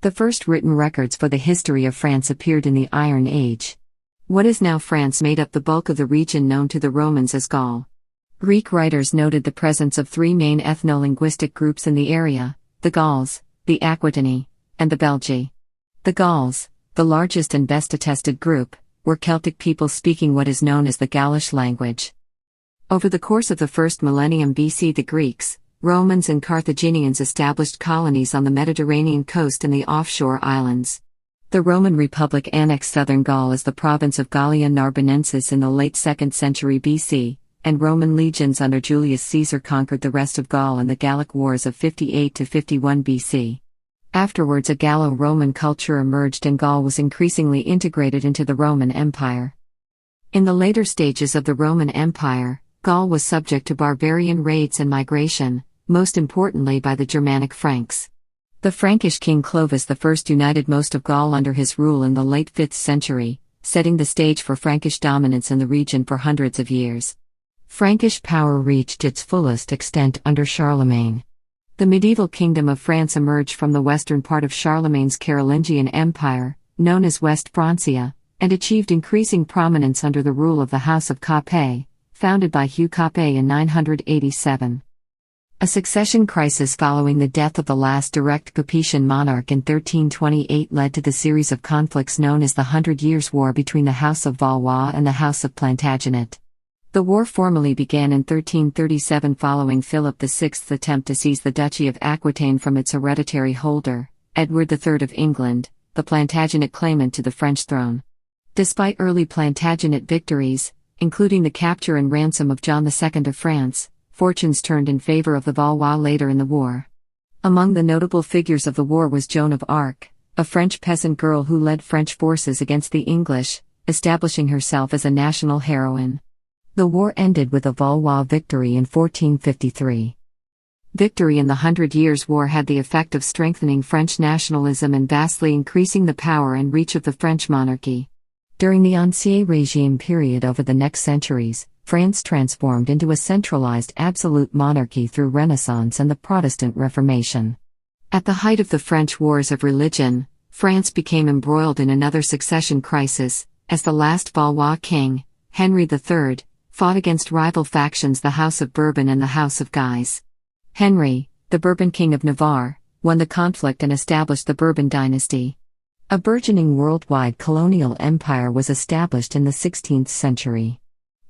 The first written records for the history of France appeared in the Iron Age. What is now France made up the bulk of the region known to the Romans as Gaul. Greek writers noted the presence of three main ethno-linguistic groups in the area: the Gauls, the Aquitani, and the Belgae. The Gauls, the largest and best attested group, were Celtic people speaking what is known as the Gaulish language. Over the course of the first millennium BC, the Greeks, Romans and Carthaginians established colonies on the Mediterranean coast and the offshore islands. The Roman Republic annexed southern Gaul as the province of Gallia Narbonensis in the late 2nd century BC, and Roman legions under Julius Caesar conquered the rest of Gaul in the Gallic Wars of 58 to 51 BC. Afterwards, a Gallo-Roman culture emerged and Gaul was increasingly integrated into the Roman Empire. In the later stages of the Roman Empire, Gaul was subject to barbarian raids and migration, most importantly by the Germanic Franks. The Frankish king Clovis I united most of Gaul under his rule in the late 5th century, setting the stage for Frankish dominance in the region for hundreds of years. Frankish power reached its fullest extent under Charlemagne. The medieval kingdom of France emerged from the western part of Charlemagne's Carolingian Empire, known as West Francia, and achieved increasing prominence under the rule of the House of Capet, founded by Hugh Capet in 987. A succession crisis following the death of the last direct Capetian monarch in 1328 led to the series of conflicts known as the 100 Years' War between the House of Valois and the House of Plantagenet. The war formally began in 1337 following Philip VI's attempt to seize the Duchy of Aquitaine from its hereditary holder, Edward III of England, the Plantagenet claimant to the French throne. Despite early Plantagenet victories, including the capture and ransom of John II of France, fortunes turned in favor of the Valois later in the war. Among the notable figures of the war was Joan of Arc, a French peasant girl who led French forces against the English, establishing herself as a national heroine. The war ended with a Valois victory in 1453. Victory in the 100 Years' War had the effect of strengthening French nationalism and vastly increasing the power and reach of the French monarchy. During the Ancien Régime period over the next centuries, France transformed into a centralized absolute monarchy through Renaissance and the Protestant Reformation. At the height of the French Wars of Religion, France became embroiled in another succession crisis, as the last Valois king, Henry III, fought against rival factions the House of Bourbon and the House of Guise. Henry, the Bourbon King of Navarre, won the conflict and established the Bourbon dynasty. A burgeoning worldwide colonial empire was established in the 16th century.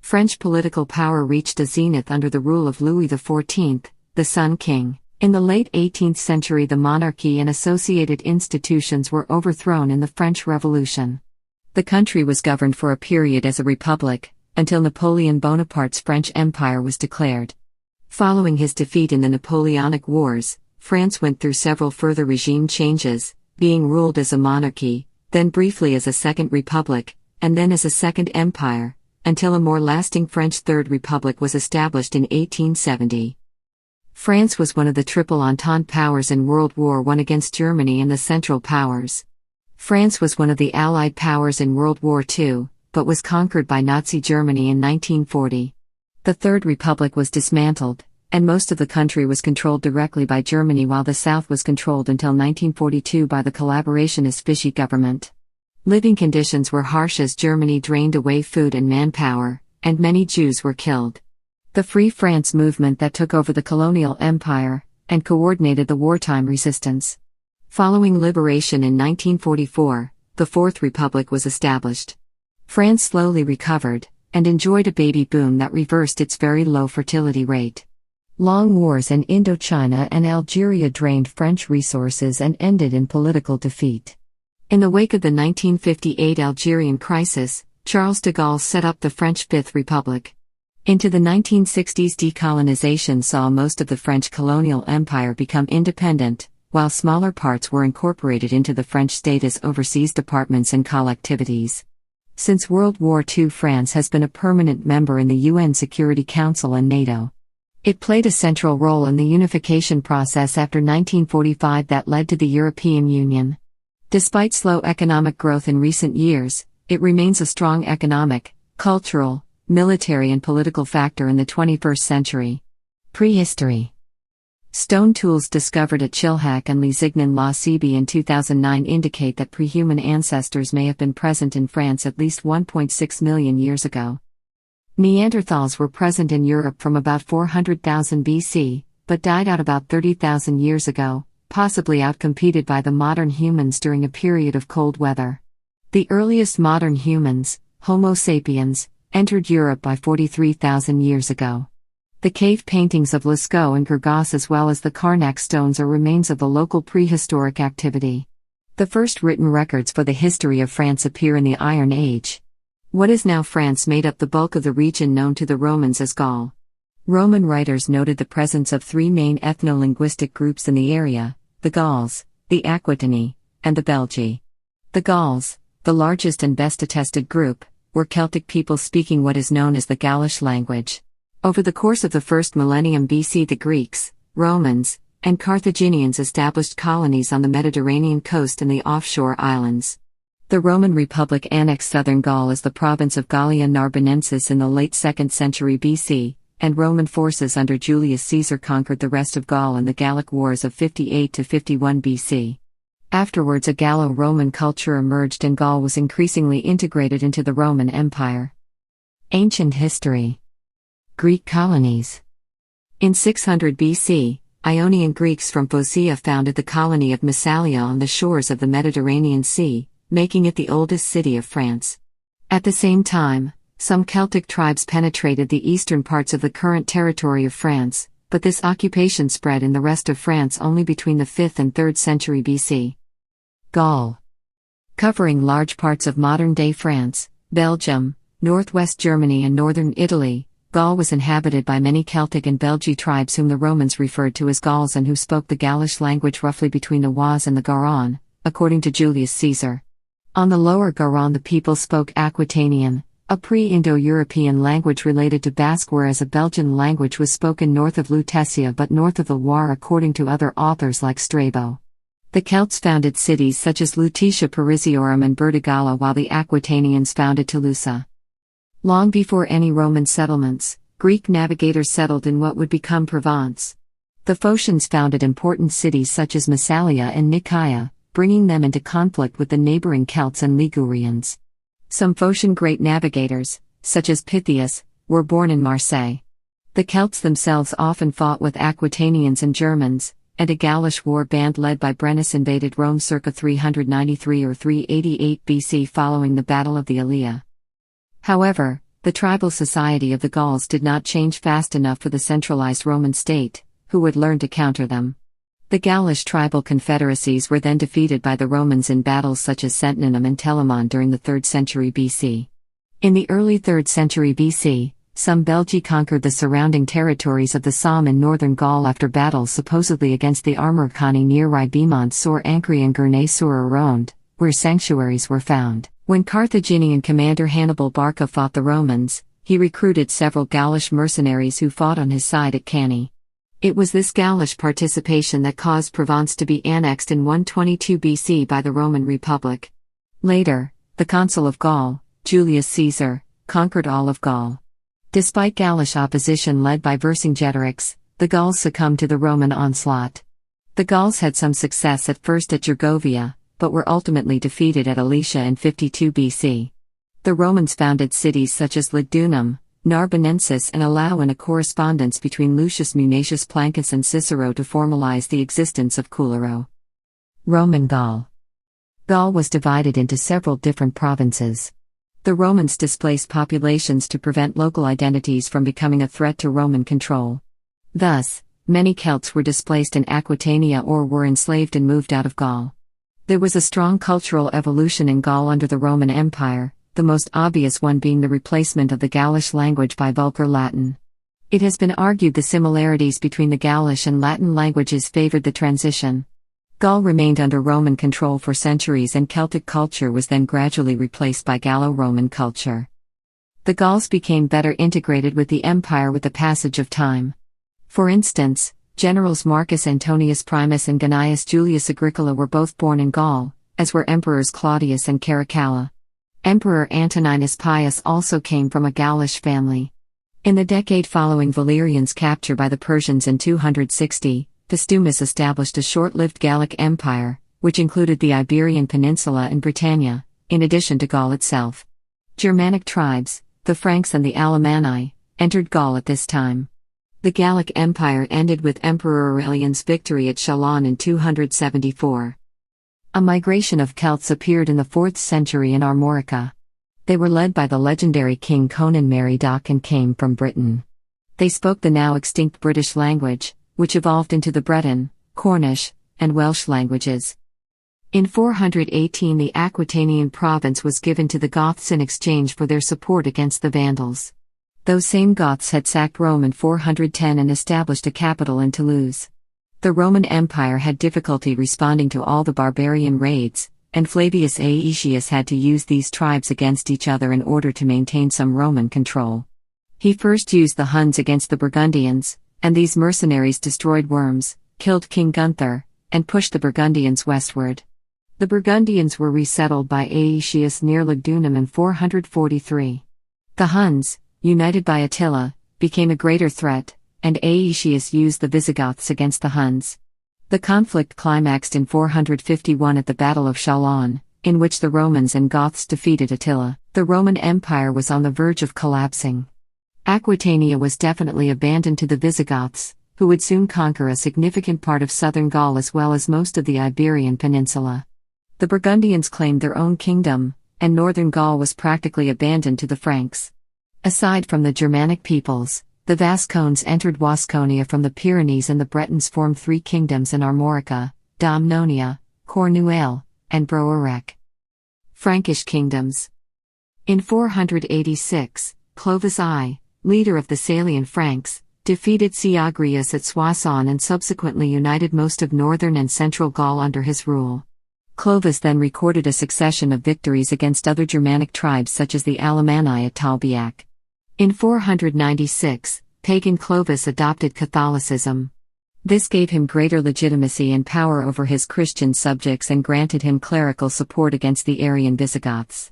French political power reached a zenith under the rule of Louis XIV, the Sun King. In the late 18th century, the monarchy and associated institutions were overthrown in the French Revolution. The country was governed for a period as a republic, until Napoleon Bonaparte's French Empire was declared. Following his defeat in the Napoleonic Wars, France went through several further regime changes, being ruled as a monarchy, then briefly as a second republic, and then as a second empire, until a more lasting French Third Republic was established in 1870. France was one of the Triple Entente powers in World War I against Germany and the Central Powers. France was one of the Allied powers in World War II, but was conquered by Nazi Germany in 1940. The Third Republic was dismantled, and most of the country was controlled directly by Germany, while the South was controlled until 1942 by the collaborationist Vichy government. Living conditions were harsh as Germany drained away food and manpower, and many Jews were killed. The Free France movement that took over the colonial empire, and coordinated the wartime resistance. Following liberation in 1944, the Fourth Republic was established. France slowly recovered, and enjoyed a baby boom that reversed its very low fertility rate. Long wars in Indochina and Algeria drained French resources and ended in political defeat. In the wake of the 1958 Algerian crisis, Charles de Gaulle set up the French Fifth Republic. Into the 1960s, decolonization saw most of the French colonial empire become independent, while smaller parts were incorporated into the French state as overseas departments and collectivities. Since World War II, France has been a permanent member in the UN Security Council and NATO. It played a central role in the unification process after 1945 that led to the European Union. Despite slow economic growth in recent years, it remains a strong economic, cultural, military and political factor in the 21st century. Prehistory. Stone tools discovered at Chilhak and Lézignan La Cébie in 2009 indicate that pre-human ancestors may have been present in France at least 1.6 million years ago. Neanderthals were present in Europe from about 400,000 BC, but died out about 30,000 years ago, possibly outcompeted by the modern humans during a period of cold weather. The earliest modern humans, Homo sapiens, entered Europe by 43,000 years ago. The cave paintings of Lascaux and Gurgos as well as the Carnac stones are remains of the local prehistoric activity. The first written records for the history of France appear in the Iron Age. What is now France made up the bulk of the region known to the Romans as Gaul. Roman writers noted the presence of three main ethno-linguistic groups in the area: the Gauls, the Aquitani, and the Belgi. The Gauls, the largest and best attested group, were Celtic people speaking what is known as the Gaulish language. Over the course of the first millennium BC, the Greeks, Romans, and Carthaginians established colonies on the Mediterranean coast and the offshore islands. The Roman Republic annexed southern Gaul as the province of Gallia Narbonensis in the late 2nd century BC, and Roman forces under Julius Caesar conquered the rest of Gaul in the Gallic Wars of 58 to 51 BC. Afterwards, a Gallo-Roman culture emerged and Gaul was increasingly integrated into the Roman Empire. Ancient history. Greek colonies. In 600 BC, Ionian Greeks from Phocea founded the colony of Massalia on the shores of the Mediterranean Sea, making it the oldest city of France. At the same time, some Celtic tribes penetrated the eastern parts of the current territory of France, but this occupation spread in the rest of France only between the 5th and 3rd century BC. Gaul. Covering large parts of modern-day France, Belgium, northwest Germany and northern Italy, Gaul was inhabited by many Celtic and Belgi tribes whom the Romans referred to as Gauls and who spoke the Gaulish language roughly between the Oise and the Garonne, according to Julius Caesar. On the lower Garonne the people spoke Aquitanian, a pre-Indo-European language related to Basque, whereas a Belgian language was spoken north of Lutetia but north of the Loire according to other authors like Strabo. The Celts founded cities such as Lutetia Parisiorum and Burdigala while the Aquitanians founded Toulouse. Long before any Roman settlements, Greek navigators settled in what would become Provence. The Phocians founded important cities such as Massalia and Nicaea, bringing them into conflict with the neighboring Celts and Ligurians. Some Phocian great navigators, such as Pythias, were born in Marseille. The Celts themselves often fought with Aquitanians and Germans, and a Gaulish war band led by Brennus invaded Rome circa 393 or 388 BC following the Battle of the Allia. However, the tribal society of the Gauls did not change fast enough for the centralized Roman state, who would learn to counter them. The Gaulish tribal confederacies were then defeated by the Romans in battles such as Sentinum and Telamon during the 3rd century BC. In the early 3rd century BC, some Belgi conquered the surrounding territories of the Somme in northern Gaul after battles supposedly against the Armorcani near Ribemont-sur-Ancre and Gournay-sur-Aronde, where sanctuaries were found. When Carthaginian commander Hannibal Barca fought the Romans, he recruited several Gaulish mercenaries who fought on his side at Cannae. It was this Gaulish participation that caused Provence to be annexed in 122 BC by the Roman Republic. Later, the consul of Gaul, Julius Caesar, conquered all of Gaul. Despite Gaulish opposition led by Vercingetorix, the Gauls succumbed to the Roman onslaught. The Gauls had some success at first at Gergovia, but were ultimately defeated at Alesia in 52 BC. The Romans founded cities such as Lugdunum, Narbonensis and Allau in a correspondence between Lucius Munatius Plancus and Cicero to formalize the existence of Coularo. Roman Gaul. Gaul was divided into several different provinces. The Romans displaced populations to prevent local identities from becoming a threat to Roman control. Thus, many Celts were displaced in Aquitania or were enslaved and moved out of Gaul. There was a strong cultural evolution in Gaul under the Roman Empire, the most obvious one being the replacement of the Gaulish language by Vulgar Latin. It has been argued the similarities between the Gaulish and Latin languages favored the transition. Gaul remained under Roman control for centuries and Celtic culture was then gradually replaced by Gallo-Roman culture. The Gauls became better integrated with the empire with the passage of time. For instance, generals Marcus Antonius Primus and Gnaeus Julius Agricola were both born in Gaul, as were emperors Claudius and Caracalla. Emperor Antoninus Pius also came from a Gaulish family. In the decade following Valerian's capture by the Persians in 260, Postumus established a short-lived Gallic empire, which included the Iberian Peninsula and Britannia, in addition to Gaul itself. Germanic tribes, the Franks and the Alemanni, entered Gaul at this time. The Gallic Empire ended with Emperor Aurelian's victory at Chalon in 274. A migration of Celts appeared in the 4th century in Armorica. They were led by the legendary King Conan Merodach and came from Britain. They spoke the now extinct British language, which evolved into the Breton, Cornish, and Welsh languages. In 418 the Aquitanian province was given to the Goths in exchange for their support against the Vandals. Those same Goths had sacked Rome in 410 and established a capital in Toulouse. The Roman Empire had difficulty responding to all the barbarian raids, and Flavius Aetius had to use these tribes against each other in order to maintain some Roman control. He first used the Huns against the Burgundians, and these mercenaries destroyed Worms, killed King Gunther, and pushed the Burgundians westward. The Burgundians were resettled by Aetius near Lugdunum in 443. The Huns, united by Attila, became a greater threat, and Aetius used the Visigoths against the Huns. The conflict climaxed in 451 at the Battle of Chalon, in which the Romans and Goths defeated Attila. The Roman Empire was on the verge of collapsing. Aquitania was definitely abandoned to the Visigoths, who would soon conquer a significant part of southern Gaul as well as most of the Iberian Peninsula. The Burgundians claimed their own kingdom, and northern Gaul was practically abandoned to the Franks. Aside from the Germanic peoples, the Vascones entered Wasconia from the Pyrenees and the Bretons formed 3 kingdoms in Armorica, Domnonia, Cornouaille, and Broerec. Frankish kingdoms. In 486, Clovis I, leader of the Salian Franks, defeated Syagrius at Soissons and subsequently united most of northern and central Gaul under his rule. Clovis then recorded a succession of victories against other Germanic tribes such as the Alemanni at Tolbiac. In 496, pagan Clovis adopted Catholicism. This gave him greater legitimacy and power over his Christian subjects and granted him clerical support against the Arian Visigoths.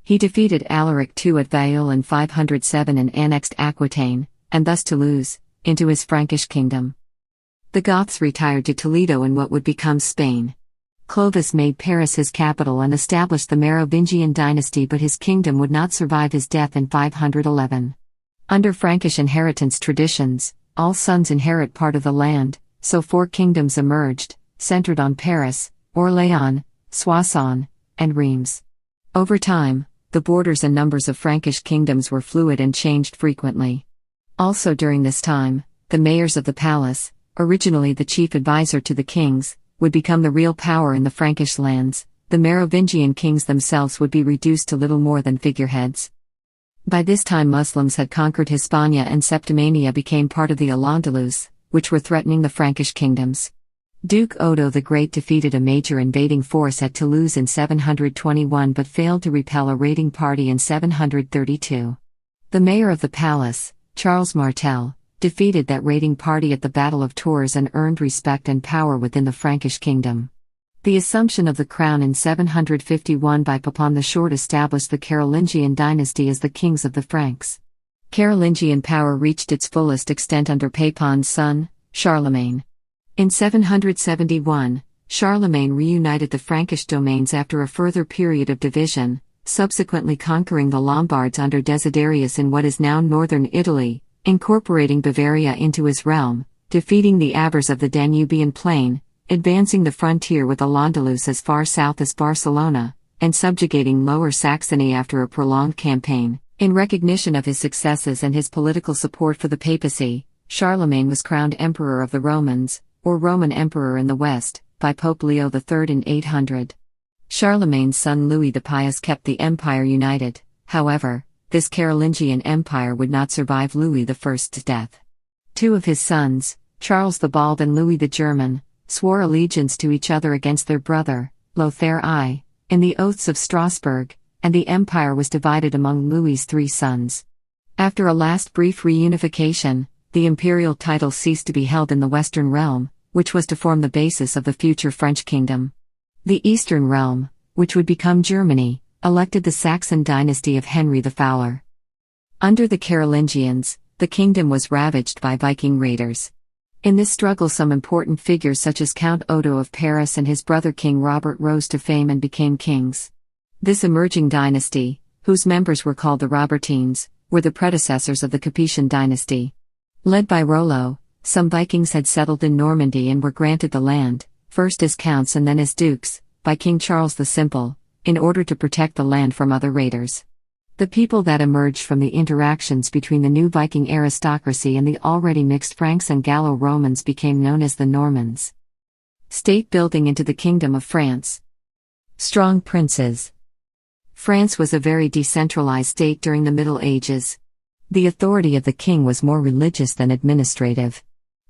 He defeated Alaric II at Vayol in 507 and annexed Aquitaine, and thus Toulouse, into his Frankish kingdom. The Goths retired to Toledo in what would become Spain. Clovis made Paris his capital and established the Merovingian dynasty, but his kingdom would not survive his death in 511. Under Frankish inheritance traditions, all sons inherit part of the land, so 4 kingdoms emerged, centered on Paris, Orléans, Soissons, and Reims. Over time, the borders and numbers of Frankish kingdoms were fluid and changed frequently. Also during this time, the mayors of the palace, originally the chief advisor to the kings, would become the real power in the Frankish lands. The Merovingian kings themselves would be reduced to little more than figureheads. By this time Muslims had conquered Hispania and Septimania became part of the Al-Andalus, which were threatening the Frankish kingdoms. Duke Odo the Great defeated a major invading force at Toulouse in 721 but failed to repel a raiding party in 732. The mayor of the palace, Charles Martel, defeated that raiding party at the Battle of Tours and earned respect and power within the Frankish kingdom. The assumption of the crown in 751 by Pepin the Short established the Carolingian dynasty as the kings of the Franks. Carolingian power reached its fullest extent under Pepin's son, Charlemagne. In 771, Charlemagne reunited the Frankish domains after a further period of division, subsequently conquering the Lombards under Desiderius in what is now northern Italy, incorporating Bavaria into his realm, defeating the Avars of the Danubian plain, advancing the frontier with Al-Andalus as far south as Barcelona, and subjugating Lower Saxony after a prolonged campaign. In recognition of his successes and his political support for the papacy, Charlemagne was crowned Emperor of the Romans, or Roman Emperor in the West, by Pope Leo III in 800. Charlemagne's son Louis the Pious kept the empire united. However, this Carolingian empire would not survive Louis I's death. 2 of his sons, Charles the Bald and Louis the German, swore allegiance to each other against their brother, Lothair I, in the Oaths of Strasbourg, and the empire was divided among Louis's 3 sons. After a last brief reunification, the imperial title ceased to be held in the Western Realm, which was to form the basis of the future French kingdom. The Eastern Realm, which would become Germany, elected the Saxon dynasty of Henry the Fowler. Under the Carolingians, the kingdom was ravaged by Viking raiders. In this struggle, some important figures such as Count Odo of Paris and his brother King Robert rose to fame and became kings. This emerging dynasty, whose members were called the Robertines, were the predecessors of the Capetian dynasty. Led by Rollo, some Vikings had settled in Normandy and were granted the land, first as counts and then as dukes, by King Charles the Simple, in order to protect the land from other raiders. The people that emerged from the interactions between the new Viking aristocracy and the already mixed Franks and Gallo-Romans became known as the Normans. State building into the Kingdom of France. Strong princes. France was a very decentralized state during the Middle Ages. The authority of the king was more religious than administrative.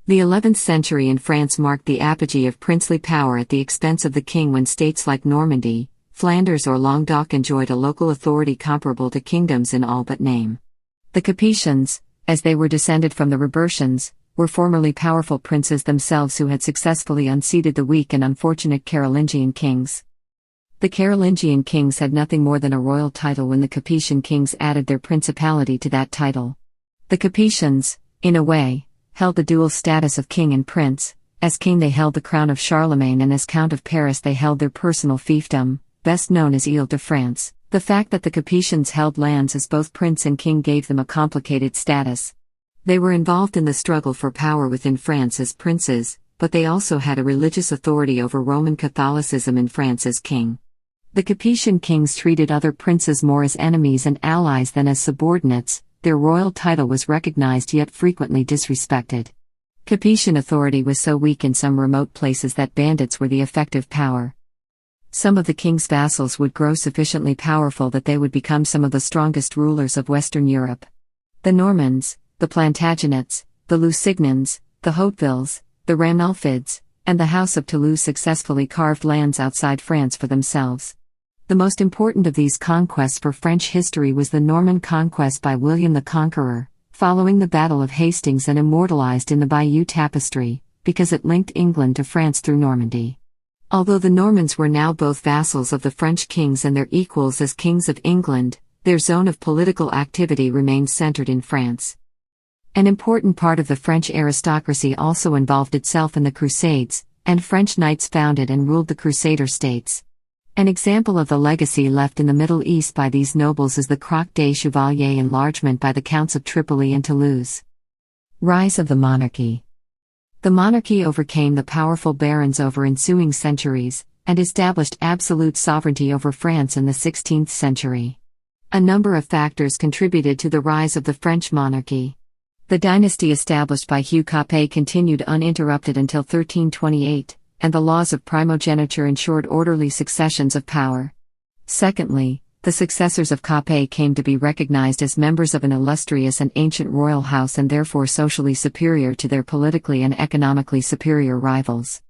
The 11th century in France marked the apogee of princely power at the expense of the king when states like Normandy, Flanders or Languedoc enjoyed a local authority comparable to kingdoms in all but name. The Capetians, as they were descended from the Robertians, were formerly powerful princes themselves who had successfully unseated the weak and unfortunate Carolingian kings. The Carolingian kings had nothing more than a royal title when the Capetian kings added their principality to that title. The Capetians, in a way, held the dual status of king and prince. As king they held the crown of Charlemagne, and as Count of Paris they held their personal fiefdom, best known as Ile-de-France. The fact that the Capetians held lands as both prince and king gave them a complicated status. They were involved in the struggle for power within France as princes, but they also had a religious authority over Roman Catholicism in France as king. The Capetian kings treated other princes more as enemies and allies than as subordinates. Their royal title was recognized yet frequently disrespected. Capetian authority was so weak in some remote places that bandits were the effective power. Some of the king's vassals would grow sufficiently powerful that they would become some of the strongest rulers of Western Europe. The Normans, the Plantagenets, the Lusignans, the Hautevilles, the Rainulfids, and the House of Toulouse successfully carved lands outside France for themselves. The most important of these conquests for French history was the Norman conquest by William the Conqueror, following the Battle of Hastings and immortalized in the Bayeux Tapestry, because it linked England to France through Normandy. Although the Normans were now both vassals of the French kings and their equals as kings of England, their zone of political activity remained centered in France. An important part of the French aristocracy also involved itself in the Crusades, and French knights founded and ruled the Crusader states. An example of the legacy left in the Middle East by these nobles is the Croix des Chevaliers enlargement by the Counts of Tripoli and Toulouse. Rise of the monarchy. The monarchy overcame the powerful barons over ensuing centuries, and established absolute sovereignty over France in the 16th century. A number of factors contributed to the rise of the French monarchy. The dynasty established by Hugh Capet continued uninterrupted until 1328, and the laws of primogeniture ensured orderly successions of power. Secondly, the successors of Capet came to be recognized as members of an illustrious and ancient royal house and therefore socially superior to their politically and economically superior rivals.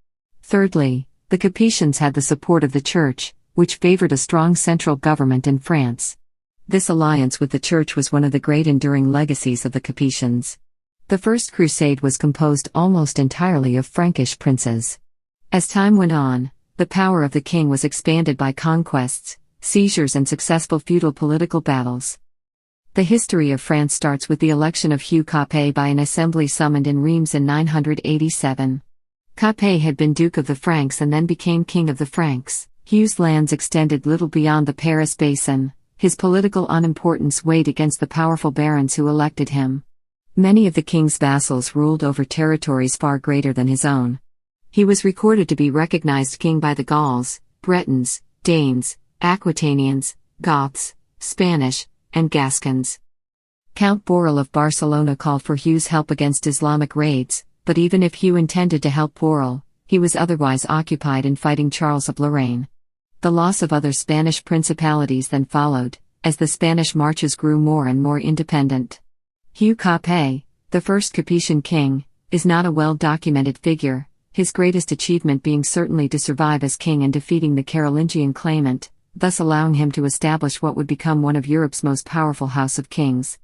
Thirdly, the Capetians had the support of the Church, which favored a strong central government in France. This alliance with the Church was one of the great enduring legacies of the Capetians. The First Crusade was composed almost entirely of Frankish princes. As time went on, the power of the king was expanded by conquests, seizures and successful feudal political battles. The history of France starts with the election of Hugh Capet by an assembly summoned in Reims in 987. Capet had been Duke of the Franks and then became King of the Franks. Hugh's lands extended little beyond the Paris basin. His political unimportance weighed against the powerful barons who elected him. Many of the king's vassals ruled over territories far greater than his own. He was recorded to be recognized king by the Gauls, Bretons, Danes, Aquitanians, Goths, Spanish, and Gascons. Count Borel of Barcelona called for Hugh's help against Islamic raids, but even if Hugh intended to help Borel, he was otherwise occupied in fighting Charles of Lorraine. The loss of other Spanish principalities then followed, as the Spanish marches grew more and more independent. Hugh Capet, the first Capetian king, is not a well-documented figure, his greatest achievement being certainly to survive as king and defeating the Carolingian claimant, thus allowing him to establish what would become one of Europe's most powerful house of kings.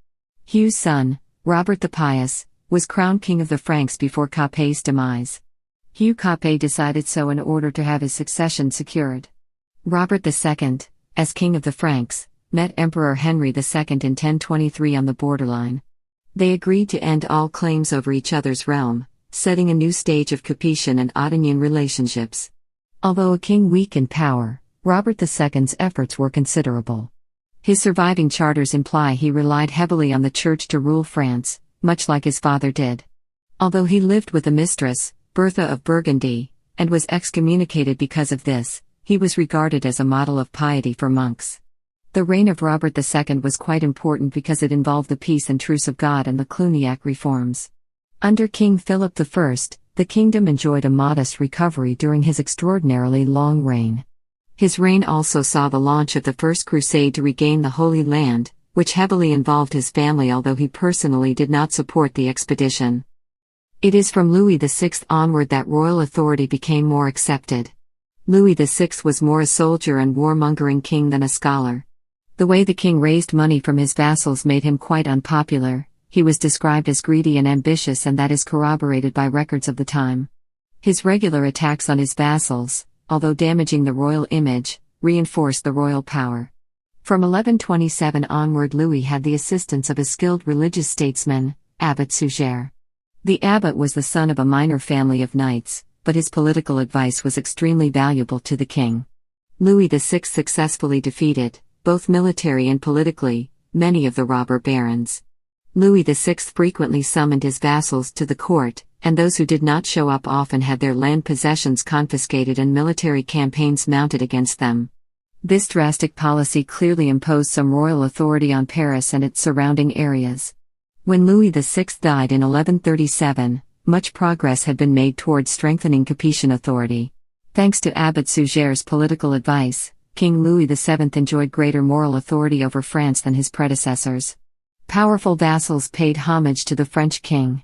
Hugh's son, Robert the Pious, was crowned king of the Franks before Capet's demise. Hugh Capet decided so in order to have his succession secured. Robert II, as king of the Franks, met Emperor Henry II in 1023 on the borderline. They agreed to end all claims over each other's realm, setting a new stage of Capetian and Ottonian relationships. Although a king weak in power, Robert II's efforts were considerable. His surviving charters imply he relied heavily on the church to rule France, much like his father did. Although he lived with a mistress, Bertha of Burgundy, and was excommunicated because of this, he was regarded as a model of piety for monks. The reign of Robert II was quite important because it involved the peace and truce of God and the Cluniac reforms. Under King Philip I, the kingdom enjoyed a modest recovery during his extraordinarily long reign. His reign also saw the launch of the First Crusade to regain the Holy Land, which heavily involved his family, although he personally did not support the expedition. It is from Louis VI onward that royal authority became more accepted. Louis VI was more a soldier and warmongering king than a scholar. The way the king raised money from his vassals made him quite unpopular. He was described as greedy and ambitious, and that is corroborated by records of the time. His regular attacks on his vassals, although damaging the royal image, reinforced the royal power. From 1127 onward, Louis had the assistance of a skilled religious statesman, Abbot Suger. The abbot was the son of a minor family of knights, but his political advice was extremely valuable to the king. Louis VI successfully defeated, both military and politically, many of the robber barons. Louis VI frequently summoned his vassals to the court, and those who did not show up often had their land possessions confiscated and military campaigns mounted against them. This drastic policy clearly imposed some royal authority on Paris and its surrounding areas. When Louis VI died in 1137, much progress had been made towards strengthening Capetian authority. Thanks to Abbot Suger's political advice, King Louis VII enjoyed greater moral authority over France than his predecessors. Powerful vassals paid homage to the French king.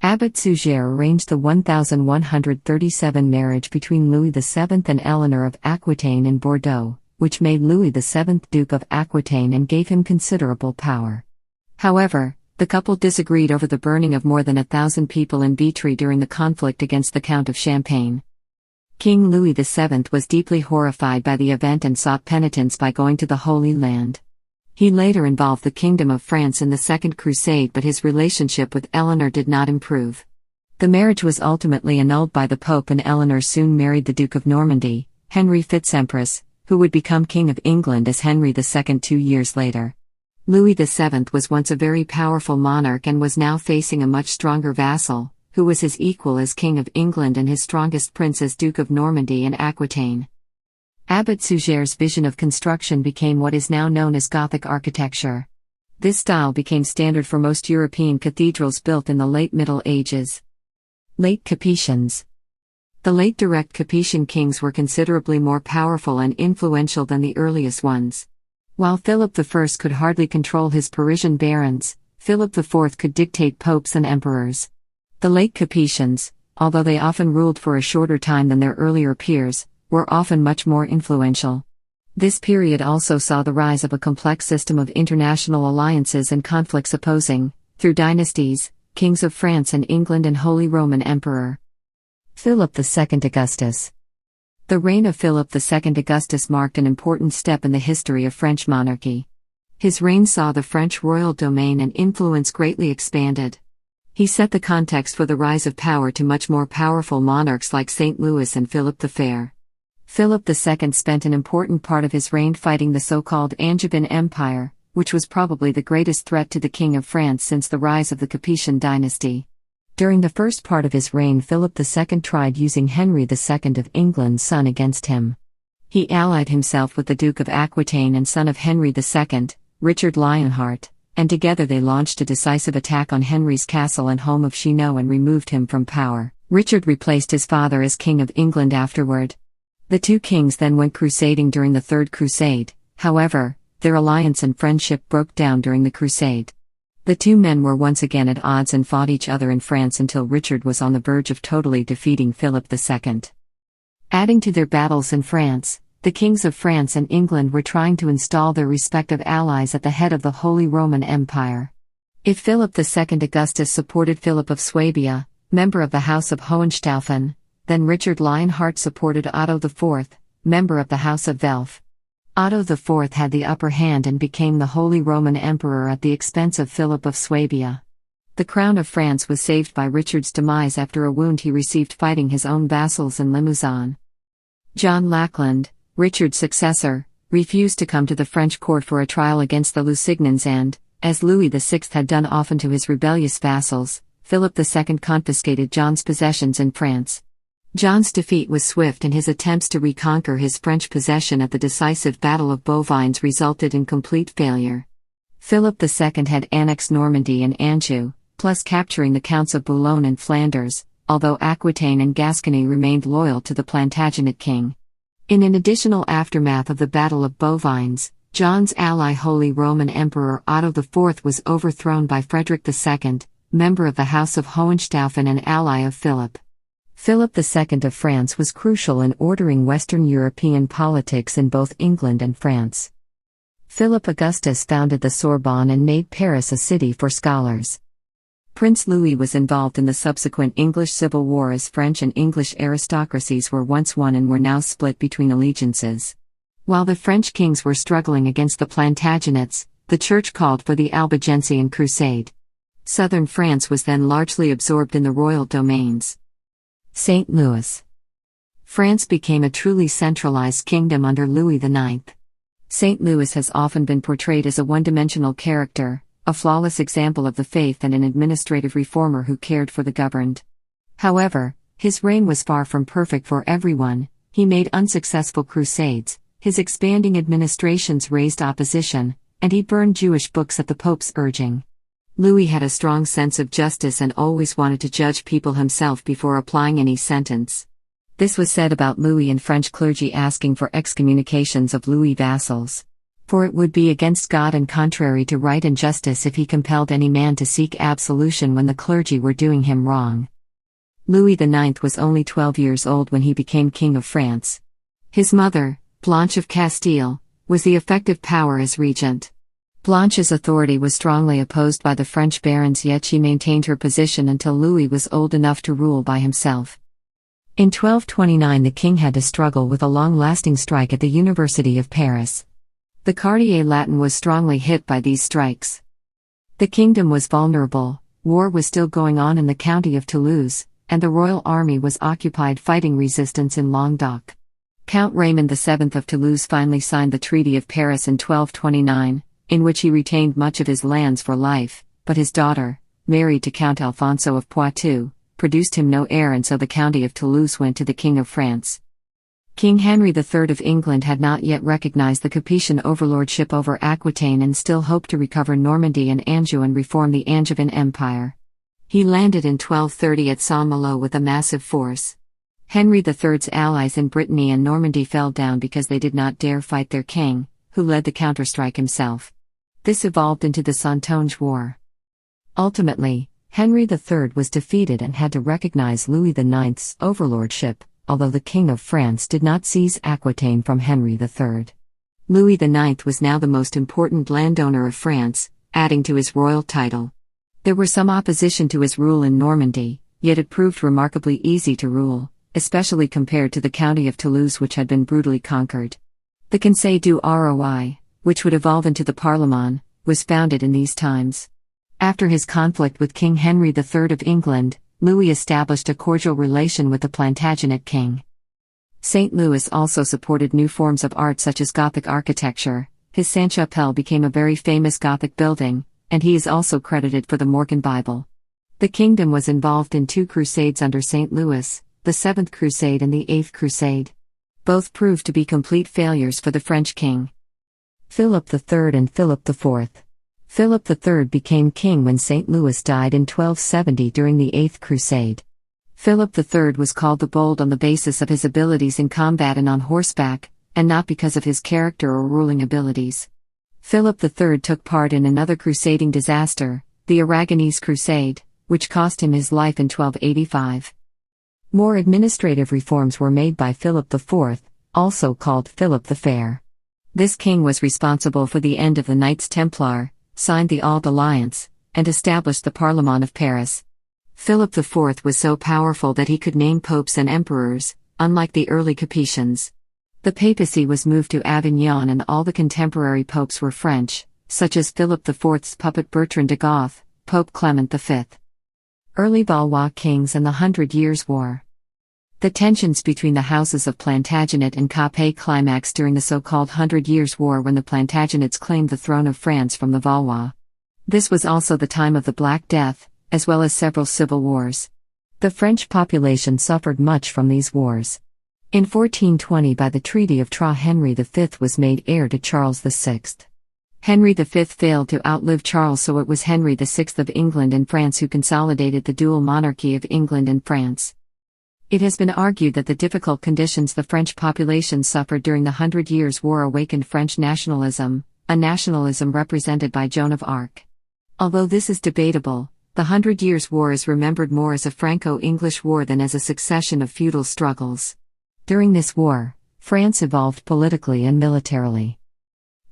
Abbot Suger arranged the 1137 marriage between Louis VII and Eleanor of Aquitaine in Bordeaux, which made Louis VII Duke of Aquitaine and gave him considerable power. However, the couple disagreed over the burning of more than 1,000 people in Vitry during the conflict against the Count of Champagne. King Louis VII was deeply horrified by the event and sought penitence by going to the Holy Land. He later involved the Kingdom of France in the Second Crusade, but his relationship with Eleanor did not improve. The marriage was ultimately annulled by the Pope, and Eleanor soon married the Duke of Normandy, Henry Fitz-Empress, who would become King of England as Henry II 2 years later. Louis VII was once a very powerful monarch and was now facing a much stronger vassal, who was his equal as King of England and his strongest prince as Duke of Normandy and Aquitaine. Abbot Suger's vision of construction became what is now known as Gothic architecture. This style became standard for most European cathedrals built in the late Middle Ages. Late Capetians. The late direct Capetian kings were considerably more powerful and influential than the earliest ones. While Philip I could hardly control his Parisian barons, Philip IV could dictate popes and emperors. The late Capetians, although they often ruled for a shorter time than their earlier peers, were often much more influential. This period also saw the rise of a complex system of international alliances and conflicts opposing, through dynasties, kings of France and England and Holy Roman Emperor. Philip II Augustus. The reign of Philip II Augustus marked an important step in the history of French monarchy. His reign saw the French royal domain and influence greatly expanded. He set the context for the rise of power to much more powerful monarchs like St. Louis and Philip the Fair. Philip II spent an important part of his reign fighting the so-called Angevin Empire, which was probably the greatest threat to the King of France since the rise of the Capetian dynasty. During the first part of his reign, Philip II tried using Henry II of England's son against him. He allied himself with the Duke of Aquitaine and son of Henry II, Richard Lionheart, and together they launched a decisive attack on Henry's castle and home of Chinon and removed him from power. Richard replaced his father as King of England afterward. The two kings then went crusading during the Third Crusade. However, their alliance and friendship broke down during the crusade. The two men were once again at odds and fought each other in France until Richard was on the verge of totally defeating Philip II. Adding to their battles in France, the kings of France and England were trying to install their respective allies at the head of the Holy Roman Empire. If Philip II Augustus supported Philip of Swabia, member of the House of Hohenstaufen, then Richard Lionheart supported Otto IV, member of the House of Welf. Otto IV had the upper hand and became the Holy Roman Emperor at the expense of Philip of Swabia. The crown of France was saved by Richard's demise after a wound he received fighting his own vassals in Limousin. John Lackland, Richard's successor, refused to come to the French court for a trial against the Lusignans and, as Louis VI had done often to his rebellious vassals, Philip II confiscated John's possessions in France. John's defeat was swift and his attempts to reconquer his French possession at the decisive Battle of Bouvines resulted in complete failure. Philip II had annexed Normandy and Anjou, plus capturing the Counts of Boulogne and Flanders, although Aquitaine and Gascony remained loyal to the Plantagenet king. In an additional aftermath of the Battle of Bouvines, John's ally Holy Roman Emperor Otto IV was overthrown by Frederick II, member of the House of Hohenstaufen and ally of Philip. Philip II of France was crucial in ordering Western European politics in both England and France. Philip Augustus founded the Sorbonne and made Paris a city for scholars. Prince Louis was involved in the subsequent English Civil War as French and English aristocracies were once one and were now split between allegiances. While the French kings were struggling against the Plantagenets, the Church called for the Albigensian Crusade. Southern France was then largely absorbed in the royal domains. St. Louis. France became a truly centralized kingdom under Louis IX. St. Louis has often been portrayed as a one-dimensional character, a flawless example of the faith and an administrative reformer who cared for the governed. However, his reign was far from perfect for everyone. He made unsuccessful crusades, his expanding administrations raised opposition, and he burned Jewish books at the Pope's urging. Louis had a strong sense of justice and always wanted to judge people himself before applying any sentence. This was said about Louis and French clergy asking for excommunications of Louis vassals. For it would be against God and contrary to right and justice if he compelled any man to seek absolution when the clergy were doing him wrong. Louis IX was only 12 years old when he became King of France. His mother, Blanche of Castile, was the effective power as regent. Blanche's authority was strongly opposed by the French barons, yet she maintained her position until Louis was old enough to rule by himself. In 1229 the king had to struggle with a long-lasting strike at the University of Paris. The Quartier Latin was strongly hit by these strikes. The kingdom was vulnerable, war was still going on in the county of Toulouse, and the royal army was occupied fighting resistance in Languedoc. Count Raymond VII of Toulouse finally signed the Treaty of Paris in 1229, in which he retained much of his lands for life, but his daughter, married to Count Alfonso of Poitou, produced him no heir, and so the county of Toulouse went to the King of France. King Henry III of England had not yet recognized the Capetian overlordship over Aquitaine and still hoped to recover Normandy and Anjou and reform the Angevin Empire. He landed in 1230 at Saint-Malo with a massive force. Henry III's allies in Brittany and Normandy fell down because they did not dare fight their king, who led the counterstrike himself. This evolved into the Santonge War. Ultimately, Henry III was defeated and had to recognize Louis IX's overlordship, although the King of France did not seize Aquitaine from Henry III. Louis IX was now the most important landowner of France, adding to his royal title. There was some opposition to his rule in Normandy, yet it proved remarkably easy to rule, especially compared to the county of Toulouse, which had been brutally conquered. The Conseil du Roi, which would evolve into the Parlement, was founded in these times. After his conflict with King Henry III of England, Louis established a cordial relation with the Plantagenet king. St. Louis also supported new forms of art such as Gothic architecture. His Sainte-Chapelle became a very famous Gothic building, and he is also credited for the Morgan Bible. The kingdom was involved in 2 crusades under St. Louis, the 7th Crusade and the 8th Crusade. Both proved to be complete failures for the French king. Philip III and Philip IV. Philip III became king when St. Louis died in 1270 during the 8th Crusade. Philip III was called the Bold on the basis of his abilities in combat and on horseback, and not because of his character or ruling abilities. Philip III took part in another crusading disaster, the Aragonese Crusade, which cost him his life in 1285. More administrative reforms were made by Philip IV, also called Philip the Fair. This king was responsible for the end of the Knights Templar, signed the Auld Alliance, and established the Parlement of Paris. Philip IV was so powerful that he could name popes and emperors, unlike the early Capetians. The papacy was moved to Avignon and all the contemporary popes were French, such as Philip IV's puppet Bertrand de Goth, Pope Clement V. Early Valois kings and the Hundred Years' War. The tensions between the houses of Plantagenet and Capet climaxed during the so-called Hundred Years' War when the Plantagenets claimed the throne of France from the Valois. This was also the time of the Black Death, as well as several civil wars. The French population suffered much from these wars. In 1420, by the Treaty of Troyes, Henry V was made heir to Charles VI. Henry V failed to outlive Charles, so it was Henry VI of England and France who consolidated the dual monarchy of England and France. It has been argued that the difficult conditions the French population suffered during the Hundred Years' War awakened French nationalism, a nationalism represented by Joan of Arc. Although this is debatable, the Hundred Years' War is remembered more as a Franco-English war than as a succession of feudal struggles. During this war, France evolved politically and militarily.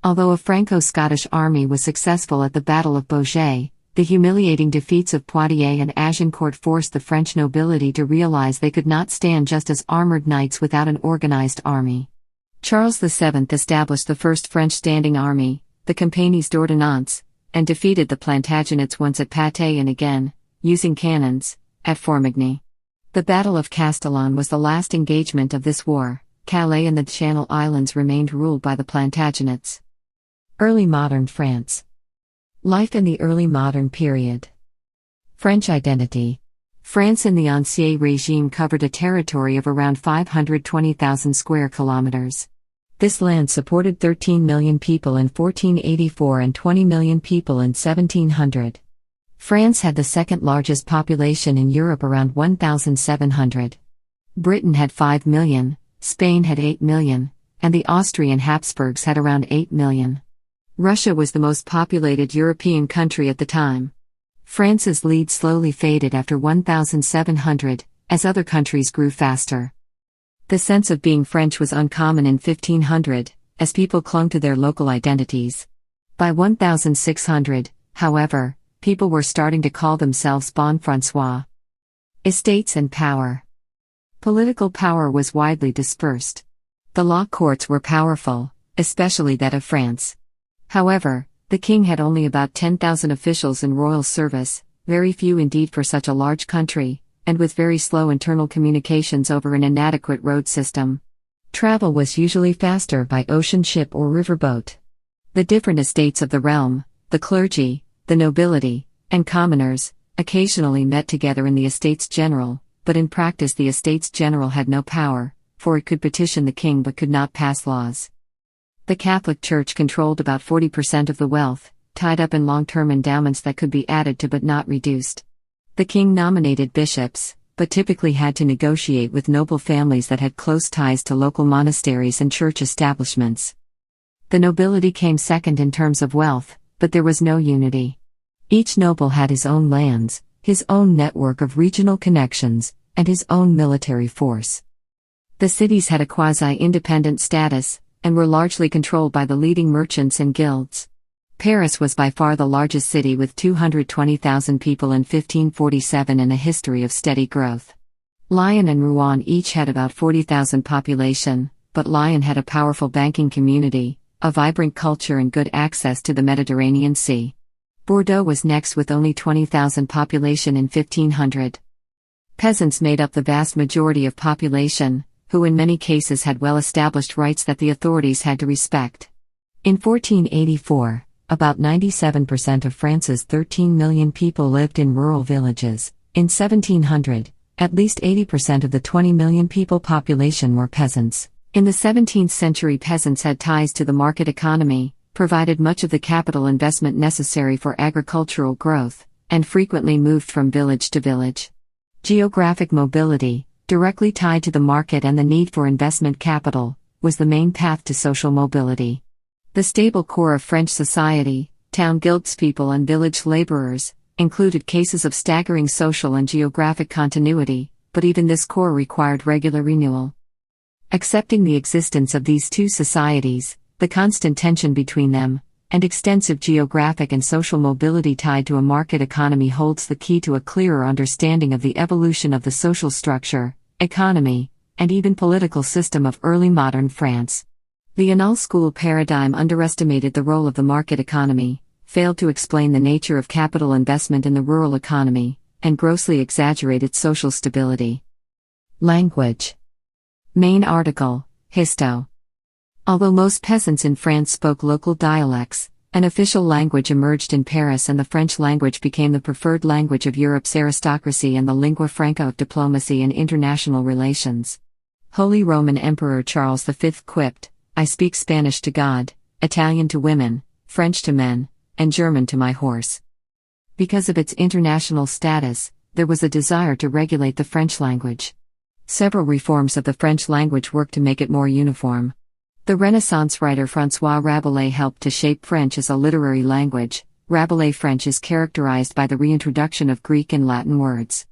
Although a Franco-Scottish army was successful at the Battle of Beaujeu, the humiliating defeats of Poitiers and Agincourt forced the French nobility to realize they could not stand just as armored knights without an organized army. Charles VII established the first French standing army, the Compagnies d'Ordonnance, and defeated the Plantagenets once at Patay and again, using cannons, at Formigny. The Battle of Castellon was the last engagement of this war. Calais and the Channel Islands remained ruled by the Plantagenets. Early modern France. Life in the early modern period. French identity. France in the Ancien Regime covered a territory of around 520,000 square kilometers. This land supported 13 million people in 1484 and 20 million people in 1700. France had the second largest population in Europe, around 1,700. Britain had 5 million, Spain had 8 million, and the Austrian Habsburgs had around 8 million. Russia was the most populated European country at the time. France's lead slowly faded after 1700, as other countries grew faster. The sense of being French was uncommon in 1500, as people clung to their local identities. By 1600, however, people were starting to call themselves Bon François. Estates and power. Political power was widely dispersed. The law courts were powerful, especially that of France. However, the king had only about 10,000 officials in royal service, very few indeed for such a large country, and with very slow internal communications over an inadequate road system. Travel was usually faster by ocean ship or riverboat. The different estates of the realm, the clergy, the nobility, and commoners, occasionally met together in the Estates General, but in practice the Estates General had no power, for it could petition the king but could not pass laws. The Catholic Church controlled about 40% of the wealth, tied up in long-term endowments that could be added to but not reduced. The king nominated bishops, but typically had to negotiate with noble families that had close ties to local monasteries and church establishments. The nobility came second in terms of wealth, but there was no unity. Each noble had his own lands, his own network of regional connections, and his own military force. The cities had a quasi-independent status, and were largely controlled by the leading merchants and guilds. Paris was by far the largest city with 220,000 people in 1547 and a history of steady growth. Lyon and Rouen each had about 40,000 population, but Lyon had a powerful banking community, a vibrant culture and good access to the Mediterranean Sea. Bordeaux was next with only 20,000 population in 1500. Peasants made up the vast majority of population, who in many cases had well-established rights that the authorities had to respect. In 1484, about 97% of France's 13 million people lived in rural villages. In 1700, at least 80% of the 20 million people population were peasants. In the 17th century, peasants had ties to the market economy, provided much of the capital investment necessary for agricultural growth, and frequently moved from village to village. Geographic mobility, directly tied to the market and the need for investment capital, was the main path to social mobility. The stable core of French society, town guildspeople and village laborers, included cases of staggering social and geographic continuity, but even this core required regular renewal. Accepting the existence of these two societies, the constant tension between them, and extensive geographic and social mobility tied to a market economy holds the key to a clearer understanding of the evolution of the social structure, economy, and even political system of early modern France. The Annales school paradigm underestimated the role of the market economy, failed to explain the nature of capital investment in the rural economy, and grossly exaggerated social stability. Language. Main article, Histo. Although most peasants in France spoke local dialects, an official language emerged in Paris, and the French language became the preferred language of Europe's aristocracy and the lingua franca of diplomacy and international relations. Holy Roman Emperor Charles V quipped, "I speak Spanish to God, Italian to women, French to men, and German to my horse." Because of its international status, there was a desire to regulate the French language. Several reforms of the French language worked to make it more uniform. The Renaissance writer François Rabelais helped to shape French as a literary language. Rabelais' French is characterized by the reintroduction of Greek and Latin words.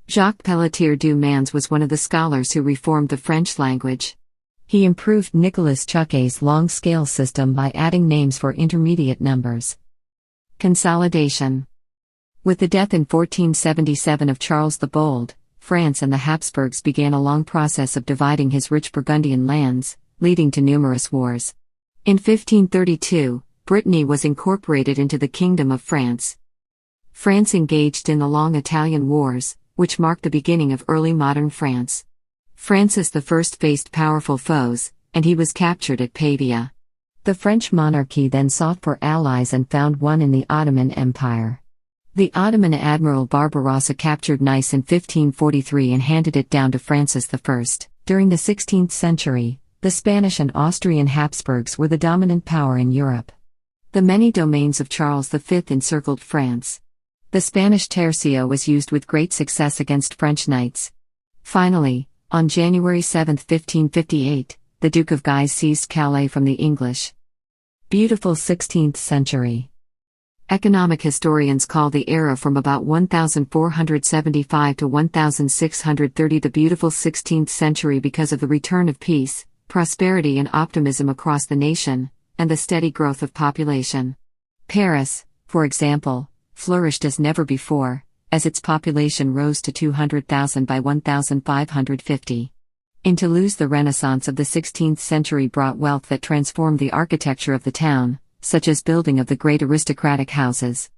Jacques Pelletier du Mans was one of the scholars who reformed the French language. He improved Nicolas Chuquet's long scale system by adding names for intermediate numbers. Consolidation. With the death in 1477 of Charles the Bold, France and the Habsburgs began a long process of dividing his rich Burgundian lands, leading to numerous wars. In 1532, Brittany was incorporated into the Kingdom of France. France engaged in the long Italian Wars, which marked the beginning of early modern France. Francis I faced powerful foes, and he was captured at Pavia. The French monarchy then sought for allies and found one in the Ottoman Empire. The Ottoman admiral Barbarossa captured Nice in 1543 and handed it down to Francis I. During the 16th century, the Spanish and Austrian Habsburgs were the dominant power in Europe. The many domains of Charles V encircled France. The Spanish tercio was used with great success against French knights. Finally, on January 7, 1558, the Duke of Guise seized Calais from the English. Beautiful 16th century. Economic historians call the era from about 1475 to 1630 the beautiful 16th century because of the return of peace, prosperity and optimism across the nation, and the steady growth of population. Paris, for example, flourished as never before, as its population rose to 200,000 by 1550. In Toulouse, the Renaissance of the 16th century brought wealth that transformed the architecture of the town, such as building of the great aristocratic houses.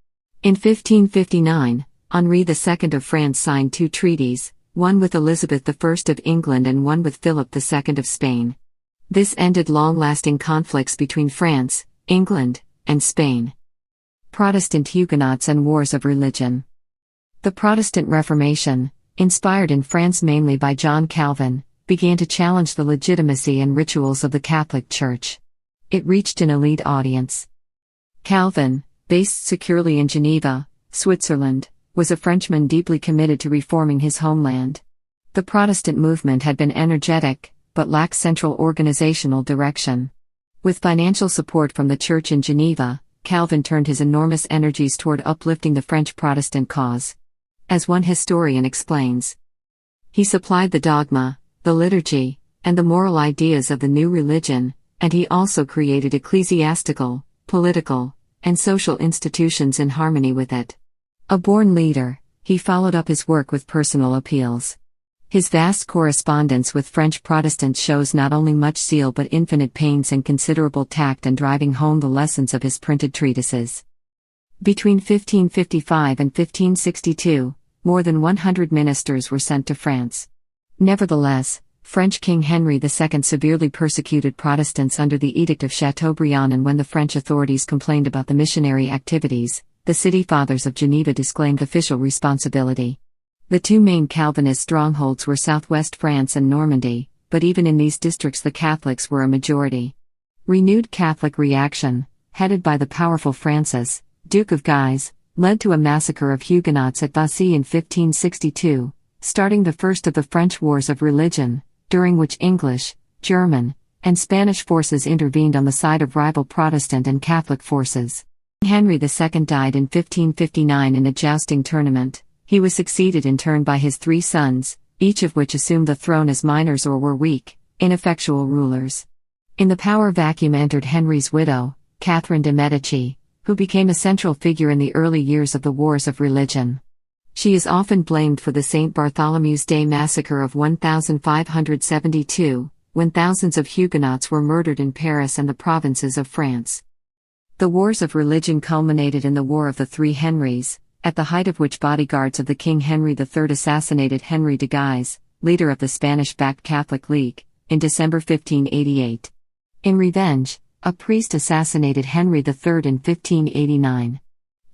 In 1559, Henri II of France signed two treaties, one with Elizabeth I of England and one with Philip II of Spain. This ended long-lasting conflicts between France, England, and Spain. Protestant Huguenots and Wars of Religion. The Protestant Reformation, inspired in France mainly by John Calvin, began to challenge the legitimacy and rituals of the Catholic Church. It reached an elite audience. Calvin, based securely in Geneva, Switzerland, was a Frenchman deeply committed to reforming his homeland. The Protestant movement had been energetic, but lacked central organizational direction. With financial support from the Church in Geneva, Calvin turned his enormous energies toward uplifting the French Protestant cause. As one historian explains, he supplied the dogma, the liturgy, and the moral ideas of the new religion, and he also created ecclesiastical, political, and social institutions in harmony with it. A born leader, he followed up his work with personal appeals. His vast correspondence with French Protestants shows not only much zeal but infinite pains and considerable tact in driving home the lessons of his printed treatises. Between 1555 and 1562, more than 100 ministers were sent to France. Nevertheless, French King Henry II severely persecuted Protestants under the Edict of Chateaubriand, and when the French authorities complained about the missionary activities, the City Fathers of Geneva disclaimed official responsibility. The two main Calvinist strongholds were southwest France and Normandy, but even in these districts the Catholics were a majority. Renewed Catholic reaction, headed by the powerful Francis, Duke of Guise, led to a massacre of Huguenots at Vassy in 1562, starting the first of the French Wars of Religion, during which English, German, and Spanish forces intervened on the side of rival Protestant and Catholic forces. Henry II died in 1559 in a jousting tournament. He was succeeded in turn by his three sons, each of which assumed the throne as minors or were weak, ineffectual rulers. In the power vacuum entered Henry's widow, Catherine de' Medici, who became a central figure in the early years of the Wars of Religion. She is often blamed for the St. Bartholomew's Day massacre of 1572, when thousands of Huguenots were murdered in Paris and the provinces of France. The wars of religion culminated in the War of the Three Henrys, at the height of which bodyguards of the King Henry III assassinated Henry de Guise, leader of the Spanish-backed Catholic League, in December 1588. In revenge, a priest assassinated Henry III in 1589.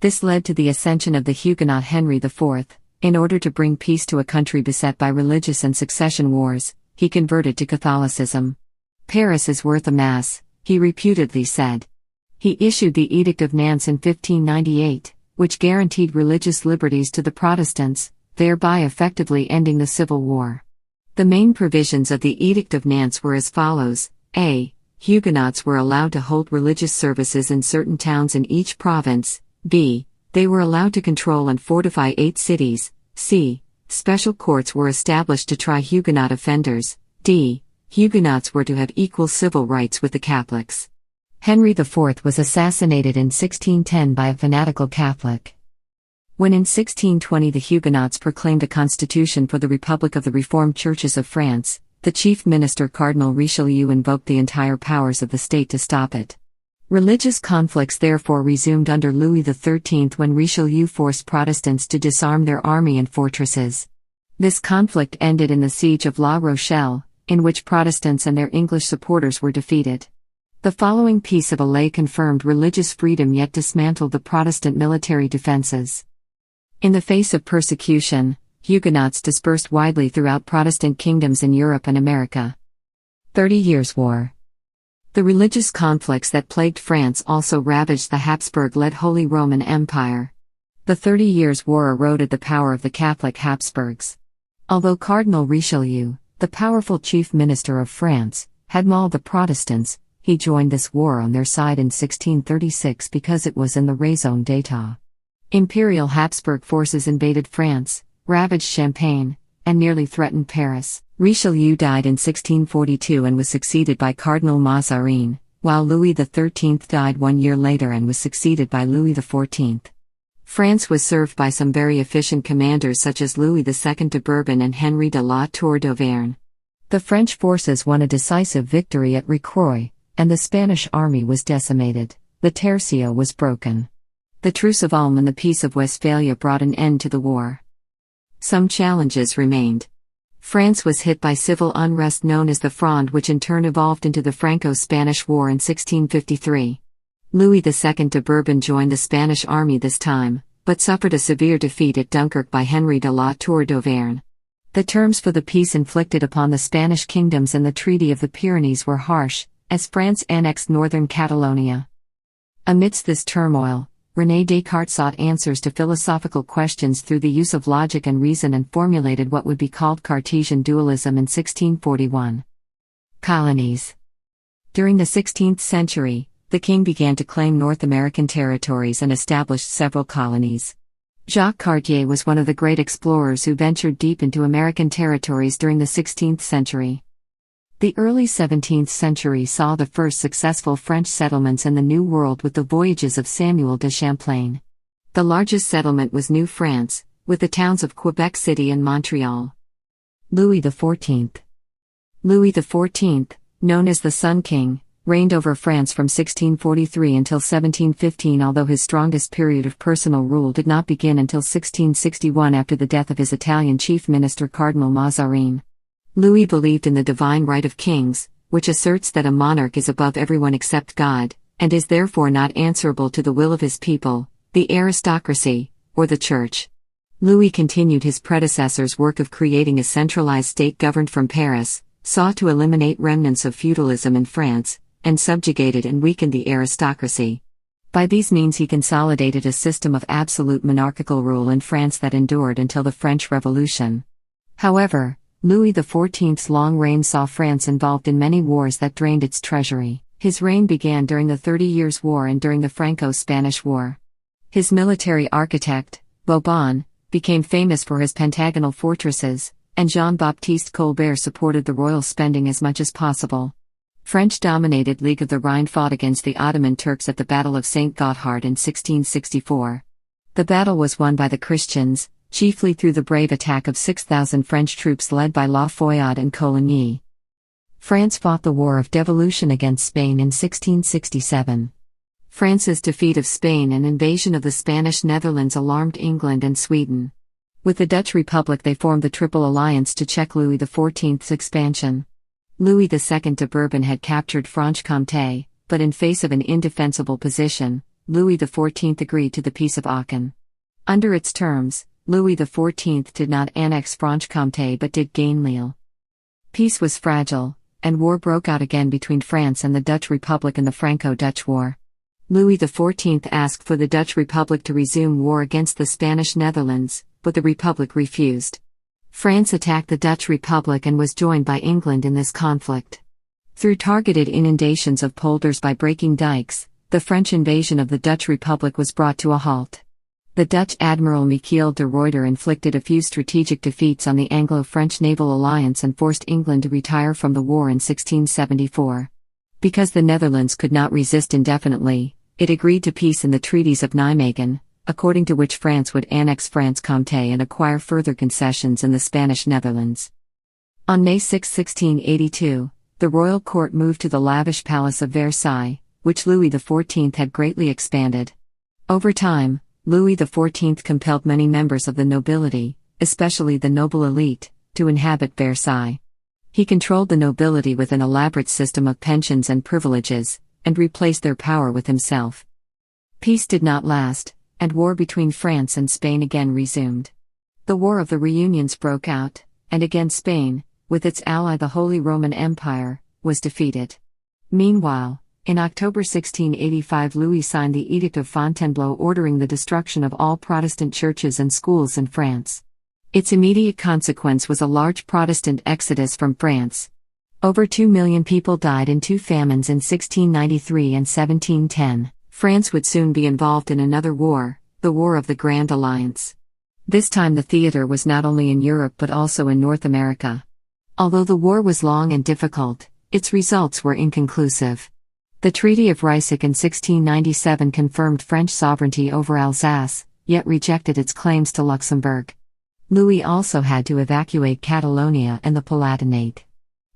This led to the ascension of the Huguenot Henry IV. In order to bring peace to a country beset by religious and succession wars, he converted to Catholicism. Paris is worth a mass, he reputedly said. He issued the Edict of Nantes in 1598, which guaranteed religious liberties to the Protestants, thereby effectively ending the Civil War. The main provisions of the Edict of Nantes were as follows: a. Huguenots were allowed to hold religious services in certain towns in each province. b. They were allowed to control and fortify 8 cities. c. Special courts were established to try Huguenot offenders. d. Huguenots were to have equal civil rights with the Catholics. Henry IV was assassinated in 1610 by a fanatical Catholic. When in 1620 the Huguenots proclaimed a constitution for the Republic of the Reformed Churches of France, the chief minister Cardinal Richelieu invoked the entire powers of the state to stop it. Religious conflicts therefore resumed under Louis XIII when Richelieu forced Protestants to disarm their army and fortresses. This conflict ended in the Siege of La Rochelle, in which Protestants and their English supporters were defeated. The following Peace of Alais confirmed religious freedom yet dismantled the Protestant military defenses. In the face of persecution, Huguenots dispersed widely throughout Protestant kingdoms in Europe and America. 30 Years' War. The religious conflicts that plagued France also ravaged the Habsburg-led Holy Roman Empire. The 30 Years' War eroded the power of the Catholic Habsburgs. Although Cardinal Richelieu, the powerful chief minister of France, had mauled the Protestants, he joined this war on their side in 1636 because it was in the raison d'etat. Imperial Habsburg forces invaded France, ravaged Champagne, and nearly threatened Paris. Richelieu died in 1642 and was succeeded by Cardinal Mazarin, while Louis XIII died 1 year later and was succeeded by Louis XIV. France was served by some very efficient commanders such as Louis II de Bourbon and Henri de la Tour d'Auvergne. The French forces won a decisive victory at Rocroi, and the Spanish army was decimated. The Tercio was broken. The Truce of Ulm and the Peace of Westphalia brought an end to the war. Some challenges remained. France was hit by civil unrest known as the Fronde, which in turn evolved into the Franco-Spanish War in 1653. Louis II de Bourbon joined the Spanish army this time, but suffered a severe defeat at Dunkirk by Henri de la Tour d'Auvergne. The terms for the peace inflicted upon the Spanish kingdoms in the Treaty of the Pyrenees were harsh, as France annexed northern Catalonia. Amidst this turmoil, René Descartes sought answers to philosophical questions through the use of logic and reason and formulated what would be called Cartesian dualism in 1641. Colonies. During the 16th century, the king began to claim North American territories and established several colonies. Jacques Cartier was one of the great explorers who ventured deep into American territories during the 16th century. The early 17th century saw the first successful French settlements in the New World with the voyages of Samuel de Champlain. The largest settlement was New France, with the towns of Quebec City and Montreal. Louis XIV. Louis XIV, known as the Sun King, reigned over France from 1643 until 1715, although his strongest period of personal rule did not begin until 1661 after the death of his Italian chief minister Cardinal Mazarin. Louis believed in the divine right of kings, which asserts that a monarch is above everyone except God, and is therefore not answerable to the will of his people, the aristocracy, or the church. Louis continued his predecessor's work of creating a centralized state governed from Paris, sought to eliminate remnants of feudalism in France, and subjugated and weakened the aristocracy. By these means he consolidated a system of absolute monarchical rule in France that endured until the French Revolution. However, Louis XIV's long reign saw France involved in many wars that drained its treasury. His reign began during the 30 Years' War and during the Franco-Spanish War. His military architect, Vauban, became famous for his pentagonal fortresses, and Jean-Baptiste Colbert supported the royal spending as much as possible. French-dominated League of the Rhine fought against the Ottoman Turks at the Battle of St. Gotthard in 1664. The battle was won by the Christians, chiefly through the brave attack of 6,000 French troops led by La Feuillade and Coligny. France fought the War of Devolution against Spain in 1667. France's defeat of Spain and invasion of the Spanish Netherlands alarmed England and Sweden. With the Dutch Republic they formed the Triple Alliance to check Louis XIV's expansion. Louis II de Bourbon had captured Franche-Comté, but in face of an indefensible position, Louis XIV agreed to the Peace of Aachen. Under its terms, Louis XIV did not annex Franche-Comté but did gain Lille. Peace was fragile, and war broke out again between France and the Dutch Republic in the Franco-Dutch War. Louis XIV asked for the Dutch Republic to resume war against the Spanish Netherlands, but the Republic refused. France attacked the Dutch Republic and was joined by England in this conflict. Through targeted inundations of polders by breaking dikes, the French invasion of the Dutch Republic was brought to a halt. The Dutch Admiral Michiel de Ruyter inflicted a few strategic defeats on the Anglo-French naval alliance and forced England to retire from the war in 1674. Because the Netherlands could not resist indefinitely, it agreed to peace in the treaties of Nijmegen, according to which France would annex Franche-Comté and acquire further concessions in the Spanish Netherlands. On May 6, 1682, the royal court moved to the lavish Palace of Versailles, which Louis XIV had greatly expanded. Over time, Louis XIV compelled many members of the nobility, especially the noble elite, to inhabit Versailles. He controlled the nobility with an elaborate system of pensions and privileges, and replaced their power with himself. Peace did not last, and war between France and Spain again resumed. The War of the Reunions broke out, and again Spain, with its ally the Holy Roman Empire, was defeated. Meanwhile, in October 1685 Louis signed the Edict of Fontainebleau ordering the destruction of all Protestant churches and schools in France. Its immediate consequence was a large Protestant exodus from France. Over 2 million people died in two famines in 1693 and 1710. France would soon be involved in another war, the War of the Grand Alliance. This time the theater was not only in Europe but also in North America. Although the war was long and difficult, its results were inconclusive. The Treaty of Ryswick in 1697 confirmed French sovereignty over Alsace, yet rejected its claims to Luxembourg. Louis also had to evacuate Catalonia and the Palatinate.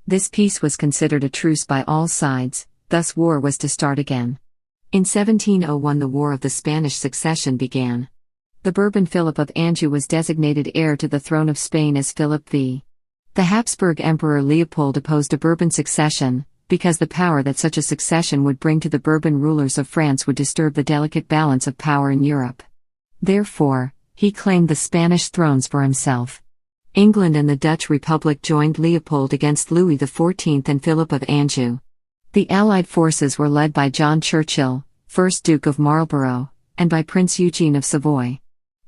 This peace was considered a truce by all sides, thus war was to start again. In 1701 the War of the Spanish Succession began. The Bourbon Philip of Anjou was designated heir to the throne of Spain as Philip V. The Habsburg Emperor Leopold opposed a Bourbon succession, because the power that such a succession would bring to the Bourbon rulers of France would disturb the delicate balance of power in Europe. Therefore, he claimed the Spanish thrones for himself. England and the Dutch Republic joined Leopold against Louis XIV and Philip of Anjou. The Allied forces were led by John Churchill, 1st Duke of Marlborough, and by Prince Eugene of Savoy.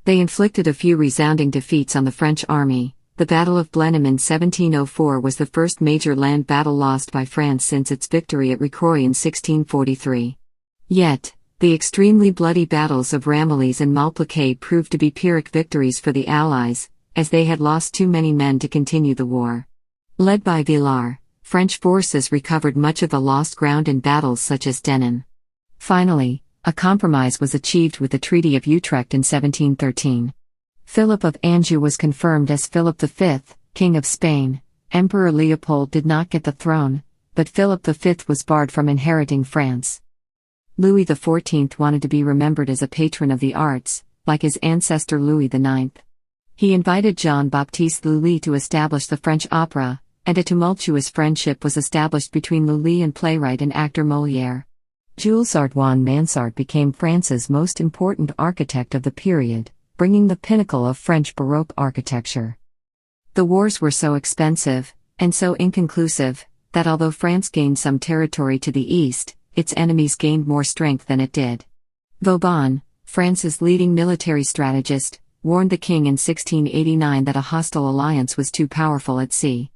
They inflicted a few resounding defeats on the French army. The Battle of Blenheim in 1704 was the first major land battle lost by France since its victory at Rocroi in 1643. Yet, the extremely bloody battles of Ramillies and Malplaquet proved to be Pyrrhic victories for the Allies, as they had lost too many men to continue the war. Led by Villars, French forces recovered much of the lost ground in battles such as Denain. Finally, a compromise was achieved with the Treaty of Utrecht in 1713. Philip of Anjou was confirmed as Philip V, King of Spain. Emperor Leopold did not get the throne, but Philip V was barred from inheriting France. Louis XIV wanted to be remembered as a patron of the arts, like his ancestor Louis IX. He invited Jean-Baptiste Lully to establish the French opera, and a tumultuous friendship was established between Lully and playwright and actor Molière. Jules Ardoin Mansart became France's most important architect of the period, bringing the pinnacle of French Baroque architecture. The wars were so expensive, and so inconclusive, that although France gained some territory to the east, its enemies gained more strength than it did. Vauban, France's leading military strategist, warned the king in 1689 that a hostile alliance was too powerful at sea.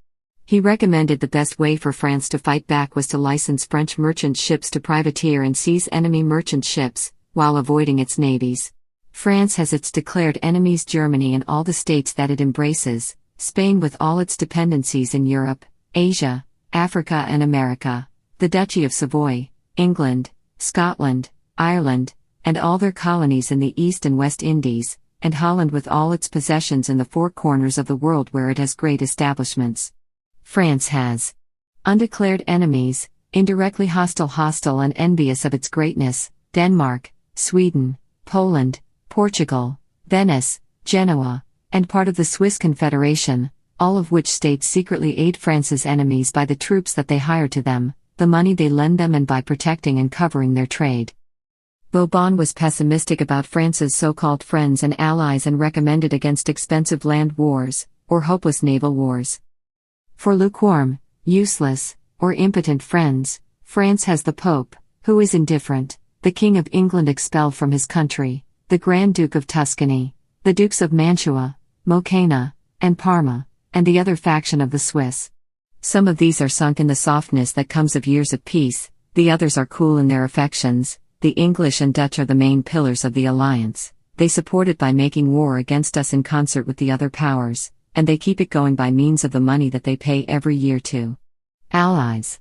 He recommended the best way for France to fight back was to license French merchant ships to privateer and seize enemy merchant ships, while avoiding its navies. France has its declared enemies: Germany and all the states that it embraces, Spain with all its dependencies in Europe, Asia, Africa and America, the Duchy of Savoy, England, Scotland, Ireland, and all their colonies in the East and West Indies, and Holland with all its possessions in the four corners of the world where it has great establishments. France has undeclared enemies, indirectly hostile and envious of its greatness, Denmark, Sweden, Poland, Portugal, Venice, Genoa, and part of the Swiss Confederation, all of which states secretly aid France's enemies by the troops that they hire to them, the money they lend them, and by protecting and covering their trade. Vauban was pessimistic about France's so-called friends and allies and recommended against expensive land wars, or hopeless naval wars. For lukewarm, useless, or impotent friends, France has the Pope, who is indifferent, the King of England expelled from his country, the Grand Duke of Tuscany, the Dukes of Mantua, Modena, and Parma, and the other faction of the Swiss. Some of these are sunk in the softness that comes of years of peace, the others are cool in their affections. The English and Dutch are the main pillars of the alliance. They support it by making war against us in concert with the other powers, and they keep it going by means of the money that they pay every year to allies.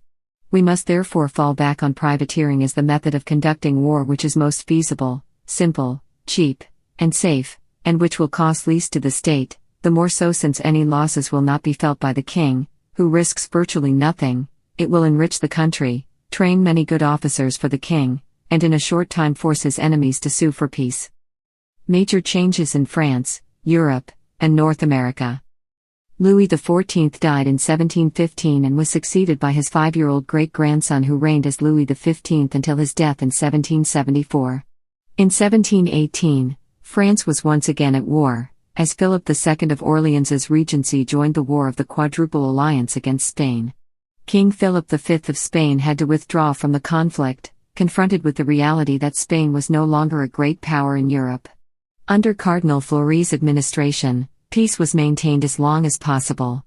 We must therefore fall back on privateering as the method of conducting war which is most feasible, simple, cheap, and safe, and which will cost least to the state, the more so since any losses will not be felt by the king, who risks virtually nothing. It will enrich the country, train many good officers for the king, and in a short time force his enemies to sue for peace. Major changes in France, Europe, and North America. Louis XIV died in 1715 and was succeeded by his 5-year-old great-grandson who reigned as Louis XV until his death in 1774. In 1718, France was once again at war, as Philip II of Orleans's regency joined the War of the Quadruple Alliance against Spain. King Philip V of Spain had to withdraw from the conflict, confronted with the reality that Spain was no longer a great power in Europe. Under Cardinal Fleury's administration, peace was maintained as long as possible.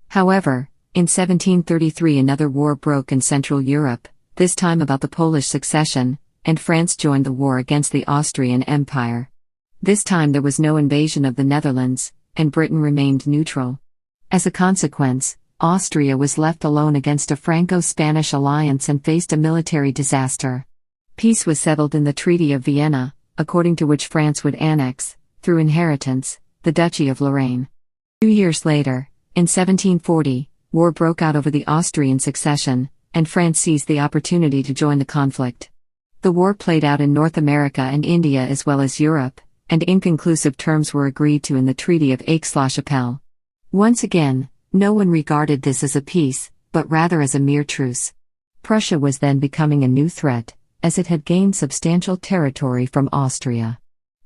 However, in 1733 another war broke in Central Europe, this time about the Polish succession, and France joined the war against the Austrian Empire. This time there was no invasion of the Netherlands, and Britain remained neutral. As a consequence, Austria was left alone against a Franco-Spanish alliance and faced a military disaster. Peace was settled in the Treaty of Vienna, according to which France would annex, through inheritance, the Duchy of Lorraine. 2 years later, in 1740, war broke out over the Austrian succession, and France seized the opportunity to join the conflict. The war played out in North America and India as well as Europe, and inconclusive terms were agreed to in the Treaty of Aix-la-Chapelle. Once again, no one regarded this as a peace, but rather as a mere truce. Prussia was then becoming a new threat, as it had gained substantial territory from Austria.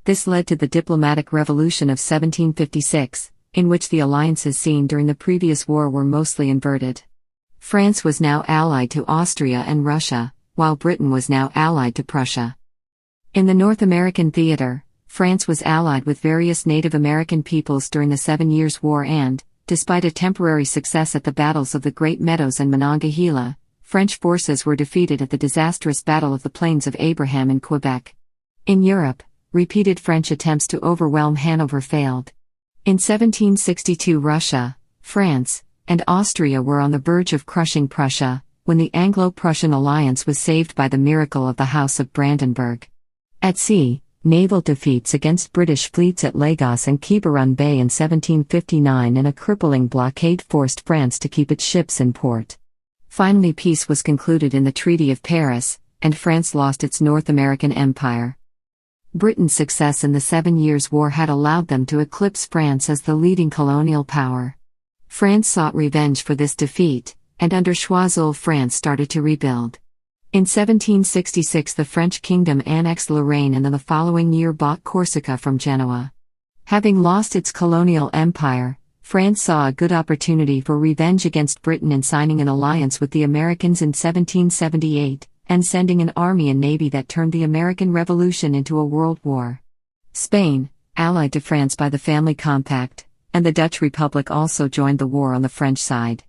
This led to the diplomatic revolution of 1756, in which the alliances seen during the previous war were mostly inverted. France was now allied to Austria and Russia, while Britain was now allied to Prussia. In the North American theater, France was allied with various Native American peoples during the 7 Years' War and, despite a temporary success at the battles of the Great Meadows and Monongahela, French forces were defeated at the disastrous Battle of the Plains of Abraham in Quebec. In Europe, repeated French attempts to overwhelm Hanover failed. In 1762 Russia, France, and Austria were on the verge of crushing Prussia, when the Anglo-Prussian alliance was saved by the miracle of the House of Brandenburg. At sea, naval defeats against British fleets at Lagos and Quiberon Bay in 1759 and a crippling blockade forced France to keep its ships in port. Finally peace was concluded in the Treaty of Paris, and France lost its North American empire. Britain's success in the 7 Years' War had allowed them to eclipse France as the leading colonial power. France sought revenge for this defeat, and under Choiseul France started to rebuild. In 1766 the French kingdom annexed Lorraine and then the following year bought Corsica from Genoa. Having lost its colonial empire, France saw a good opportunity for revenge against Britain in signing an alliance with the Americans in 1778, and sending an army and navy that turned the American Revolution into a world war. Spain, allied to France by the Family Compact, and the Dutch Republic also joined the war on the French side.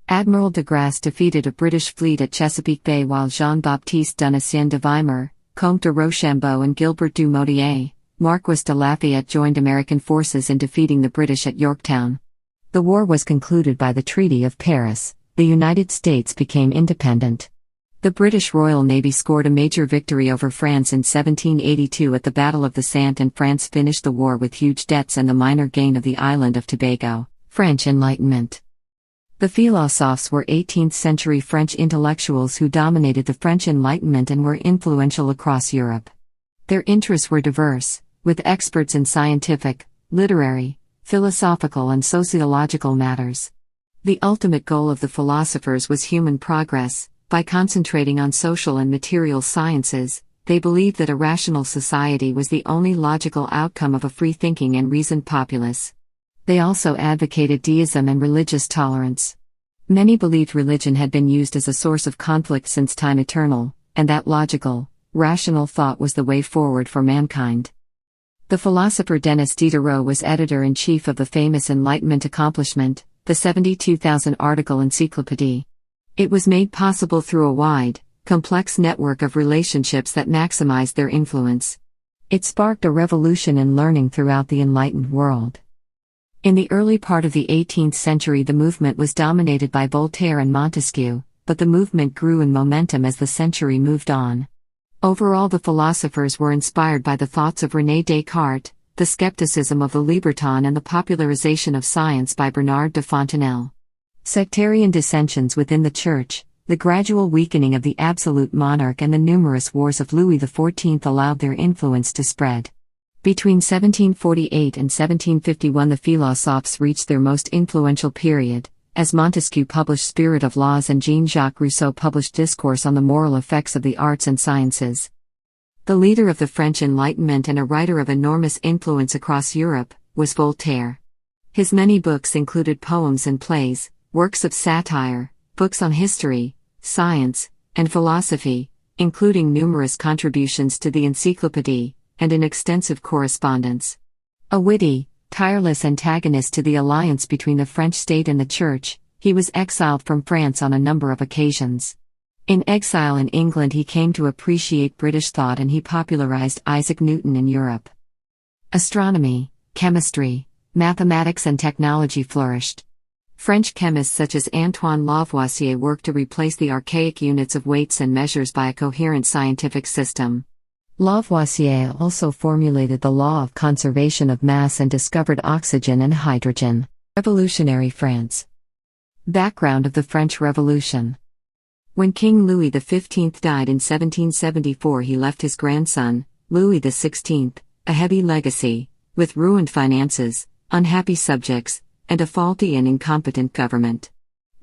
Admiral de Grasse defeated a British fleet at Chesapeake Bay while Jean-Baptiste Donatien de Weimar, Comte de Rochambeau and Gilbert du Motier, Marquis de Lafayette joined American forces in defeating the British at Yorktown. The war was concluded by the Treaty of Paris. The United States became independent. The British Royal Navy scored a major victory over France in 1782 at the Battle of the Sant, and France finished the war with huge debts and the minor gain of the island of Tobago. French Enlightenment. The philosophes were 18th-century French intellectuals who dominated the French Enlightenment and were influential across Europe. Their interests were diverse, with experts in scientific, literary, philosophical and sociological matters. The ultimate goal of the philosophers was human progress. By concentrating on social and material sciences, they believed that a rational society was the only logical outcome of a free-thinking and reasoned populace. They also advocated deism and religious tolerance. Many believed religion had been used as a source of conflict since time eternal, and that logical, rational thought was the way forward for mankind. The philosopher Denis Diderot was editor-in-chief of the famous Enlightenment accomplishment, the 72,000-article Encyclopédie. It was made possible through a wide, complex network of relationships that maximized their influence. It sparked a revolution in learning throughout the enlightened world. In the early part of the 18th century, the movement was dominated by Voltaire and Montesquieu, but the movement grew in momentum as the century moved on. Overall, the philosophers were inspired by the thoughts of René Descartes, the skepticism of the Libertine, and the popularization of science by Bernard de Fontenelle. Sectarian dissensions within the Church, the gradual weakening of the absolute monarch, and the numerous wars of Louis XIV allowed their influence to spread. Between 1748 and 1751, the philosophes reached their most influential period, as Montesquieu published Spirit of Laws and Jean-Jacques Rousseau published Discourse on the Moral Effects of the Arts and Sciences. The leader of the French Enlightenment and a writer of enormous influence across Europe was Voltaire. His many books included poems and plays, works of satire, books on history, science, and philosophy, including numerous contributions to the Encyclopédie, and an extensive correspondence. A witty, tireless antagonist to the alliance between the French state and the Church, he was exiled from France on a number of occasions. In exile in England, he came to appreciate British thought and he popularized Isaac Newton in Europe. Astronomy, chemistry, mathematics and technology flourished. French chemists such as Antoine Lavoisier worked to replace the archaic units of weights and measures by a coherent scientific system. Lavoisier also formulated the law of conservation of mass and discovered oxygen and hydrogen. Revolutionary France. Background of the French Revolution. When King Louis XV died in 1774, he left his grandson, Louis XVI, a heavy legacy, with ruined finances, unhappy subjects, and a faulty and incompetent government.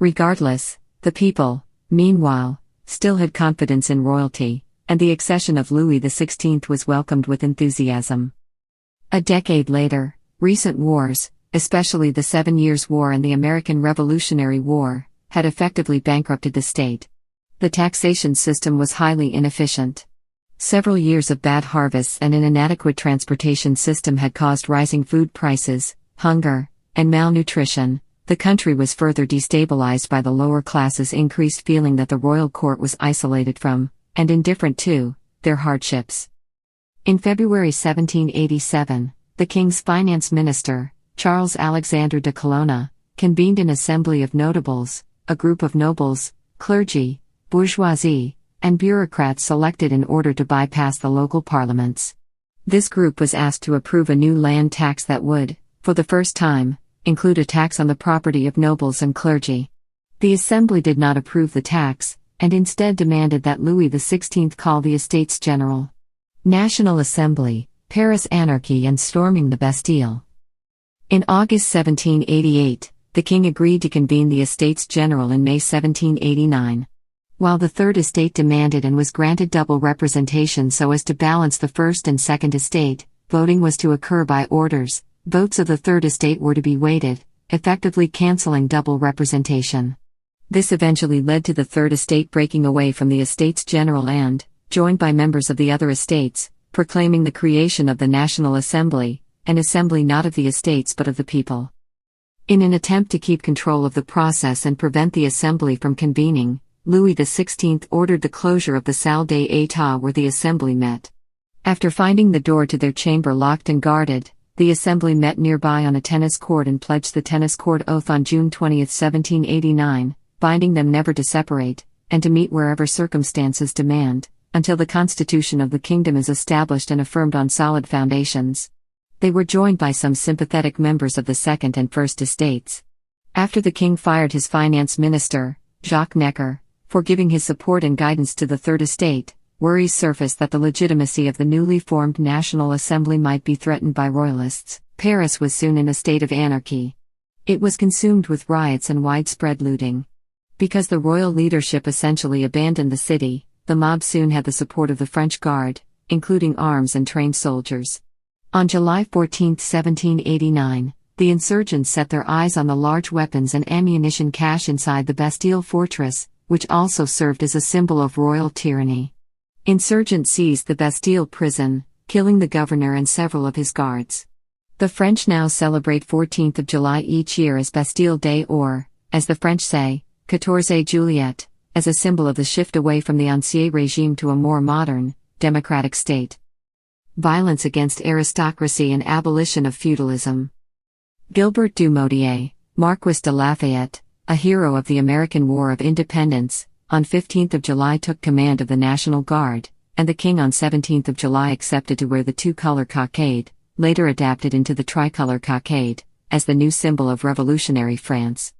Regardless, the people, meanwhile, still had confidence in royalty, and the accession of Louis XVI was welcomed with enthusiasm. A decade later, recent wars, especially the 7 Years' War and the American Revolutionary War, had effectively bankrupted the state. The taxation system was highly inefficient. Several years of bad harvests and an inadequate transportation system had caused rising food prices, hunger, and malnutrition. The country was further destabilized by the lower classes' increased feeling that the royal court was isolated from, and indifferent to, their hardships. In February 1787, the king's finance minister, Charles Alexandre de Colonna, convened an assembly of notables, a group of nobles, clergy, bourgeoisie, and bureaucrats selected in order to bypass the local parliaments. This group was asked to approve a new land tax that would, for the first time, include a tax on the property of nobles and clergy. The assembly did not approve the tax, and instead demanded that Louis XVI call the Estates General. National Assembly, Paris Anarchy and storming the Bastille. In August 1788, the king agreed to convene the Estates General in May 1789. While the Third Estate demanded and was granted double representation so as to balance the First and Second Estate, voting was to occur by orders. Votes of the Third Estate were to be weighted, effectively cancelling double representation. This eventually led to the Third Estate breaking away from the Estates General and, joined by members of the other estates, proclaiming the creation of the National Assembly, an assembly not of the estates but of the people. In an attempt to keep control of the process and prevent the assembly from convening, Louis XVI ordered the closure of the Salle des États where the assembly met. After finding the door to their chamber locked and guarded, the assembly met nearby on a tennis court and pledged the tennis court oath on June 20, 1789, binding them never to separate, and to meet wherever circumstances demand, until the constitution of the kingdom is established and affirmed on solid foundations. They were joined by some sympathetic members of the Second and First Estates. After the king fired his finance minister, Jacques Necker, for giving his support and guidance to the Third Estate, worries surfaced that the legitimacy of the newly formed National Assembly might be threatened by royalists. Paris was soon in a state of anarchy. It was consumed with riots and widespread looting. Because the royal leadership essentially abandoned the city, the mob soon had the support of the French Guard, including arms and trained soldiers. On July 14, 1789, the insurgents set their eyes on the large weapons and ammunition cache inside the Bastille fortress, which also served as a symbol of royal tyranny. Insurgents seized the Bastille prison, killing the governor and several of his guards. The French now celebrate 14th of July each year as Bastille Day or, as the French say, 14 Juillet, as a symbol of the shift away from the Ancien regime to a more modern, democratic state. Violence against aristocracy and abolition of feudalism. Gilbert du Motier, Marquis de Lafayette, a hero of the American War of Independence, on 15th of July took command of the National Guard, and the king on 17th of July accepted to wear the two-color cockade, later adapted into the tricolor cockade, as the new symbol of revolutionary France.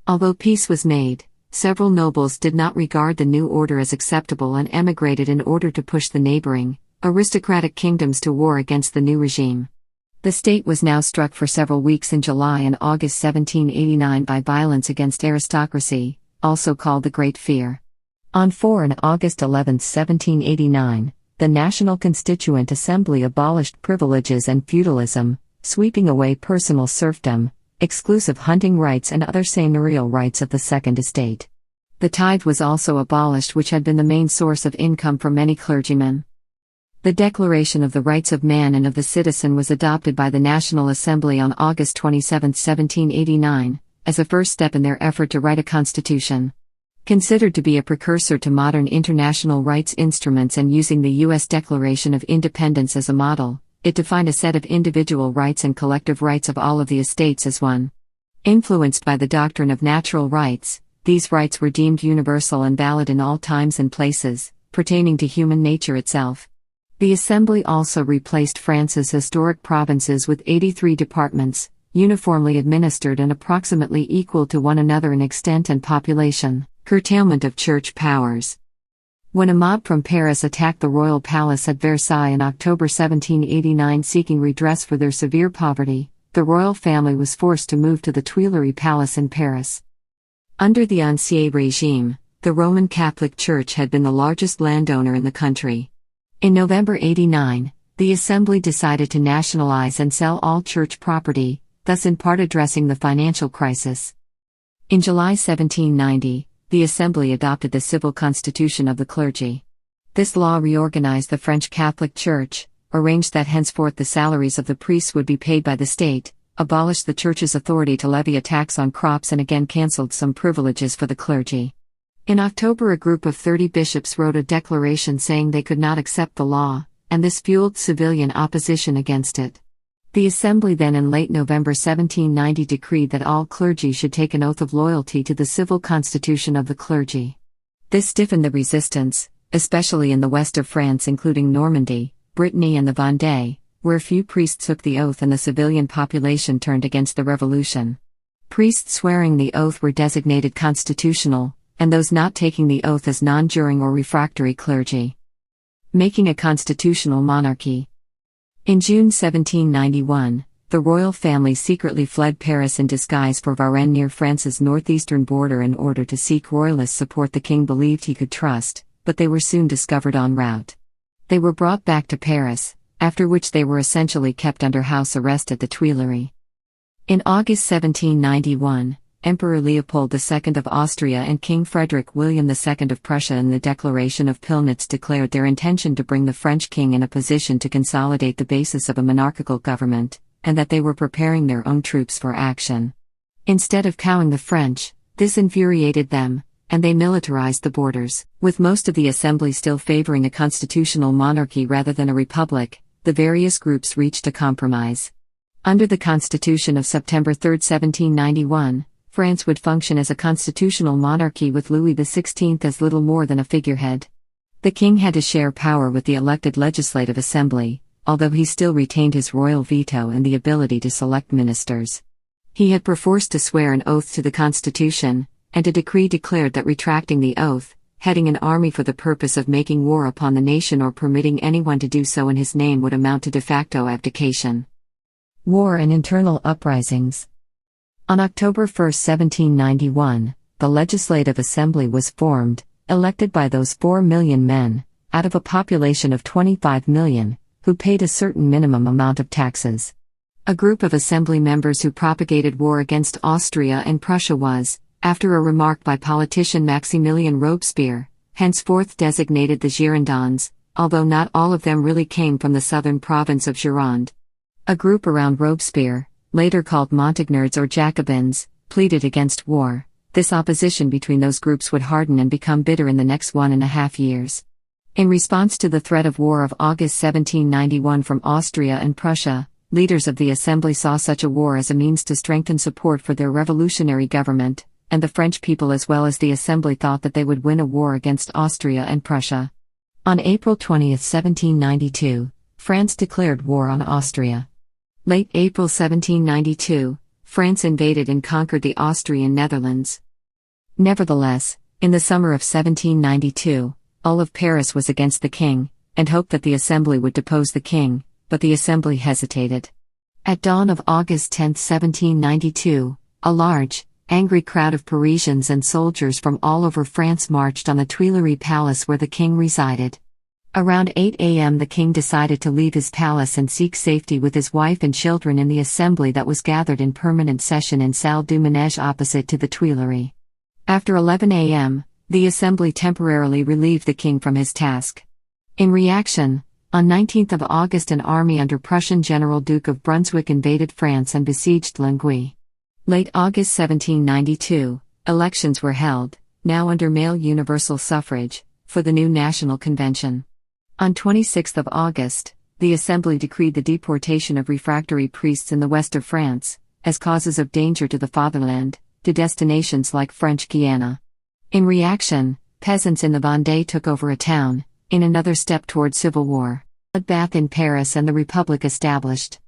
Although peace was made, several nobles did not regard the new order as acceptable and emigrated in order to push the neighboring, aristocratic kingdoms to war against the new regime. The state was now struck for several weeks in July and August 1789 by violence against aristocracy, also called the Great Fear. On 4 and August 11, 1789, the National Constituent Assembly abolished privileges and feudalism, sweeping away personal serfdom, exclusive hunting rights and other seigneurial rights of the Second Estate. The tithe was also abolished, which had been the main source of income for many clergymen. The Declaration of the Rights of Man and of the Citizen was adopted by the National Assembly on August 27, 1789, as a first step in their effort to write a constitution. Considered to be a precursor to modern international rights instruments and using the U.S. Declaration of Independence as a model, it defined a set of individual rights and collective rights of all of the estates as one. Influenced by the doctrine of natural rights, these rights were deemed universal and valid in all times and places, pertaining to human nature itself. The Assembly also replaced France's historic provinces with 83 departments, uniformly administered and approximately equal to one another in extent and population. Curtailment of church powers. When a mob from Paris attacked the royal palace at Versailles in October 1789 seeking redress for their severe poverty, the royal family was forced to move to the Tuileries Palace in Paris. Under the Ancien regime, the Roman Catholic Church had been the largest landowner in the country. In November 89, the Assembly decided to nationalize and sell all church property, thus in part addressing the financial crisis. In July 1790, the Assembly adopted the Civil Constitution of the Clergy. This law reorganized the French Catholic Church, arranged that henceforth the salaries of the priests would be paid by the state, abolished the Church's authority to levy a tax on crops and again cancelled some privileges for the clergy. In October, a group of 30 bishops wrote a declaration saying they could not accept the law, and this fueled civilian opposition against it. The Assembly then in late November 1790 decreed that all clergy should take an oath of loyalty to the Civil Constitution of the Clergy. This stiffened the resistance, especially in the west of France including Normandy, Brittany and the Vendée, where few priests took the oath and the civilian population turned against the revolution. Priests swearing the oath were designated constitutional, and those not taking the oath as non-juring or refractory clergy. Making a constitutional monarchy. In June 1791, the royal family secretly fled Paris in disguise for Varennes near France's northeastern border in order to seek royalist support the king believed he could trust, but they were soon discovered en route. They were brought back to Paris, after which they were essentially kept under house arrest at the Tuileries. In August 1791, Emperor Leopold II of Austria and King Frederick William II of Prussia in the Declaration of Pillnitz declared their intention to bring the French king in a position to consolidate the basis of a monarchical government, and that they were preparing their own troops for action. Instead of cowing the French, this infuriated them, and they militarized the borders. With most of the Assembly still favoring a constitutional monarchy rather than a republic, the various groups reached a compromise. Under the Constitution of September 3, 1791, France would function as a constitutional monarchy with Louis XVI as little more than a figurehead. The king had to share power with the elected Legislative Assembly, although he still retained his royal veto and the ability to select ministers. He had perforce to swear an oath to the Constitution, and a decree declared that retracting the oath, heading an army for the purpose of making war upon the nation or permitting anyone to do so in his name would amount to de facto abdication. War and internal uprisings. On October 1, 1791, the Legislative Assembly was formed, elected by those 4 million men, out of a population of 25 million, who paid a certain minimum amount of taxes. A group of assembly members who propagated war against Austria and Prussia was, after a remark by politician Maximilien Robespierre, henceforth designated the Girondins, although not all of them really came from the southern province of Gironde. A group around Robespierre, later called Montagnards or Jacobins, pleaded against war. This opposition between those groups would harden and become bitter in the next 1.5 years. In response to the threat of war of August 1791 from Austria and Prussia, leaders of the Assembly saw such a war as a means to strengthen support for their revolutionary government, and the French people as well as the Assembly thought that they would win a war against Austria and Prussia. On April 20, 1792, France declared war on Austria. Late April 1792, France invaded and conquered the Austrian Netherlands. Nevertheless, in the summer of 1792, all of Paris was against the king, and hoped that the Assembly would depose the king, but the Assembly hesitated. At dawn of August 10, 1792, a large, angry crowd of Parisians and soldiers from all over France marched on the Tuileries Palace where the king resided. Around 8 a.m. the king decided to leave his palace and seek safety with his wife and children in the assembly that was gathered in permanent session in Salle du Manège opposite to the Tuileries. After 11 a.m., the assembly temporarily relieved the king from his task. In reaction, on 19 August an army under Prussian General Duke of Brunswick invaded France and besieged Linguy. Late August 1792, elections were held, now under male universal suffrage, for the new National Convention. On 26 August, the Assembly decreed the deportation of refractory priests in the west of France, as causes of danger to the fatherland, to destinations like French Guiana. In reaction, peasants in the Vendée took over a town, in another step toward civil war. Bloodbath in Paris and the Republic established.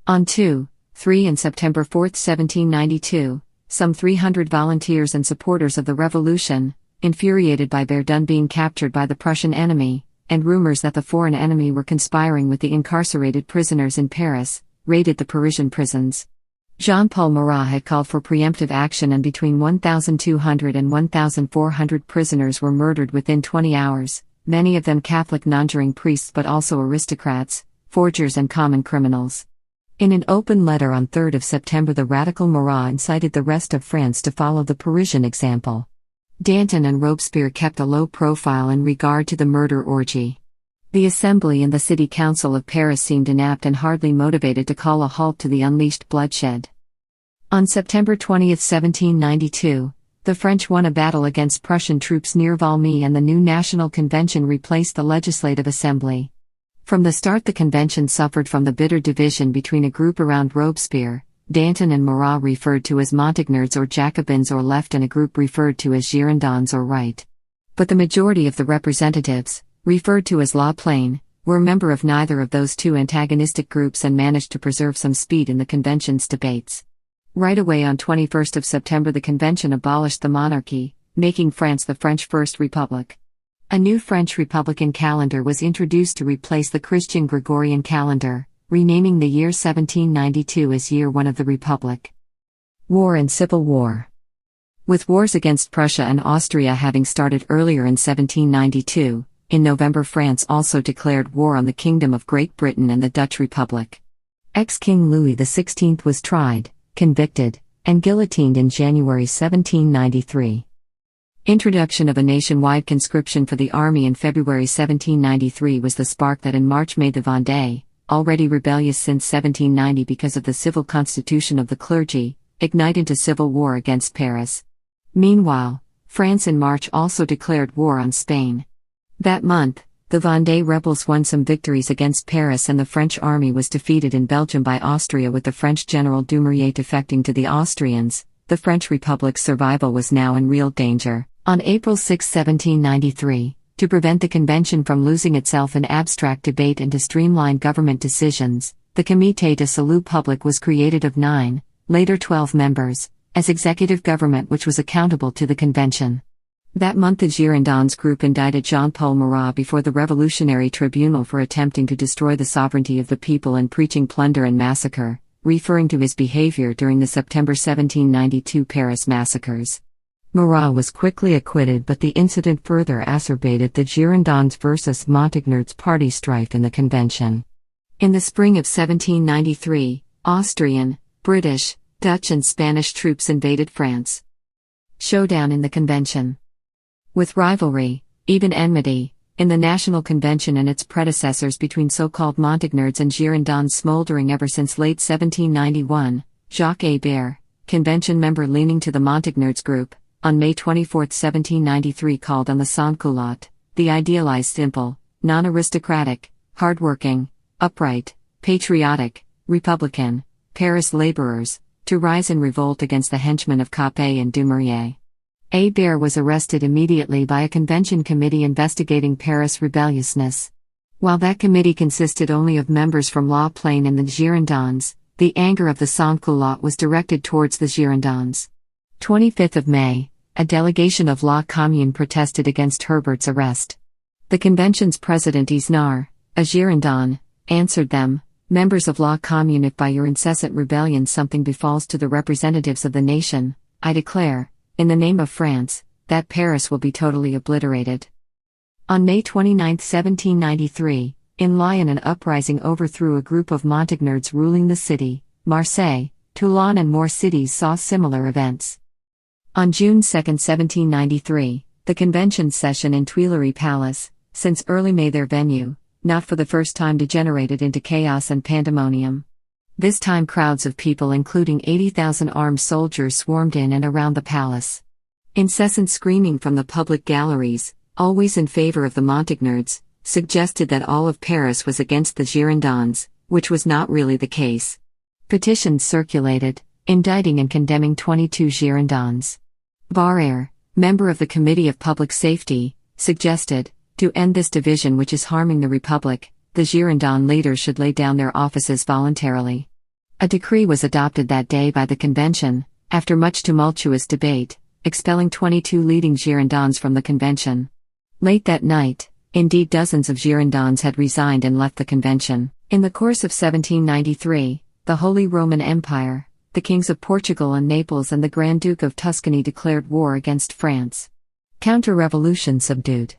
On 2, 3 and September 4, 1792, some 300 volunteers and supporters of the revolution, infuriated by Verdun being captured by the Prussian enemy, and rumors that the foreign enemy were conspiring with the incarcerated prisoners in Paris, raided the Parisian prisons. Jean-Paul Marat had called for preemptive action and between 1,200 and 1,400 prisoners were murdered within 20 hours, many of them Catholic nonjuring priests but also aristocrats, forgers and common criminals. In an open letter on 3 September the radical Marat incited the rest of France to follow the Parisian example. Danton and Robespierre kept a low profile in regard to the murder orgy. The Assembly and the City Council of Paris seemed inapt and hardly motivated to call a halt to the unleashed bloodshed. On September 20, 1792, the French won a battle against Prussian troops near Valmy and the new National Convention replaced the Legislative Assembly. From the start the convention suffered from the bitter division between a group around Robespierre, Danton and Marat referred to as Montagnards or Jacobins or left and a group referred to as Girondins or right. But the majority of the representatives, referred to as La Plaine, were a member of neither of those two antagonistic groups and managed to preserve some speed in the convention's debates. Right away on 21 September the convention abolished the monarchy, making France the French First Republic. A new French Republican calendar was introduced to replace the Christian Gregorian calendar, renaming the year 1792 as Year 1 of the Republic. War and Civil War. With wars against Prussia and Austria having started earlier in 1792, in November France also declared war on the Kingdom of Great Britain and the Dutch Republic. Ex-King Louis XVI was tried, convicted, and guillotined in January 1793. Introduction of a nationwide conscription for the army in February 1793 was the spark that in March made the Vendée, already rebellious since 1790 because of the civil constitution of the clergy, ignite into civil war against Paris. Meanwhile, France in March also declared war on Spain. That month, the Vendée rebels won some victories against Paris and the French army was defeated in Belgium by Austria with the French General Dumouriez defecting to the Austrians. The French Republic's survival was now in real danger. On April 6, 1793, to prevent the convention from losing itself in abstract debate and to streamline government decisions, the Comité de Salut Public was created of 9, later 12 members, as executive government which was accountable to the convention. That month the Girondins group indicted Jean-Paul Marat before the Revolutionary Tribunal for attempting to destroy the sovereignty of the people and preaching plunder and massacre, referring to his behavior during the September 1792 Paris massacres. Marat was quickly acquitted, but the incident further acerbated the Girondins versus Montagnards party strife in the convention. In the spring of 1793, Austrian, British, Dutch and Spanish troops invaded France. Showdown in the convention. With rivalry, even enmity, in the National Convention and its predecessors between so-called Montagnards and Girondins smoldering ever since late 1791, Jacques Hébert, convention member leaning to the Montagnards group, on May 24, 1793 called on the sans-culottes, the idealized simple, non-aristocratic, hard-working, upright, patriotic, republican, Paris laborers, to rise in revolt against the henchmen of Capet and Dumouriez. Hébert was arrested immediately by a convention committee investigating Paris rebelliousness. While that committee consisted only of members from La Plaine and the Girondins, the anger of the sans-culottes was directed towards the Girondins. 25th of May, a delegation of La Commune protested against Herbert's arrest. The convention's president Isnard, a Girondin, answered them, "Members of La Commune, if by your incessant rebellion something befalls to the representatives of the nation, I declare, in the name of France, that Paris will be totally obliterated." On May 29, 1793, in Lyon an uprising overthrew a group of Montagnards ruling the city. Marseille, Toulon and more cities saw similar events. On June 2, 1793, the convention session in Tuileries Palace, since early May their venue, not for the first time degenerated into chaos and pandemonium. This time crowds of people including 80,000 armed soldiers swarmed in and around the palace. Incessant screaming from the public galleries, always in favor of the Montagnards, suggested that all of Paris was against the Girondins, which was not really the case. Petitions circulated, indicting and condemning 22 Girondins. Barrère, member of the Committee of Public Safety, suggested, to end this division which is harming the Republic, the Girondin leaders should lay down their offices voluntarily. A decree was adopted that day by the convention, after much tumultuous debate, expelling 22 leading Girondins from the convention. Late that night, indeed dozens of Girondins had resigned and left the convention. In the course of 1793, the Holy Roman Empire, the kings of Portugal and Naples and the Grand Duke of Tuscany declared war against France. Counter-revolution subdued.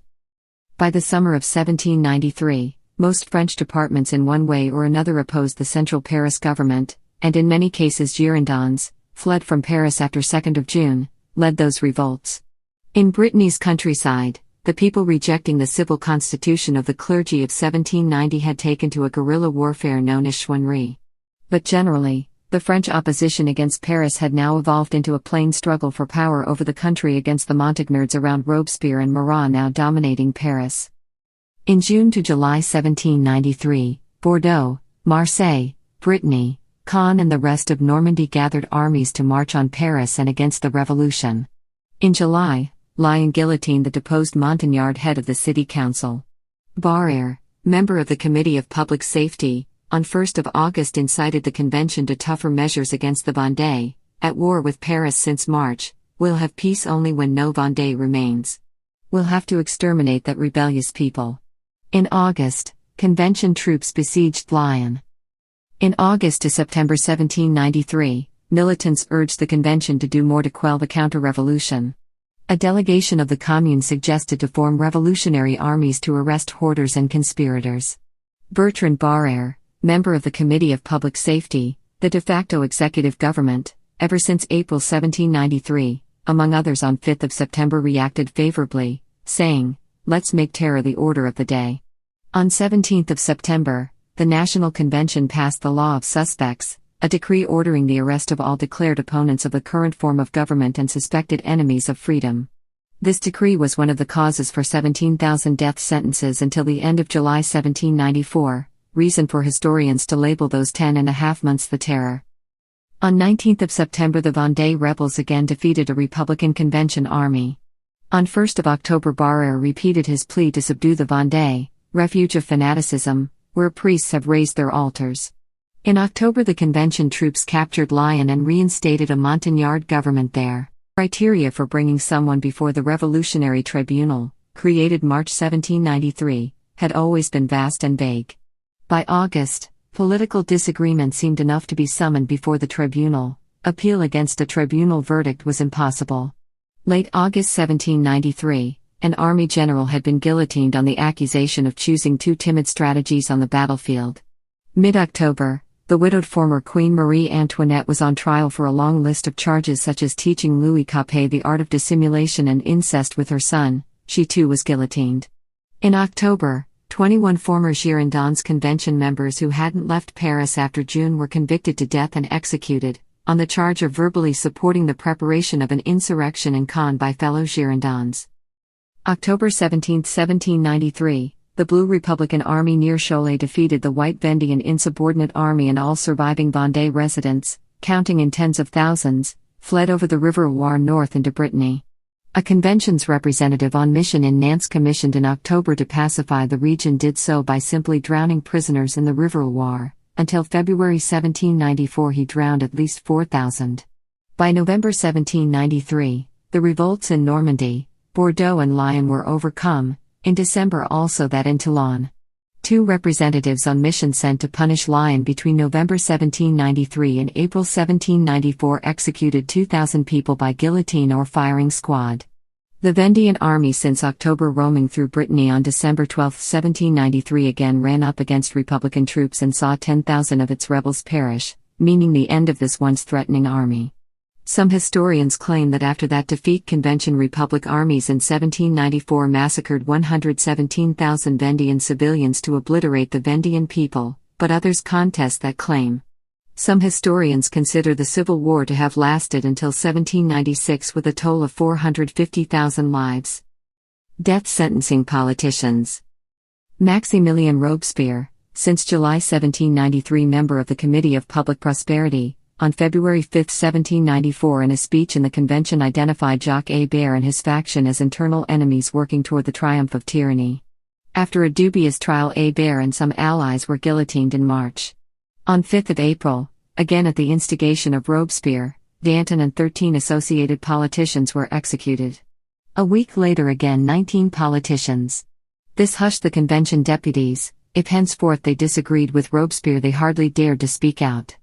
By the summer of 1793, most French departments in one way or another opposed the central Paris government, and in many cases Girondins, fled from Paris after 2nd of June, led those revolts. In Brittany's countryside, the people rejecting the civil constitution of the clergy of 1790 had taken to a guerrilla warfare known as chouannerie. But generally, the French opposition against Paris had now evolved into a plain struggle for power over the country against the Montagnards around Robespierre and Marat now dominating Paris. In June to July 1793, Bordeaux, Marseille, Brittany, Caen and the rest of Normandy gathered armies to march on Paris and against the revolution. In July, Lyon guillotined the deposed Montagnard head of the city council. Barrère, member of the Committee of Public Safety, on 1 August incited the convention to tougher measures against the Vendée, at war with Paris since March, "We'll have peace only when no Vendée remains. We'll have to exterminate that rebellious people." In August, convention troops besieged Lyon. In August to September 1793, militants urged the convention to do more to quell the counter-revolution. A delegation of the Commune suggested to form revolutionary armies to arrest hoarders and conspirators. Bertrand Barrère, member of the Committee of Public Safety, the de facto executive government, ever since April 1793, among others on 5 September reacted favorably, saying, "Let's make terror the order of the day." On 17 September, the National Convention passed the Law of Suspects, a decree ordering the arrest of all declared opponents of the current form of government and suspected enemies of freedom. This decree was one of the causes for 17,000 death sentences until the end of July 1794, reason for historians to label those 10.5 months the Terror. On 19 September the Vendée rebels again defeated a Republican convention army. On 1 October Barrère repeated his plea to subdue the Vendée, refuge of fanaticism, where priests have raised their altars. In October, the convention troops captured Lyon and reinstated a Montagnard government there. Criteria for bringing someone before the Revolutionary Tribunal, created March 1793, had always been vast and vague. By August, political disagreement seemed enough to be summoned before the tribunal. Appeal against a tribunal verdict was impossible. Late August 1793, an army general had been guillotined on the accusation of choosing too timid strategies on the battlefield. Mid-October, the widowed former Queen Marie Antoinette was on trial for a long list of charges such as teaching Louis Capet the art of dissimulation and incest with her son. She too was guillotined. In October, 21 former Girondins convention members who hadn't left Paris after June were convicted to death and executed, on the charge of verbally supporting the preparation of an insurrection in Caen by fellow Girondins. October 17, 1793. The Blue Republican Army near Cholet defeated the White Vendean insubordinate army, and all surviving Vendée residents, counting in tens of thousands, fled over the River Loire north into Brittany. A convention's representative on mission in Nantes, commissioned in October to pacify the region, did so by simply drowning prisoners in the River Loire. Until February 1794 he drowned at least 4,000. By November 1793, the revolts in Normandy, Bordeaux and Lyon were overcome. In December also that in Toulon. 2 representatives on mission sent to punish Lyon between November 1793 and April 1794 executed 2,000 people by guillotine or firing squad. The Vendean army, since October roaming through Brittany on December 12, 1793, again ran up against Republican troops and saw 10,000 of its rebels perish, meaning the end of this once threatening army. Some historians claim that after that defeat, Convention Republic armies in 1794 massacred 117,000 Vendean civilians to obliterate the Vendean people, but others contest that claim. Some historians consider the Civil War to have lasted until 1796 with a toll of 450,000 lives. Death sentencing politicians. Maximilien Robespierre, since July 1793 member of the Committee of Public Prosperity, on February 5, 1794, in a speech in the convention identified Jacques Hébert and his faction as internal enemies working toward the triumph of tyranny. After a dubious trial, Hébert and some allies were guillotined in March. On 5 April, again at the instigation of Robespierre, Danton and 13 associated politicians were executed. A week later again 19 politicians. This hushed the convention deputies. If henceforth they disagreed with Robespierre, they hardly dared to speak out.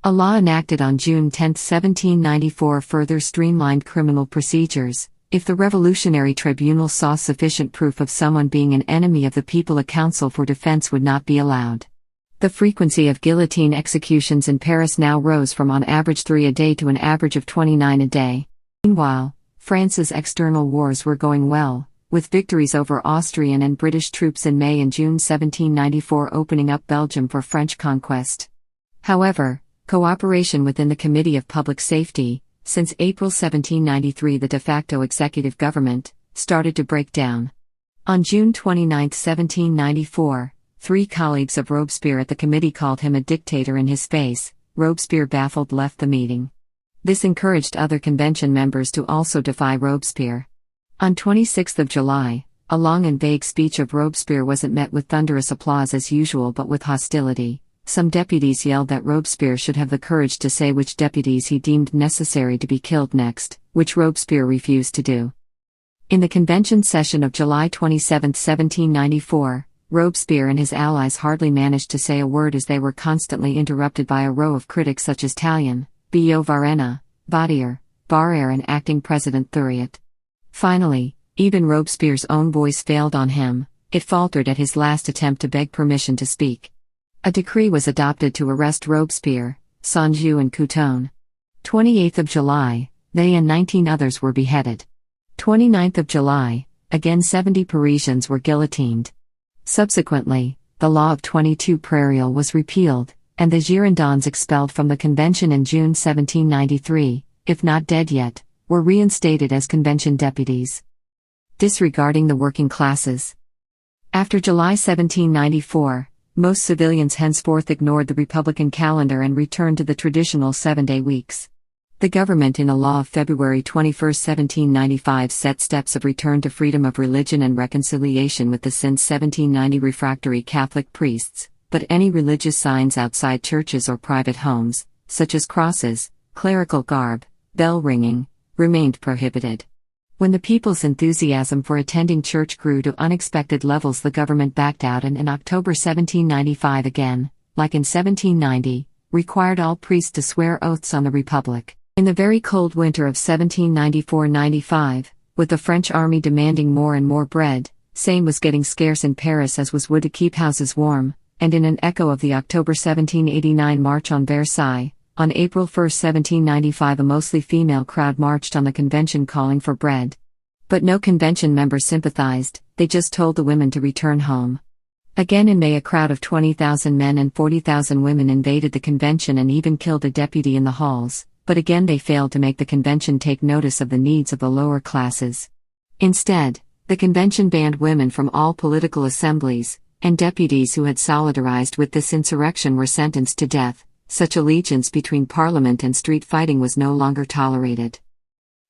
A law enacted on June 10, 1794 further streamlined criminal procedures. If the Revolutionary Tribunal saw sufficient proof of someone being an enemy of the people, a counsel for defense would not be allowed. The frequency of guillotine executions in Paris now rose from on average 3 a day to an average of 29 a day. Meanwhile, France's external wars were going well, with victories over Austrian and British troops in May and June 1794 opening up Belgium for French conquest. However, cooperation within the Committee of Public Safety, since April 1793 the de facto executive government, started to break down. On June 29, 1794, 3 colleagues of Robespierre at the committee called him a dictator in his face. Robespierre, baffled, left the meeting. This encouraged other convention members to also defy Robespierre. On 26 July, a long and vague speech of Robespierre wasn't met with thunderous applause as usual but with hostility. Some deputies yelled that Robespierre should have the courage to say which deputies he deemed necessary to be killed next, which Robespierre refused to do. In the convention session of July 27, 1794, Robespierre and his allies hardly managed to say a word as they were constantly interrupted by a row of critics such as Tallien, Billaud-Varenne, Baudier, Barrère and acting President Thuriot. Finally, even Robespierre's own voice failed on him. It faltered at his last attempt to beg permission to speak. A decree was adopted to arrest Robespierre, Sonjou and Couthon. 28 July, they and 19 others were beheaded. 29 July, again 70 Parisians were guillotined. Subsequently, the law of 22 Prairial was repealed, and the Girondins expelled from the convention in June 1793, if not dead yet, were reinstated as convention deputies. Disregarding the working classes. After July 1794, most civilians henceforth ignored the Republican calendar and returned to the traditional 7-day weeks. The government, in a law of February 21, 1795, set steps of return to freedom of religion and reconciliation with the since 1790 refractory Catholic priests, but any religious signs outside churches or private homes, such as crosses, clerical garb, bell ringing, remained prohibited. When the people's enthusiasm for attending church grew to unexpected levels, the government backed out and in October 1795 again, like in 1790, required all priests to swear oaths on the Republic. In the very cold winter of 1794-95, with the French army demanding more and more bread, same was getting scarce in Paris as was wood to keep houses warm, and in an echo of the October 1789 March on Versailles, on April 1, 1795 a mostly female crowd marched on the convention calling for bread. But no convention members sympathized, they just told the women to return home. Again in May a crowd of 20,000 men and 40,000 women invaded the convention and even killed a deputy in the halls, but again they failed to make the convention take notice of the needs of the lower classes. Instead, the convention banned women from all political assemblies, and deputies who had solidarized with this insurrection were sentenced to death. Such allegiance between parliament and street fighting was no longer tolerated.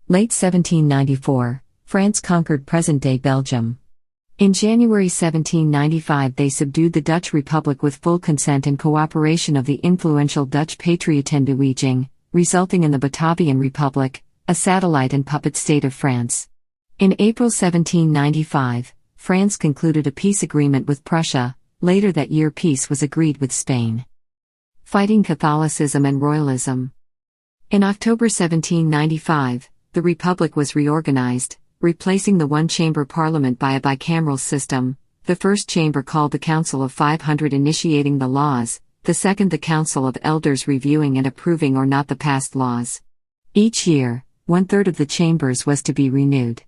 Late 1794, France conquered present-day Belgium. In January 1795 they subdued the Dutch Republic with full consent and cooperation of the influential Dutch patriot Ten de Weijing, resulting in the Batavian Republic, a satellite and puppet state of France. In April 1795, France concluded a peace agreement with Prussia. Later that year peace was agreed with Spain. Fighting Catholicism and Royalism. In October 1795, the Republic was reorganized, replacing the one-chamber parliament by a bicameral system, the first chamber called the Council of 500 initiating the laws, the second the Council of Elders reviewing and approving or not the passed laws. Each year, one-third of the chambers was to be renewed.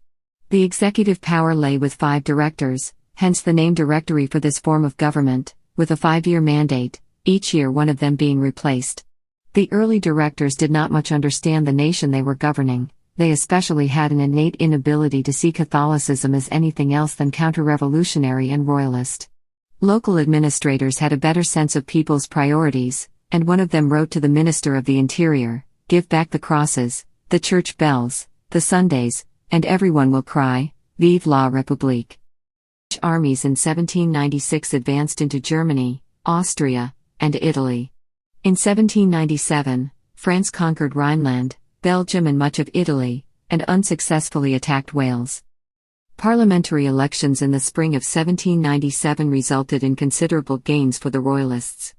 The executive power lay with 5 directors, hence the name Directory for this form of government, with a 5-year mandate, each year one of them being replaced. The early directors did not much understand the nation they were governing, they especially had an innate inability to see Catholicism as anything else than counter-revolutionary and royalist. Local administrators had a better sense of people's priorities, and one of them wrote to the Minister of the Interior, "Give back the crosses, the church bells, the Sundays, and everyone will cry, Vive la République." Armies in 1796 advanced into Germany, Austria, and Italy. In 1797, France conquered Rhineland, Belgium and much of Italy, and unsuccessfully attacked Wales. Parliamentary elections in the spring of 1797 resulted in considerable gains for the Royalists.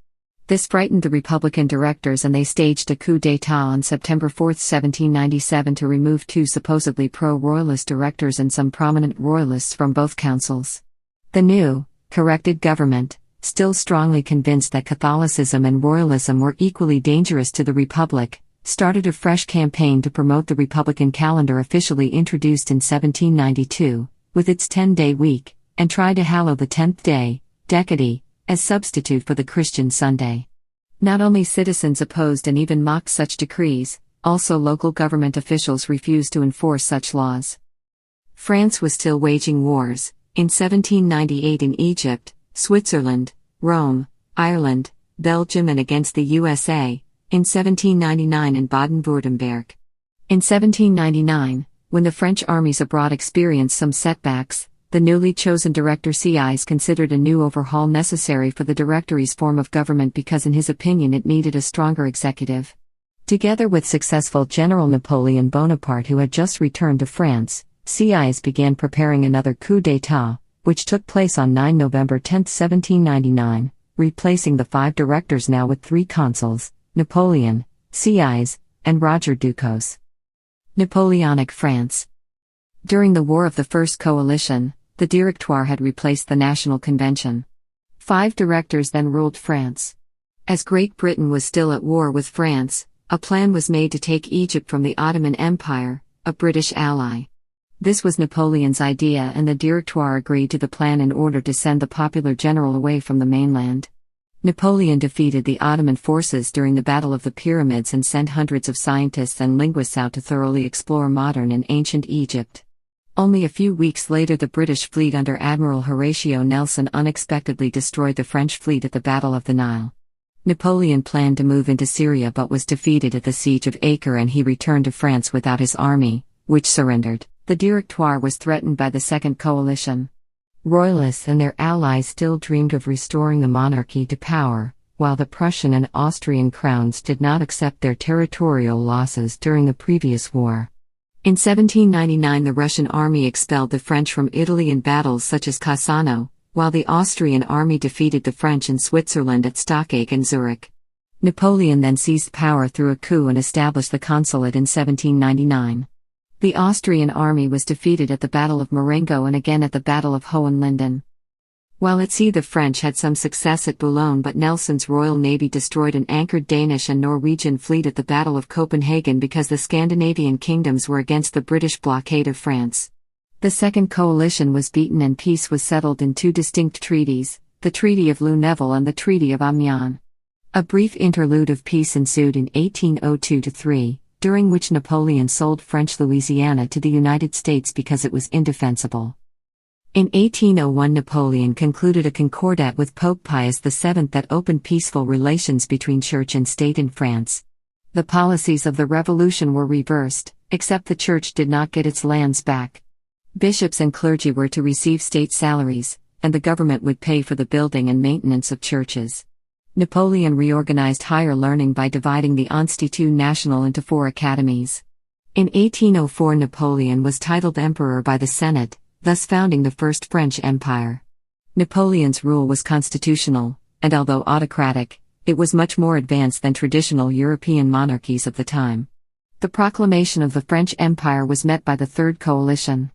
This frightened the Republican directors and they staged a coup d'état on September 4, 1797 to remove 2 supposedly pro-Royalist directors and some prominent Royalists from both councils. The new, corrected government, still strongly convinced that Catholicism and Royalism were equally dangerous to the Republic, started a fresh campaign to promote the Republican calendar officially introduced in 1792, with its 10-day week, and tried to hallow the 10th day, Decady, as substitute for the Christian Sunday. Not only citizens opposed and even mocked such decrees, also local government officials refused to enforce such laws. France was still waging wars, in 1798 in Egypt, Switzerland, Rome, Ireland, Belgium and against the USA, in 1799 in Baden-Württemberg. In 1799, when the French armies abroad experienced some setbacks, the newly chosen Director Sieyès considered a new overhaul necessary for the Directory's form of government because in his opinion it needed a stronger executive. Together with successful General Napoleon Bonaparte who had just returned to France, Sieyès began preparing another coup d'état, which took place on 9 November 10, 1799, replacing the 5 directors now with 3 consuls, Napoleon, Sieyès, and Roger Ducos. Napoleonic France. During the War of the First Coalition, the Directoire had replaced the National Convention. 5 directors then ruled France. As Great Britain was still at war with France, a plan was made to take Egypt from the Ottoman Empire, a British ally. This was Napoleon's idea and the Directoire agreed to the plan in order to send the popular general away from the mainland. Napoleon defeated the Ottoman forces during the Battle of the Pyramids and sent hundreds of scientists and linguists out to thoroughly explore modern and ancient Egypt. Only a few weeks later the British fleet under Admiral Horatio Nelson unexpectedly destroyed the French fleet at the Battle of the Nile. Napoleon planned to move into Syria but was defeated at the Siege of Acre and he returned to France without his army, which surrendered. The Directoire was threatened by the Second Coalition. Royalists and their allies still dreamed of restoring the monarchy to power, while the Prussian and Austrian crowns did not accept their territorial losses during the previous war. In 1799 the Russian army expelled the French from Italy in battles such as Cassano, while the Austrian army defeated the French in Switzerland at Stockach and Zurich. Napoleon then seized power through a coup and established the consulate in 1799. The Austrian army was defeated at the Battle of Marengo and again at the Battle of Hohenlinden. While at sea the French had some success at Boulogne, but Nelson's Royal Navy destroyed an anchored Danish and Norwegian fleet at the Battle of Copenhagen because the Scandinavian kingdoms were against the British blockade of France. The Second Coalition was beaten and peace was settled in two distinct treaties, the Treaty of Luneville and the Treaty of Amiens. A brief interlude of peace ensued in 1802-3, during which Napoleon sold French Louisiana to the United States because it was indefensible. In 1801 Napoleon concluded a concordat with Pope Pius VII that opened peaceful relations between church and state in France. The policies of the revolution were reversed, except the church did not get its lands back. Bishops and clergy were to receive state salaries, and the government would pay for the building and maintenance of churches. Napoleon reorganized higher learning by dividing the Institut National into 4 academies. In 1804 Napoleon was titled emperor by the Senate, thus founding the First French Empire. Napoleon's rule was constitutional, and although autocratic, it was much more advanced than traditional European monarchies of the time. The proclamation of the French Empire was met by the Third Coalition.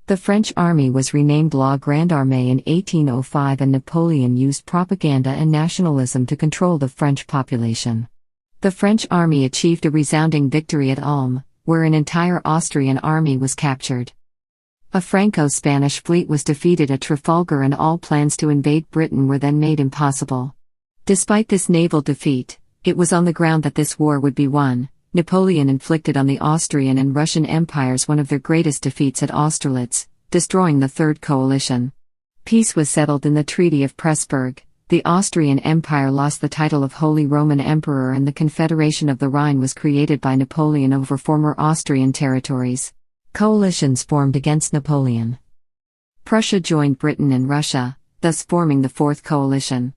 The French army was renamed La Grande Armée in 1805 and Napoleon used propaganda and nationalism to control the French population. The French army achieved a resounding victory at Ulm, where an entire Austrian army was captured. A Franco-Spanish fleet was defeated at Trafalgar and all plans to invade Britain were then made impossible. Despite this naval defeat, it was on the ground that this war would be won. Napoleon inflicted on the Austrian and Russian empires one of their greatest defeats at Austerlitz, destroying the Third Coalition. Peace was settled in the Treaty of Pressburg. The Austrian Empire lost the title of Holy Roman Emperor and the Confederation of the Rhine was created by Napoleon over former Austrian territories. Coalitions formed against Napoleon. Prussia joined Britain and Russia, thus forming the Fourth Coalition.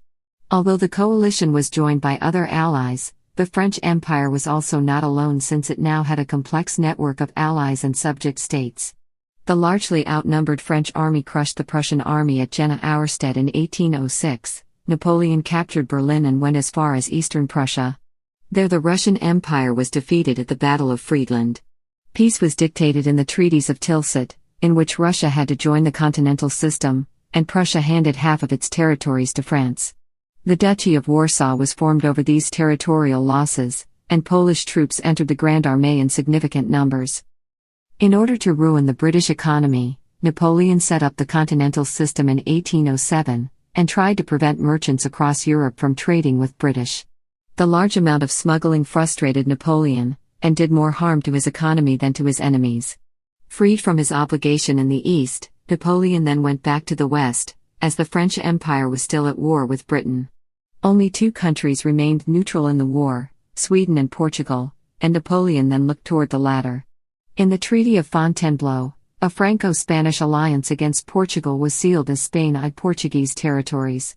Although the coalition was joined by other allies, the French Empire was also not alone since it now had a complex network of allies and subject states. The largely outnumbered French army crushed the Prussian army at Jena-Auerstedt in 1806. Napoleon captured Berlin and went as far as eastern Prussia. There the Russian Empire was defeated at the Battle of Friedland. Peace was dictated in the treaties of Tilsit, in which Russia had to join the continental system, and Prussia handed half of its territories to France. The Duchy of Warsaw was formed over these territorial losses, and Polish troops entered the Grande Armée in significant numbers. In order to ruin the British economy, Napoleon set up the continental system in 1807, and tried to prevent merchants across Europe from trading with British. The large amount of smuggling frustrated Napoleon, and did more harm to his economy than to his enemies. Freed from his obligation in the East, Napoleon then went back to the West, as the French Empire was still at war with Britain. Only 2 countries remained neutral in the war, Sweden and Portugal, and Napoleon then looked toward the latter. In the Treaty of Fontainebleau, a Franco-Spanish alliance against Portugal was sealed as Spain eyed Portuguese territories.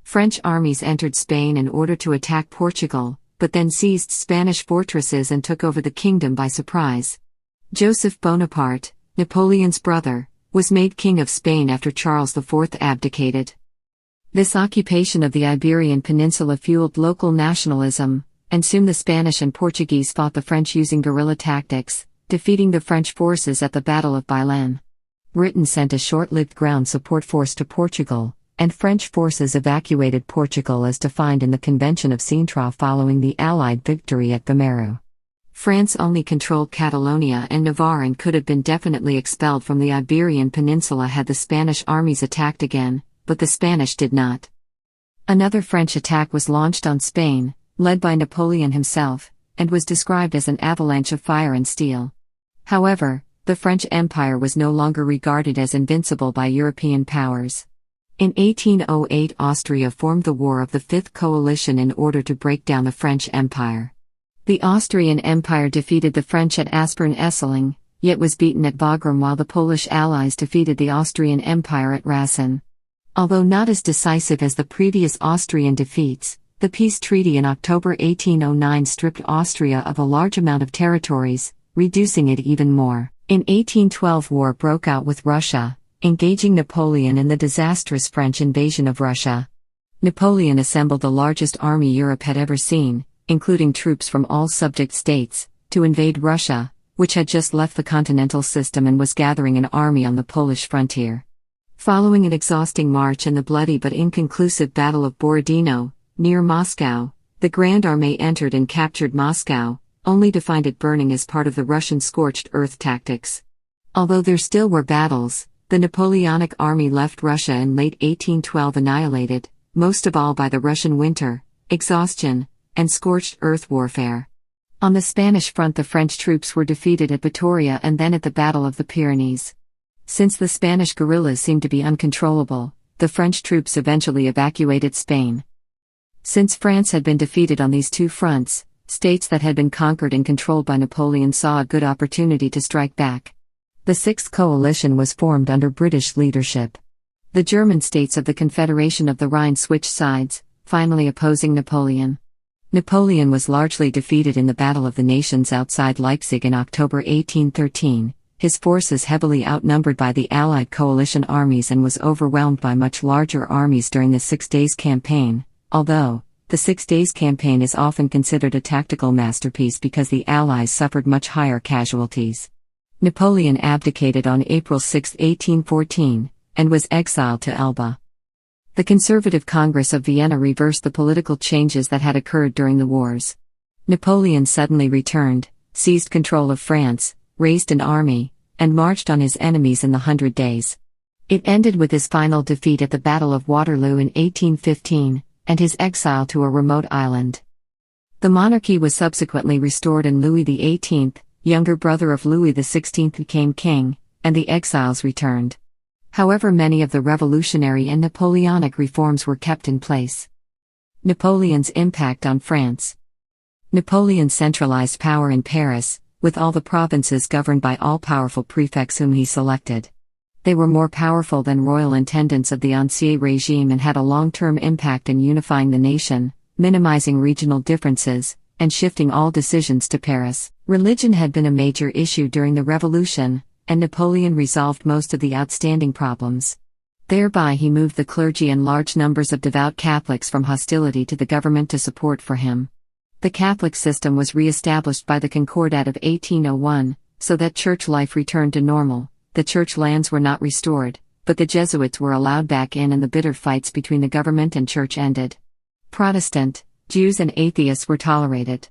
French armies entered Spain in order to attack Portugal, but then seized Spanish fortresses and took over the kingdom by surprise. Joseph Bonaparte, Napoleon's brother, was made King of Spain after Charles IV abdicated. This occupation of the Iberian Peninsula fueled local nationalism, and soon the Spanish and Portuguese fought the French using guerrilla tactics, defeating the French forces at the Battle of Baylan. Britain sent a short-lived ground support force to Portugal, and French forces evacuated Portugal as defined in the Convention of Sintra following the Allied victory at Vimeiro. France only controlled Catalonia and Navarre and could have been definitely expelled from the Iberian Peninsula had the Spanish armies attacked again, but the Spanish did not. Another French attack was launched on Spain, led by Napoleon himself, and was described as an avalanche of fire and steel. However, the French Empire was no longer regarded as invincible by European powers. In 1808 Austria formed the War of the Fifth Coalition in order to break down the French Empire. The Austrian Empire defeated the French at Aspern-Essling, yet was beaten at Wagram while the Polish allies defeated the Austrian Empire at Rasin. Although not as decisive as the previous Austrian defeats, the peace treaty in October 1809 stripped Austria of a large amount of territories, reducing it even more. In 1812 war broke out with Russia, engaging Napoleon in the disastrous French invasion of Russia. Napoleon assembled the largest army Europe had ever seen, including troops from all subject states, to invade Russia, which had just left the continental system and was gathering an army on the Polish frontier. Following an exhausting march and the bloody but inconclusive Battle of Borodino, near Moscow, the Grand Armée entered and captured Moscow, only to find it burning as part of the Russian scorched earth tactics. Although there still were battles, the Napoleonic army left Russia in late 1812 annihilated, most of all by the Russian winter, exhaustion, and scorched earth warfare. On the Spanish front, the French troops were defeated at Vitoria and then at the Battle of the Pyrenees. Since the Spanish guerrillas seemed to be uncontrollable, the French troops eventually evacuated Spain. Since France had been defeated on these two fronts, states that had been conquered and controlled by Napoleon saw a good opportunity to strike back. The Sixth Coalition was formed under British leadership. The German states of the Confederation of the Rhine switched sides, finally opposing Napoleon. Napoleon was largely defeated in the Battle of the Nations outside Leipzig in October 1813, his forces heavily outnumbered by the Allied coalition armies and was overwhelmed by much larger armies during the 6 Days Campaign, although the 6 Days Campaign is often considered a tactical masterpiece because the Allies suffered much higher casualties. Napoleon abdicated on April 6, 1814, and was exiled to Elba. The Conservative Congress of Vienna reversed the political changes that had occurred during the wars. Napoleon suddenly returned, seized control of France, raised an army, and marched on his enemies in the 100 Days. It ended with his final defeat at the Battle of Waterloo in 1815, and his exile to a remote island. The monarchy was subsequently restored and Louis XVIII, younger brother of Louis XVI, became king, and the exiles returned. However, many of the revolutionary and Napoleonic reforms were kept in place. Napoleon's impact on France. Napoleon centralized power in Paris, with all the provinces governed by all-powerful prefects whom he selected. They were more powerful than royal intendants of the Ancien regime and had a long-term impact in unifying the nation, minimizing regional differences, and shifting all decisions to Paris. Religion had been a major issue during the Revolution, and Napoleon resolved most of the outstanding problems. Thereby he moved the clergy and large numbers of devout Catholics from hostility to the government to support for him. The Catholic system was re-established by the Concordat of 1801, so that church life returned to normal. The church lands were not restored, but the Jesuits were allowed back in and the bitter fights between the government and church ended. Protestant, Jews and atheists were tolerated.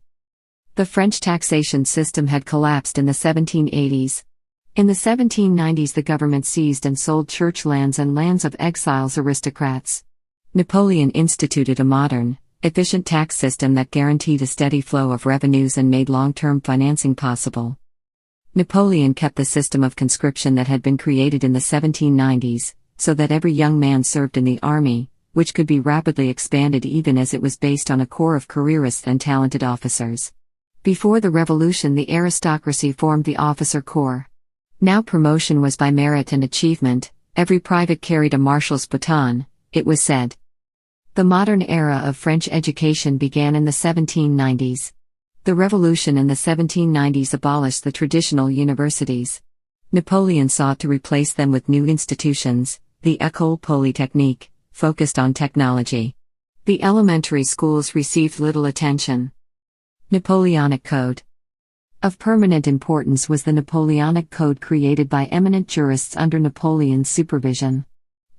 The French taxation system had collapsed in the 1780s. In the 1790s the government seized and sold church lands and lands of exiles aristocrats. Napoleon instituted a modern, efficient tax system that guaranteed a steady flow of revenues and made long-term financing possible. Napoleon kept the system of conscription that had been created in the 1790s, so that every young man served in the army, which could be rapidly expanded even as it was based on a corps of careerists and talented officers. Before the revolution, the aristocracy formed the officer corps. Now promotion was by merit and achievement, every private carried a marshal's baton, it was said. The modern era of French education began in the 1790s. The revolution in the 1790s abolished the traditional universities. Napoleon sought to replace them with new institutions, the École Polytechnique, focused on technology. The elementary schools received little attention. Napoleonic Code. Of permanent importance was the Napoleonic Code created by eminent jurists under Napoleon's supervision.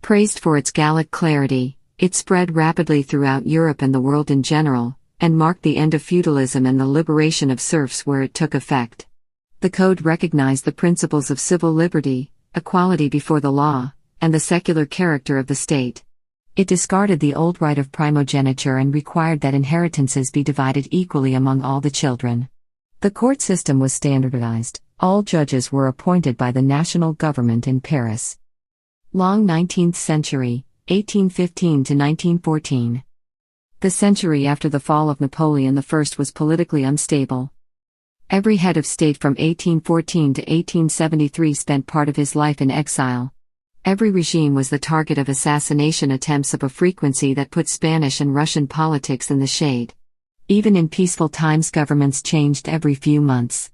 Praised for its Gallic clarity, it spread rapidly throughout Europe and the world in general, and marked the end of feudalism and the liberation of serfs where it took effect. The code recognized the principles of civil liberty, equality before the law, and the secular character of the state. It discarded the old right of primogeniture and required that inheritances be divided equally among all the children. The court system was standardized. All judges were appointed by the national government in Paris. Long 19th century, 1815 to 1914. The century after the fall of Napoleon I was politically unstable. Every head of state from 1814 to 1873 spent part of his life in exile. Every regime was the target of assassination attempts of a frequency that put Spanish and Russian politics in the shade. Even in peaceful times, governments changed every few months.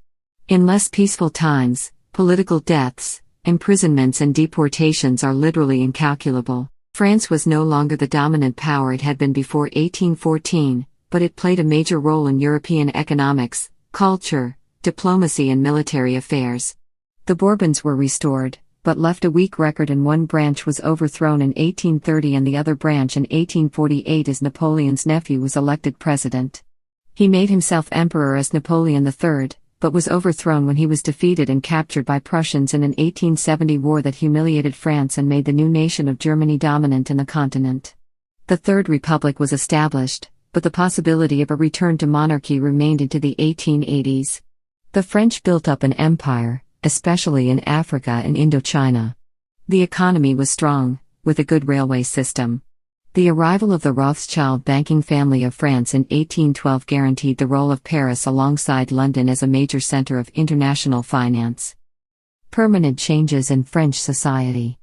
In less peaceful times, political deaths, imprisonments and deportations are literally incalculable. France was no longer the dominant power it had been before 1814, but it played a major role in European economics, culture, diplomacy and military affairs. The Bourbons were restored, but left a weak record, and one branch was overthrown in 1830 and the other branch in 1848 as Napoleon's nephew was elected president. He made himself emperor as Napoleon III, but was overthrown when he was defeated and captured by Prussians in an 1870 war that humiliated France and made the new nation of Germany dominant in the continent. The Third Republic was established, but the possibility of a return to monarchy remained into the 1880s. The French built up an empire, especially in Africa and Indochina. The economy was strong, with a good railway system. The arrival of the Rothschild banking family of France in 1812 guaranteed the role of Paris alongside London as a major center of international finance. Permanent changes in French society.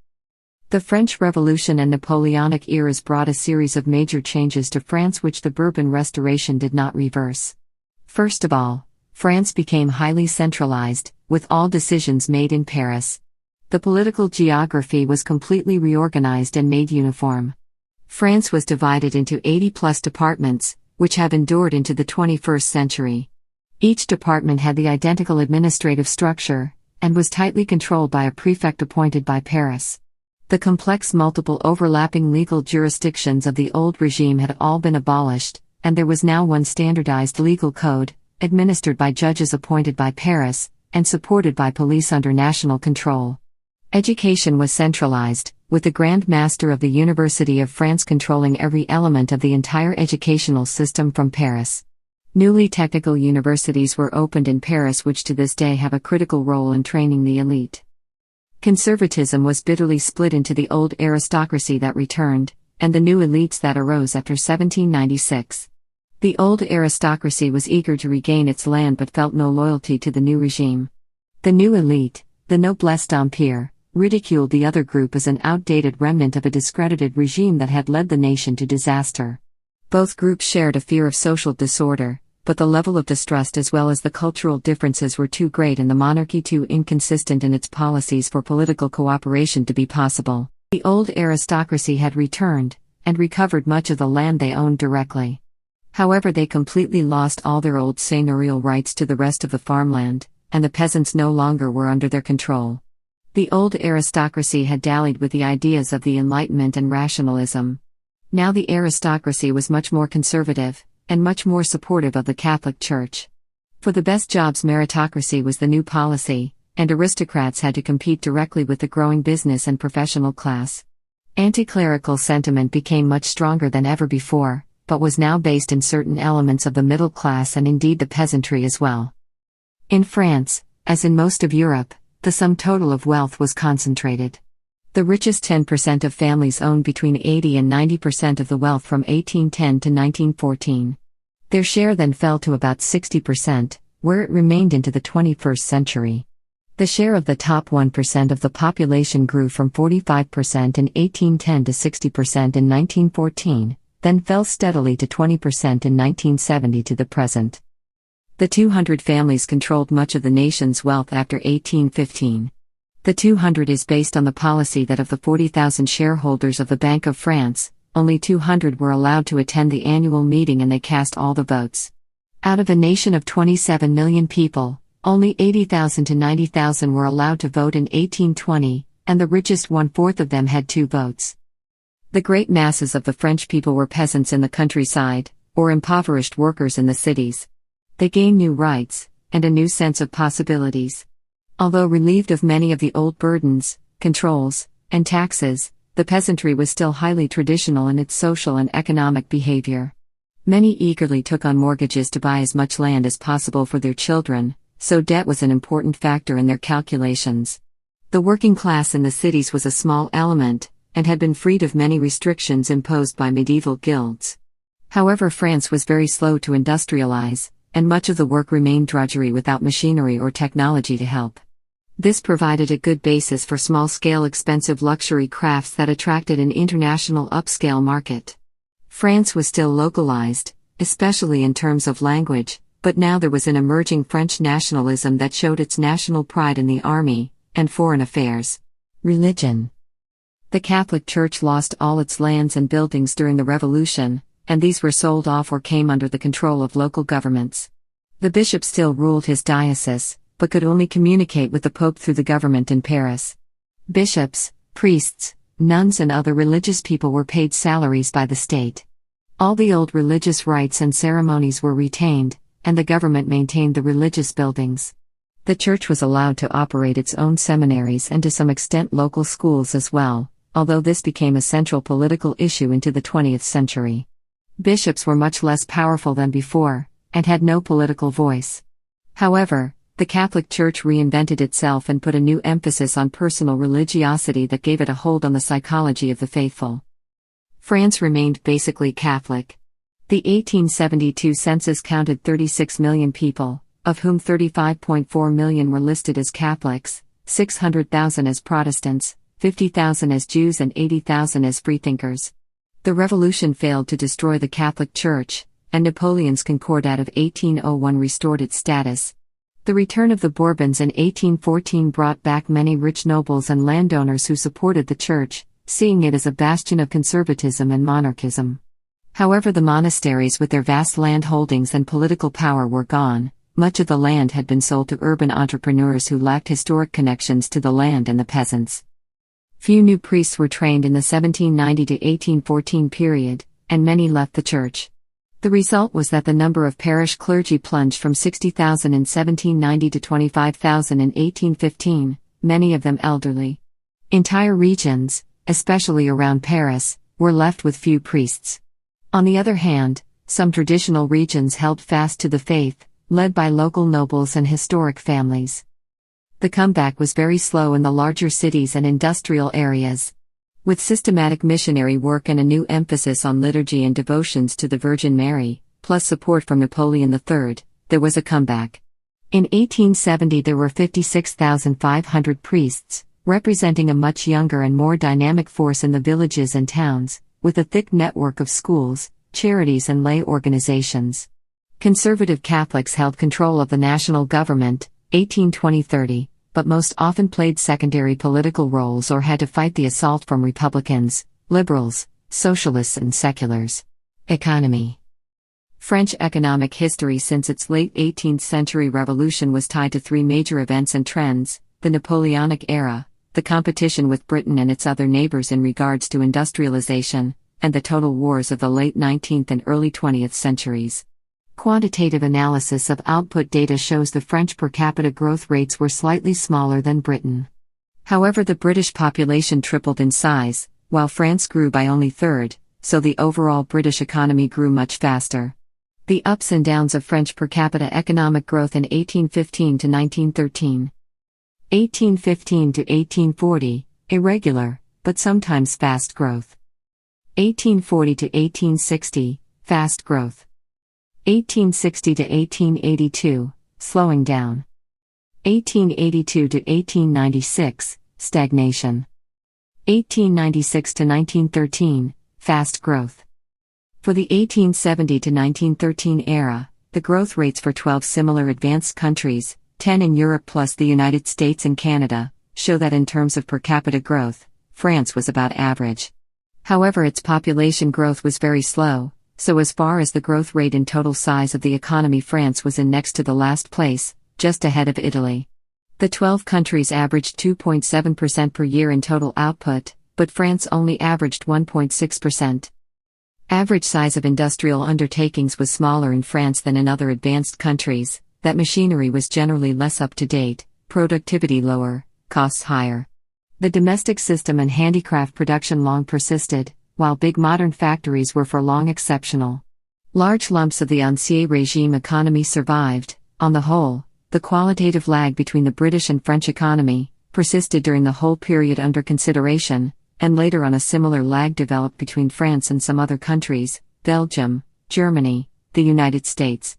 The French Revolution and Napoleonic eras brought a series of major changes to France which the Bourbon Restoration did not reverse. First of all, France became highly centralized, with all decisions made in Paris. The political geography was completely reorganized and made uniform. France was divided into 80-plus departments, which have endured into the 21st century. Each department had the identical administrative structure, and was tightly controlled by a prefect appointed by Paris. The complex multiple overlapping legal jurisdictions of the old regime had all been abolished, and there was now one standardized legal code, administered by judges appointed by Paris, and supported by police under national control. Education was centralized, with the Grand Master of the University of France controlling every element of the entire educational system from Paris. Newly technical universities were opened in Paris which to this day have a critical role in training the elite. Conservatism was bitterly split into the old aristocracy that returned, and the new elites that arose after 1796. The old aristocracy was eager to regain its land but felt no loyalty to the new regime. The new elite, the noblesse d'empire, ridiculed the other group as an outdated remnant of a discredited regime that had led the nation to disaster. Both groups shared a fear of social disorder, but the level of distrust as well as the cultural differences were too great and the monarchy too inconsistent in its policies for political cooperation to be possible. The old aristocracy had returned, and recovered much of the land they owned directly. However, they completely lost all their old seigneurial rights to the rest of the farmland, and the peasants no longer were under their control. The old aristocracy had dallied with the ideas of the Enlightenment and rationalism. Now the aristocracy was much more conservative, and much more supportive of the Catholic Church. For the best jobs, meritocracy was the new policy, and aristocrats had to compete directly with the growing business and professional class. Anti-clerical sentiment became much stronger than ever before, but was now based in certain elements of the middle class and indeed the peasantry as well. In France, as in most of Europe, the sum total of wealth was concentrated. The richest 10% of families owned between 80 and 90% of the wealth from 1810 to 1914. Their share then fell to about 60%, where it remained into the 21st century. The share of the top 1% of the population grew from 45% in 1810 to 60% in 1914, then fell steadily to 20% in 1970 to the present. The 200 families controlled much of the nation's wealth after 1815. The 200 is based on the policy that of the 40,000 shareholders of the Bank of France, only 200 were allowed to attend the annual meeting and they cast all the votes. Out of a nation of 27 million people, only 80,000 to 90,000 were allowed to vote in 1820, and the richest 1/4 of them had 2 votes. The great masses of the French people were peasants in the countryside, or impoverished workers in the cities. They gained new rights, and a new sense of possibilities. Although relieved of many of the old burdens, controls, and taxes, the peasantry was still highly traditional in its social and economic behavior. Many eagerly took on mortgages to buy as much land as possible for their children, so debt was an important factor in their calculations. The working class in the cities was a small element, and had been freed of many restrictions imposed by medieval guilds. However, France was very slow to industrialize, and much of the work remained drudgery without machinery or technology to help. This provided a good basis for small-scale expensive luxury crafts that attracted an international upscale market. France was still localized, especially in terms of language, but now there was an emerging French nationalism that showed its national pride in the army and foreign affairs. Religion. The Catholic Church lost all its lands and buildings during the Revolution, and these were sold off or came under the control of local governments. The bishop still ruled his diocese, but could only communicate with the Pope through the government in Paris. Bishops, priests, nuns and other religious people were paid salaries by the state. All the old religious rites and ceremonies were retained, and the government maintained the religious buildings. The church was allowed to operate its own seminaries and to some extent local schools as well, although this became a central political issue into the 20th century. Bishops were much less powerful than before, and had no political voice. However, the Catholic Church reinvented itself and put a new emphasis on personal religiosity that gave it a hold on the psychology of the faithful. France remained basically Catholic. The 1872 census counted 36 million people, of whom 35.4 million were listed as Catholics, 600,000 as Protestants, 50,000 as Jews and 80,000 as freethinkers. The Revolution failed to destroy the Catholic Church, and Napoleon's Concordat of 1801 restored its status. The return of the Bourbons in 1814 brought back many rich nobles and landowners who supported the Church, seeing it as a bastion of conservatism and monarchism. However, the monasteries with their vast land holdings and political power were gone. Much of the land had been sold to urban entrepreneurs who lacked historic connections to the land and the peasants. Few new priests were trained in the 1790 to 1814 period, and many left the church. The result was that the number of parish clergy plunged from 60,000 in 1790 to 25,000 in 1815, many of them elderly. Entire regions, especially around Paris, were left with few priests. On the other hand, some traditional regions held fast to the faith, led by local nobles and historic families. The comeback was very slow in the larger cities and industrial areas. With systematic missionary work and a new emphasis on liturgy and devotions to the Virgin Mary, plus support from Napoleon III, there was a comeback. In 1870 there were 56,500 priests, representing a much younger and more dynamic force in the villages and towns, with a thick network of schools, charities and lay organizations. Conservative Catholics held control of the national government, 1820-30, but most often played secondary political roles or had to fight the assault from Republicans, liberals, socialists and seculars. Economy. French economic history since its late 18th century revolution was tied to three major events and trends: the Napoleonic era, the competition with Britain and its other neighbors in regards to industrialization, and the total wars of the late 19th and early 20th centuries. Quantitative analysis of output data shows the French per capita growth rates were slightly smaller than Britain. However, the British population tripled in size, while France grew by only third, so the overall British economy grew much faster. The ups and downs of French per capita economic growth in 1815 to 1913. 1815 to 1840, irregular, but sometimes fast growth. 1840 to 1860, fast growth. 1860 to 1882, slowing down. 1882 to 1896, stagnation. 1896 to 1913, fast growth. For the 1870 to 1913 era, the growth rates for 12 similar advanced countries, 10 in Europe plus the United States and Canada, show that in terms of per capita growth, France was about average. However, its population growth was very slow, so as far as the growth rate in total size of the economy, France was in next to the last place, just ahead of Italy. The 12 countries averaged 2.7% per year in total output, but France only averaged 1.6%. Average size of industrial undertakings was smaller in France than in other advanced countries, that machinery was generally less up to date, productivity lower, costs higher. The domestic system and handicraft production long persisted, while big modern factories were for long exceptional. Large lumps of the Ancien Regime economy survived. On the whole, the qualitative lag between the British and French economy persisted during the whole period under consideration, and later on a similar lag developed between France and some other countries, Belgium, Germany, the United States.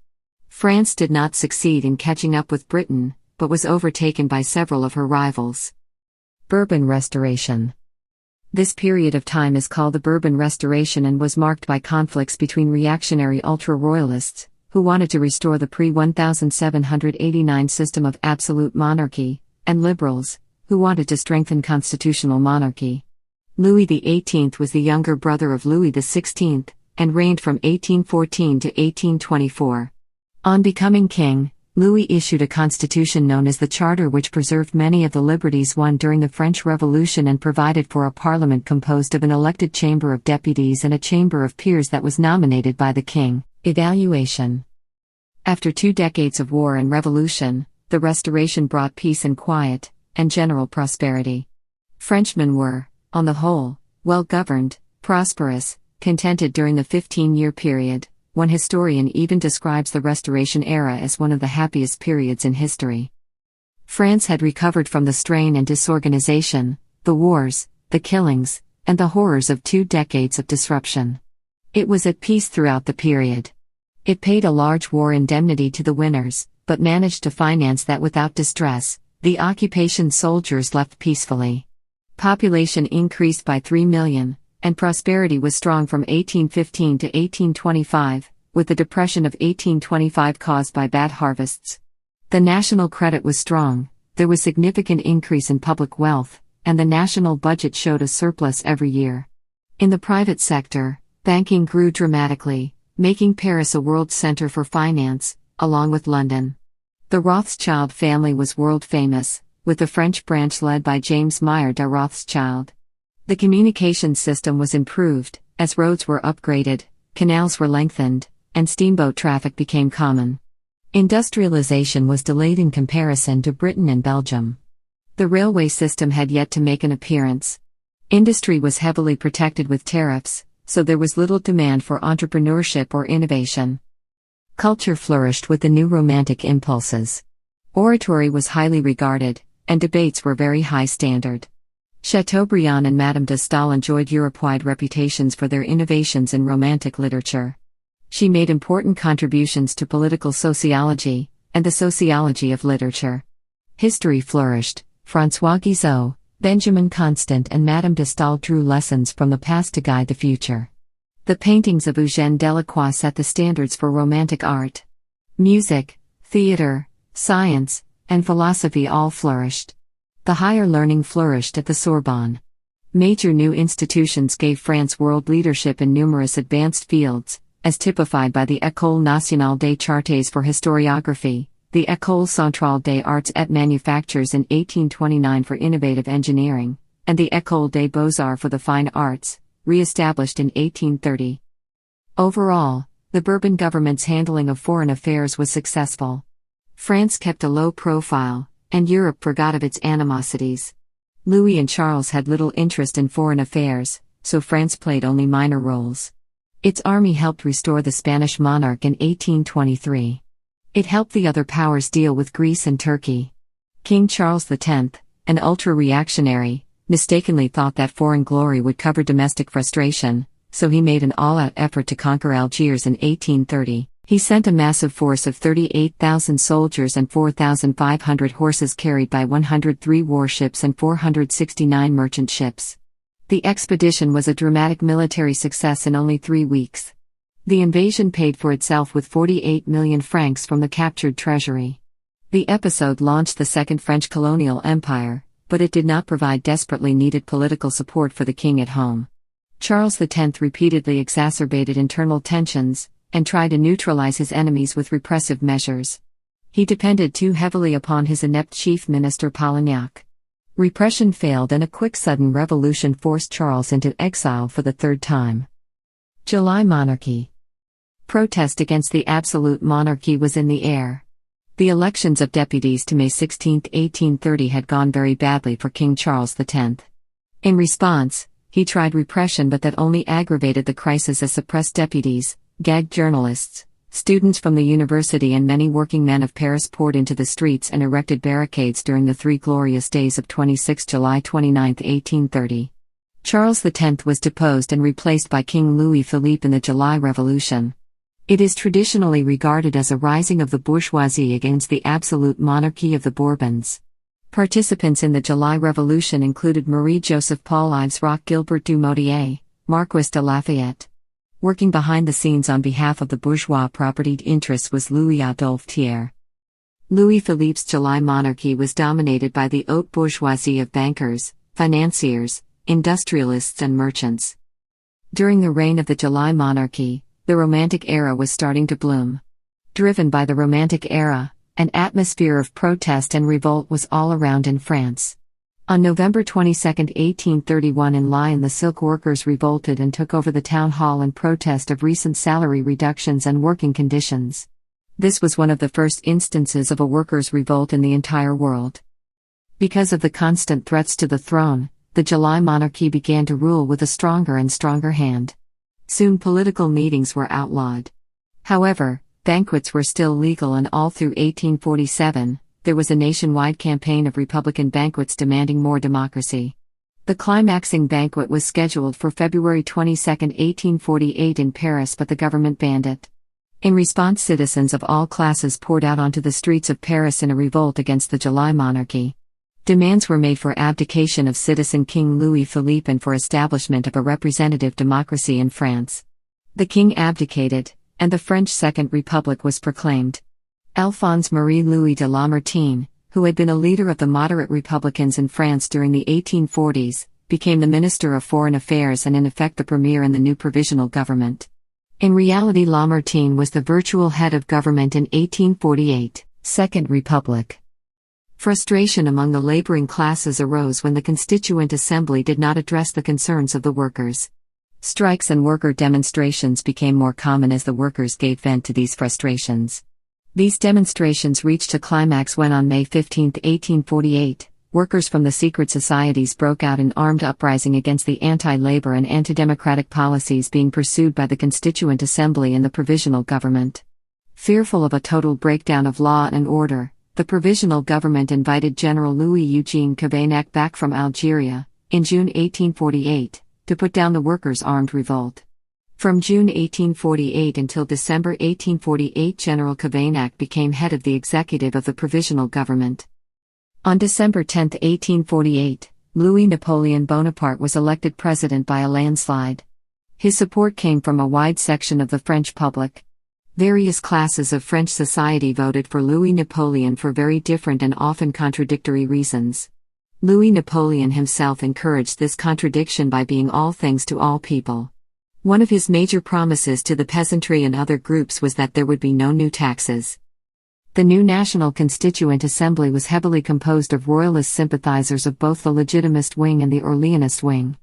France did not succeed in catching up with Britain, but was overtaken by several of her rivals. Bourbon Restoration. This period of time is called the Bourbon Restoration and was marked by conflicts between reactionary ultra-royalists, who wanted to restore the pre-1789 system of absolute monarchy, and liberals, who wanted to strengthen constitutional monarchy. Louis XVIII was the younger brother of Louis XVI, and reigned from 1814 to 1824. On becoming king, Louis issued a constitution known as the Charter, which preserved many of the liberties won during the French Revolution and provided for a parliament composed of an elected Chamber of Deputies and a Chamber of Peers that was nominated by the king. Evaluation. After 2 decades of war and revolution, the Restoration brought peace and quiet, and general prosperity. Frenchmen were, on the whole, well-governed, prosperous, contented during the 15-year period. One historian even describes the Restoration era as one of the happiest periods in history. France had recovered from the strain and disorganization, the wars, the killings, and the horrors of 2 decades of disruption. It was at peace throughout the period. It paid a large war indemnity to the winners, but managed to finance that without distress. The occupation soldiers left peacefully. Population increased by 3 million. And prosperity was strong from 1815 to 1825, with the Depression of 1825 caused by bad harvests. The national credit was strong, there was significant increase in public wealth, and the national budget showed a surplus every year. In the private sector, banking grew dramatically, making Paris a world center for finance, along with London. The Rothschild family was world famous, with the French branch led by James Meyer de Rothschild. The communication system was improved, as roads were upgraded, canals were lengthened, and steamboat traffic became common. Industrialization was delayed in comparison to Britain and Belgium. The railway system had yet to make an appearance. Industry was heavily protected with tariffs, so there was little demand for entrepreneurship or innovation. Culture flourished with the new romantic impulses. Oratory was highly regarded, and debates were very high standard. Chateaubriand and Madame de Staël enjoyed Europe-wide reputations for their innovations in Romantic literature. She made important contributions to political sociology, and the sociology of literature. History flourished. François Guizot, Benjamin Constant and Madame de Staël drew lessons from the past to guide the future. The paintings of Eugène Delacroix set the standards for Romantic art. Music, theater, science, and philosophy all flourished. The higher learning flourished at the Sorbonne. Major new institutions gave France world leadership in numerous advanced fields, as typified by the École nationale des chartes for historiography, the École centrale des arts et manufactures in 1829 for innovative engineering, and the École des beaux-arts for the fine arts, re-established in 1830. Overall, the Bourbon government's handling of foreign affairs was successful. France kept a low profile, and Europe forgot of its animosities. Louis and Charles had little interest in foreign affairs, so France played only minor roles. Its army helped restore the Spanish monarch in 1823. It helped the other powers deal with Greece and Turkey. King Charles X, an ultra-reactionary, mistakenly thought that foreign glory would cover domestic frustration, so he made an all-out effort to conquer Algiers in 1830. He sent a massive force of 38,000 soldiers and 4,500 horses carried by 103 warships and 469 merchant ships. The expedition was a dramatic military success in only 3 weeks. The invasion paid for itself with 48 million francs from the captured treasury. The episode launched the Second French colonial empire, but it did not provide desperately needed political support for the king at home. Charles X repeatedly exacerbated internal tensions, and tried to neutralize his enemies with repressive measures. He depended too heavily upon his inept chief minister Polignac. Repression failed and a quick sudden revolution forced Charles into exile for the 3rd time. July Monarchy. Protest against the absolute monarchy was in the air. The elections of deputies to May 16, 1830 had gone very badly for King Charles X. In response, he tried repression, but that only aggravated the crisis as suppressed deputies, gagged journalists, students from the university and many working men of Paris poured into the streets and erected barricades during the 3 glorious days of 26 July 29, 1830. Charles X was deposed and replaced by King Louis Philippe in the July Revolution. It is traditionally regarded as a rising of the bourgeoisie against the absolute monarchy of the Bourbons. Participants in the July Revolution included Marie-Joseph Paul Ives Roch Gilbert du Motier, Marquis de Lafayette. Working behind the scenes on behalf of the bourgeois propertied interests was Louis-Adolphe Thiers. Louis Philippe's July monarchy was dominated by the haute bourgeoisie of bankers, financiers, industrialists and merchants. During the reign of the July monarchy, the Romantic era was starting to bloom. Driven by the Romantic era, an atmosphere of protest and revolt was all around in France. On November 22, 1831 in Lyon, the silk workers revolted and took over the town hall in protest of recent salary reductions and working conditions. This was one of the first instances of a workers' revolt in the entire world. Because of the constant threats to the throne, the July monarchy began to rule with a stronger and stronger hand. Soon political meetings were outlawed. However, banquets were still legal, and all through 1847, there was a nationwide campaign of Republican banquets demanding more democracy. The climaxing banquet was scheduled for February 22, 1848 in Paris, but the government banned it. In response, citizens of all classes poured out onto the streets of Paris in a revolt against the July monarchy. Demands were made for abdication of citizen King Louis Philippe and for establishment of a representative democracy in France. The king abdicated, and the French Second Republic was proclaimed. Alphonse Marie Louis de Lamartine, who had been a leader of the moderate Republicans in France during the 1840s, became the Minister of Foreign Affairs and in effect the premier in the new provisional government. In reality, Lamartine was the virtual head of government in 1848, Second Republic. Frustration among the laboring classes arose when the Constituent Assembly did not address the concerns of the workers. Strikes and worker demonstrations became more common as the workers gave vent to these frustrations. These demonstrations reached a climax when on May 15, 1848, workers from the secret societies broke out in armed uprising against the anti-labor and anti-democratic policies being pursued by the Constituent Assembly and the Provisional Government. Fearful of a total breakdown of law and order, the Provisional Government invited General Louis-Eugène Cavaignac back from Algeria, in June 1848, to put down the workers' armed revolt. From June 1848 until December 1848, General Cavaignac became head of the executive of the Provisional Government. On December 10, 1848, Louis-Napoleon Bonaparte was elected president by a landslide. His support came from a wide section of the French public. Various classes of French society voted for Louis Napoleon for very different and often contradictory reasons. Louis Napoleon himself encouraged this contradiction by being all things to all people. One of his major promises to the peasantry and other groups was that there would be no new taxes. The new National Constituent Assembly was heavily composed of royalist sympathizers of both the Legitimist wing and the Orleanist wing.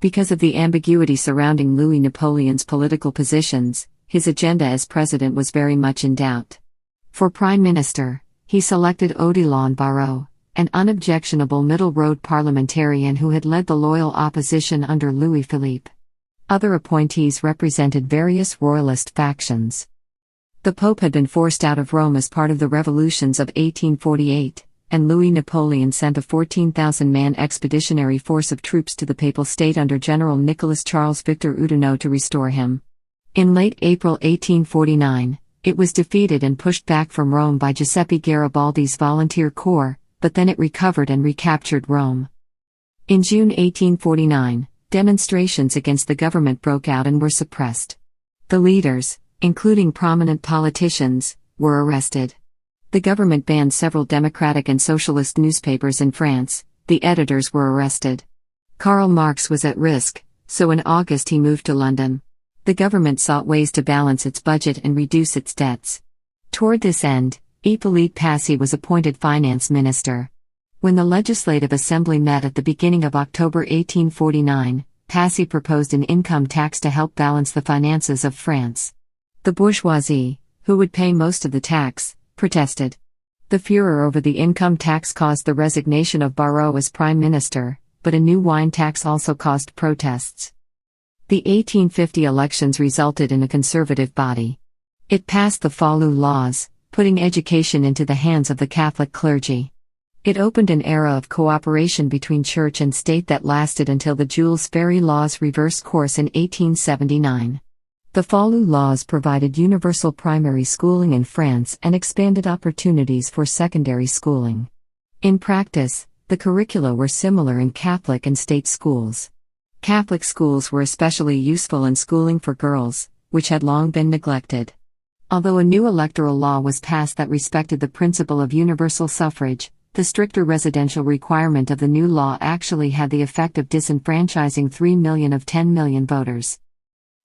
Because of the ambiguity surrounding Louis Napoleon's political positions, his agenda as president was very much in doubt. For prime minister, he selected Odilon Barrot, an unobjectionable middle-road parliamentarian who had led the loyal opposition under Louis Philippe. Other appointees represented various royalist factions. The Pope had been forced out of Rome as part of the revolutions of 1848, and Louis Napoleon sent a 14,000-man expeditionary force of troops to the Papal State under General Nicolas Charles Victor Oudinot to restore him. In late April 1849, it was defeated and pushed back from Rome by Giuseppe Garibaldi's volunteer corps, but then it recovered and recaptured Rome. In June 1849, demonstrations against the government broke out and were suppressed. The leaders, including prominent politicians, were arrested. The government banned several democratic and socialist newspapers in France. The editors were arrested. Karl Marx was at risk, so in August he moved to London. The government sought ways to balance its budget and reduce its debts. Toward this end, Hippolyte Passy was appointed finance minister. When the Legislative Assembly met at the beginning of October 1849, Passy proposed an income tax to help balance the finances of France. The bourgeoisie, who would pay most of the tax, protested. The furor over the income tax caused the resignation of Barrot as prime minister, but a new wine tax also caused protests. The 1850 elections resulted in a conservative body. It passed the Falloux laws, putting education into the hands of the Catholic clergy. It opened an era of cooperation between church and state that lasted until the Jules Ferry laws reversed course in 1879. The Falloux laws provided universal primary schooling in France and expanded opportunities for secondary schooling. In practice, the curricula were similar in Catholic and state schools. Catholic schools were especially useful in schooling for girls, which had long been neglected. Although a new electoral law was passed that respected the principle of universal suffrage, the stricter residential requirement of the new law actually had the effect of disenfranchising 3 million of 10 million voters.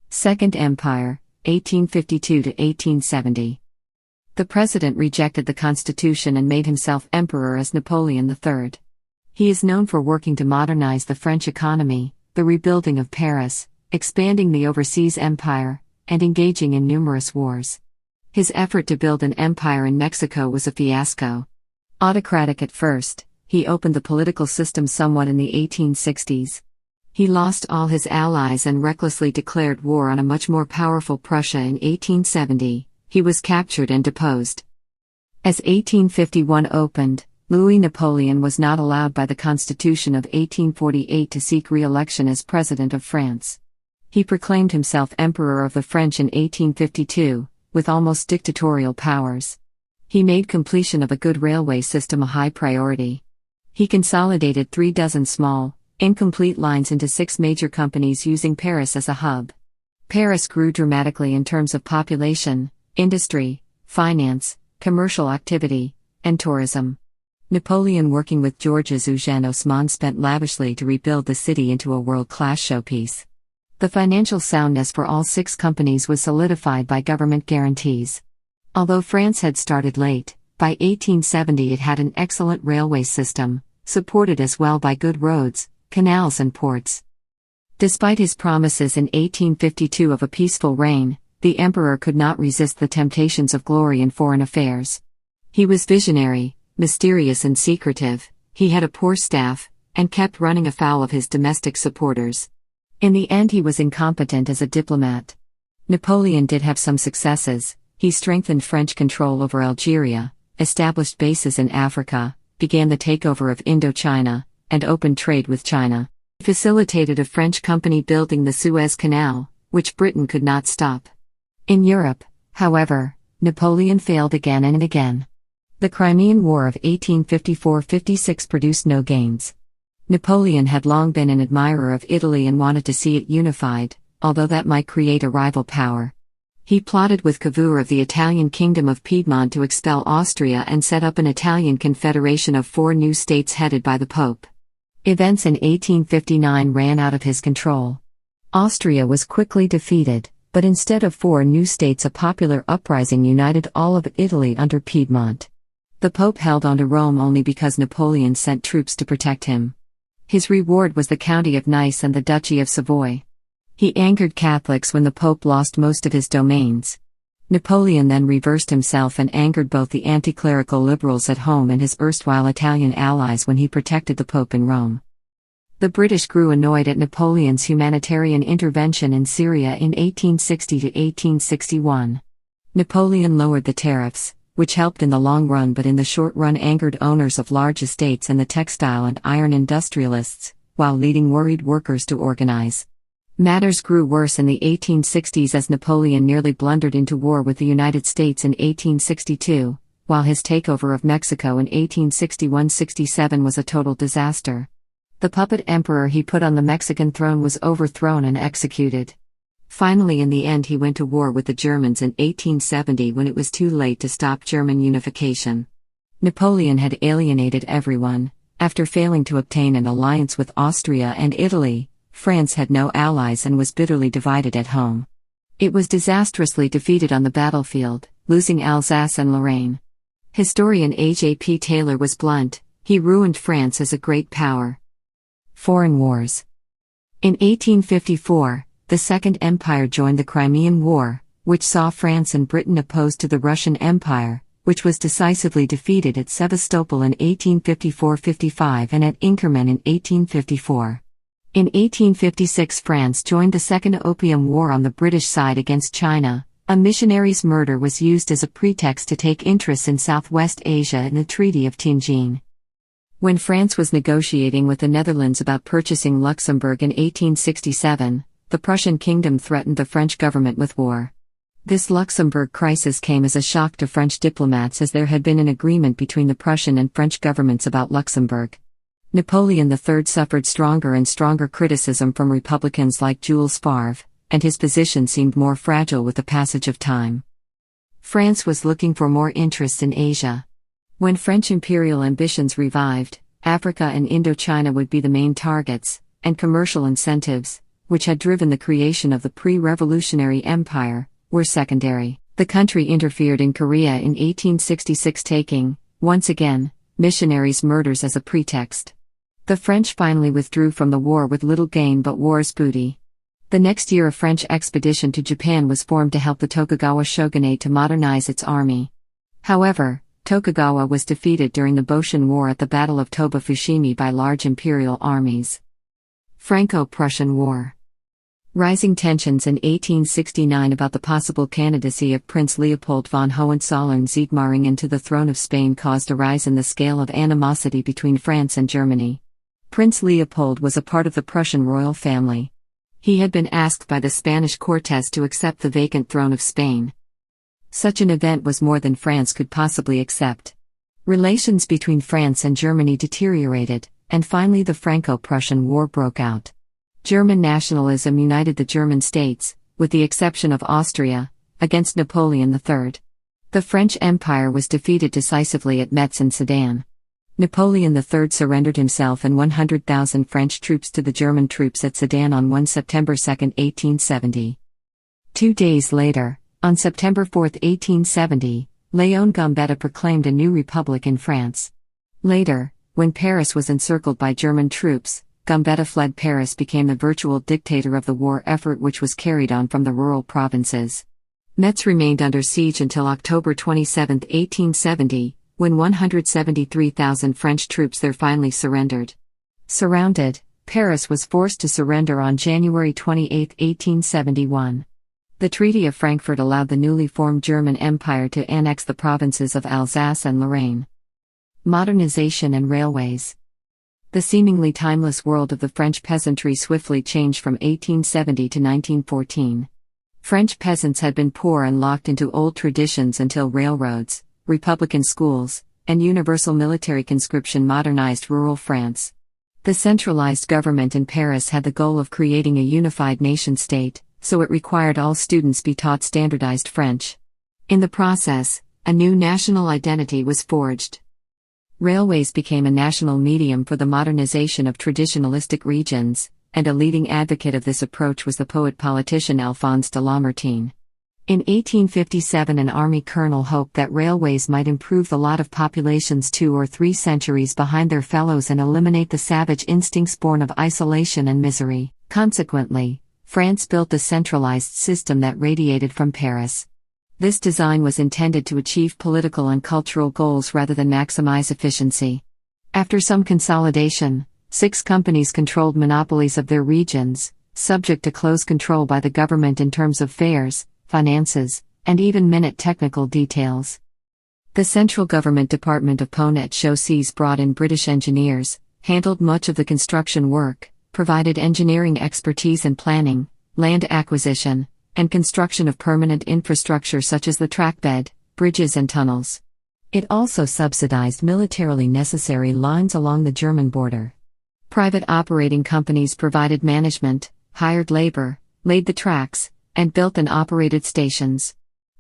Second Empire, 1852 to 1870. The president rejected the constitution and made himself emperor as Napoleon III. He is known for working to modernize the French economy, the rebuilding of Paris, expanding the overseas empire, and engaging in numerous wars. His effort to build an empire in Mexico was a fiasco. Autocratic at first, he opened the political system somewhat in the 1860s. He lost all his allies and recklessly declared war on a much more powerful Prussia in 1870. He was captured and deposed. As 1851 opened, Louis Napoleon was not allowed by the Constitution of 1848 to seek re-election as President of France. He proclaimed himself Emperor of the French in 1852, with almost dictatorial powers. He made completion of a good railway system a high priority. He consolidated 36 small, incomplete lines into 6 major companies using Paris as a hub. Paris grew dramatically in terms of population, industry, finance, commercial activity, and tourism. Napoleon, working with Georges Eugène Haussmann, spent lavishly to rebuild the city into a world-class showpiece. The financial soundness for all 6 companies was solidified by government guarantees. Although France had started late, by 1870 it had an excellent railway system, supported as well by good roads, canals and ports. Despite his promises in 1852 of a peaceful reign, the emperor could not resist the temptations of glory in foreign affairs. He was visionary, mysterious and secretive, he had a poor staff, and kept running afoul of his domestic supporters. In the end he was incompetent as a diplomat. Napoleon did have some successes. He strengthened French control over Algeria, established bases in Africa, began the takeover of Indochina, and opened trade with China. He facilitated a French company building the Suez Canal, which Britain could not stop. In Europe, however, Napoleon failed again and again. The Crimean War of 1854–56 produced no gains. Napoleon had long been an admirer of Italy and wanted to see it unified, although that might create a rival power. He plotted with Cavour of the Italian Kingdom of Piedmont to expel Austria and set up an Italian confederation of 4 new states headed by the Pope. Events in 1859 ran out of his control. Austria was quickly defeated, but instead of 4 new states a popular uprising united all of Italy under Piedmont. The Pope held on to Rome only because Napoleon sent troops to protect him. His reward was the County of Nice and the Duchy of Savoy. He angered Catholics when the Pope lost most of his domains. Napoleon then reversed himself and angered both the anti-clerical liberals at home and his erstwhile Italian allies when he protected the Pope in Rome. The British grew annoyed at Napoleon's humanitarian intervention in Syria in 1860 to 1861. Napoleon lowered the tariffs, which helped in the long run but in the short run angered owners of large estates and the textile and iron industrialists, while leading worried workers to organize. Matters grew worse in the 1860s as Napoleon nearly blundered into war with the United States in 1862, while his takeover of Mexico in 1861–67 was a total disaster. The puppet emperor he put on the Mexican throne was overthrown and executed. Finally, in the end, he went to war with the Germans in 1870 when it was too late to stop German unification. Napoleon had alienated everyone. After failing to obtain an alliance with Austria and Italy, France had no allies and was bitterly divided at home. It was disastrously defeated on the battlefield, losing Alsace and Lorraine. Historian A.J.P. Taylor was blunt: he ruined France as a great power. Foreign wars. In 1854, the Second Empire joined the Crimean War, which saw France and Britain opposed to the Russian Empire, which was decisively defeated at Sevastopol in 1854–55 and at Inkerman in 1854. In 1856, France joined the Second Opium War on the British side against China. A missionary's murder was used as a pretext to take interests in Southwest Asia in the Treaty of Tianjin. When France was negotiating with the Netherlands about purchasing Luxembourg in 1867, the Prussian kingdom threatened the French government with war. This Luxembourg crisis came as a shock to French diplomats as there had been an agreement between the Prussian and French governments about Luxembourg. Napoleon III suffered stronger and stronger criticism from Republicans like Jules Favre, and his position seemed more fragile with the passage of time. France was looking for more interest in Asia. When French imperial ambitions revived, Africa and Indochina would be the main targets, and commercial incentives, which had driven the creation of the pre-revolutionary empire, were secondary. The country interfered in Korea in 1866, taking, once again, missionaries' murders as a pretext. The French finally withdrew from the war with little gain but war's booty. The next year a French expedition to Japan was formed to help the Tokugawa shogunate to modernize its army. However, Tokugawa was defeated during the Boshin War at the Battle of Toba Fushimi by large imperial armies. Franco-Prussian War. Rising tensions in 1869 about the possible candidacy of Prince Leopold von Hohenzollern-Sigmaringen to the throne of Spain caused a rise in the scale of animosity between France and Germany. Prince Leopold was a part of the Prussian royal family. He had been asked by the Spanish Cortes to accept the vacant throne of Spain. Such an event was more than France could possibly accept. Relations between France and Germany deteriorated, and finally the Franco-Prussian War broke out. German nationalism united the German states, with the exception of Austria, against Napoleon III. The French Empire was defeated decisively at Metz and Sedan. Napoleon III surrendered himself and 100,000 French troops to the German troops at Sedan on 1 September 2, 1870. 2 days later, on September 4, 1870, Léon Gambetta proclaimed a new republic in France. Later, when Paris was encircled by German troops, Gambetta fled Paris, became the virtual dictator of the war effort, which was carried on from the rural provinces. Metz remained under siege until October 27, 1870, when 173,000 French troops there finally surrendered. Surrounded, Paris was forced to surrender on January 28, 1871. The Treaty of Frankfurt allowed the newly formed German Empire to annex the provinces of Alsace and Lorraine. Modernization and railways. The seemingly timeless world of the French peasantry swiftly changed from 1870 to 1914. French peasants had been poor and locked into old traditions until railroads, republican schools, and universal military conscription modernized rural France. The centralized government in Paris had the goal of creating a unified nation-state, so it required all students be taught standardized French. In the process, a new national identity was forged. Railways became a national medium for the modernization of traditionalistic regions, and a leading advocate of this approach was the poet-politician Alphonse de Lamartine. In 1857, an army colonel hoped that railways might improve the lot of populations 2 or 3 centuries behind their fellows and eliminate the savage instincts born of isolation and misery. Consequently, France built a centralized system that radiated from Paris. This design was intended to achieve political and cultural goals rather than maximize efficiency. After some consolidation, 6 companies controlled monopolies of their regions, subject to close control by the government in terms of fares, finances, and even minute technical details. The central government department of Ponts et Chaussées brought in British engineers, handled much of the construction work, provided engineering expertise and planning, land acquisition, and construction of permanent infrastructure such as the trackbed, bridges and tunnels. It also subsidized militarily necessary lines along the German border. Private operating companies provided management, hired labor, laid the tracks, and built and operated stations.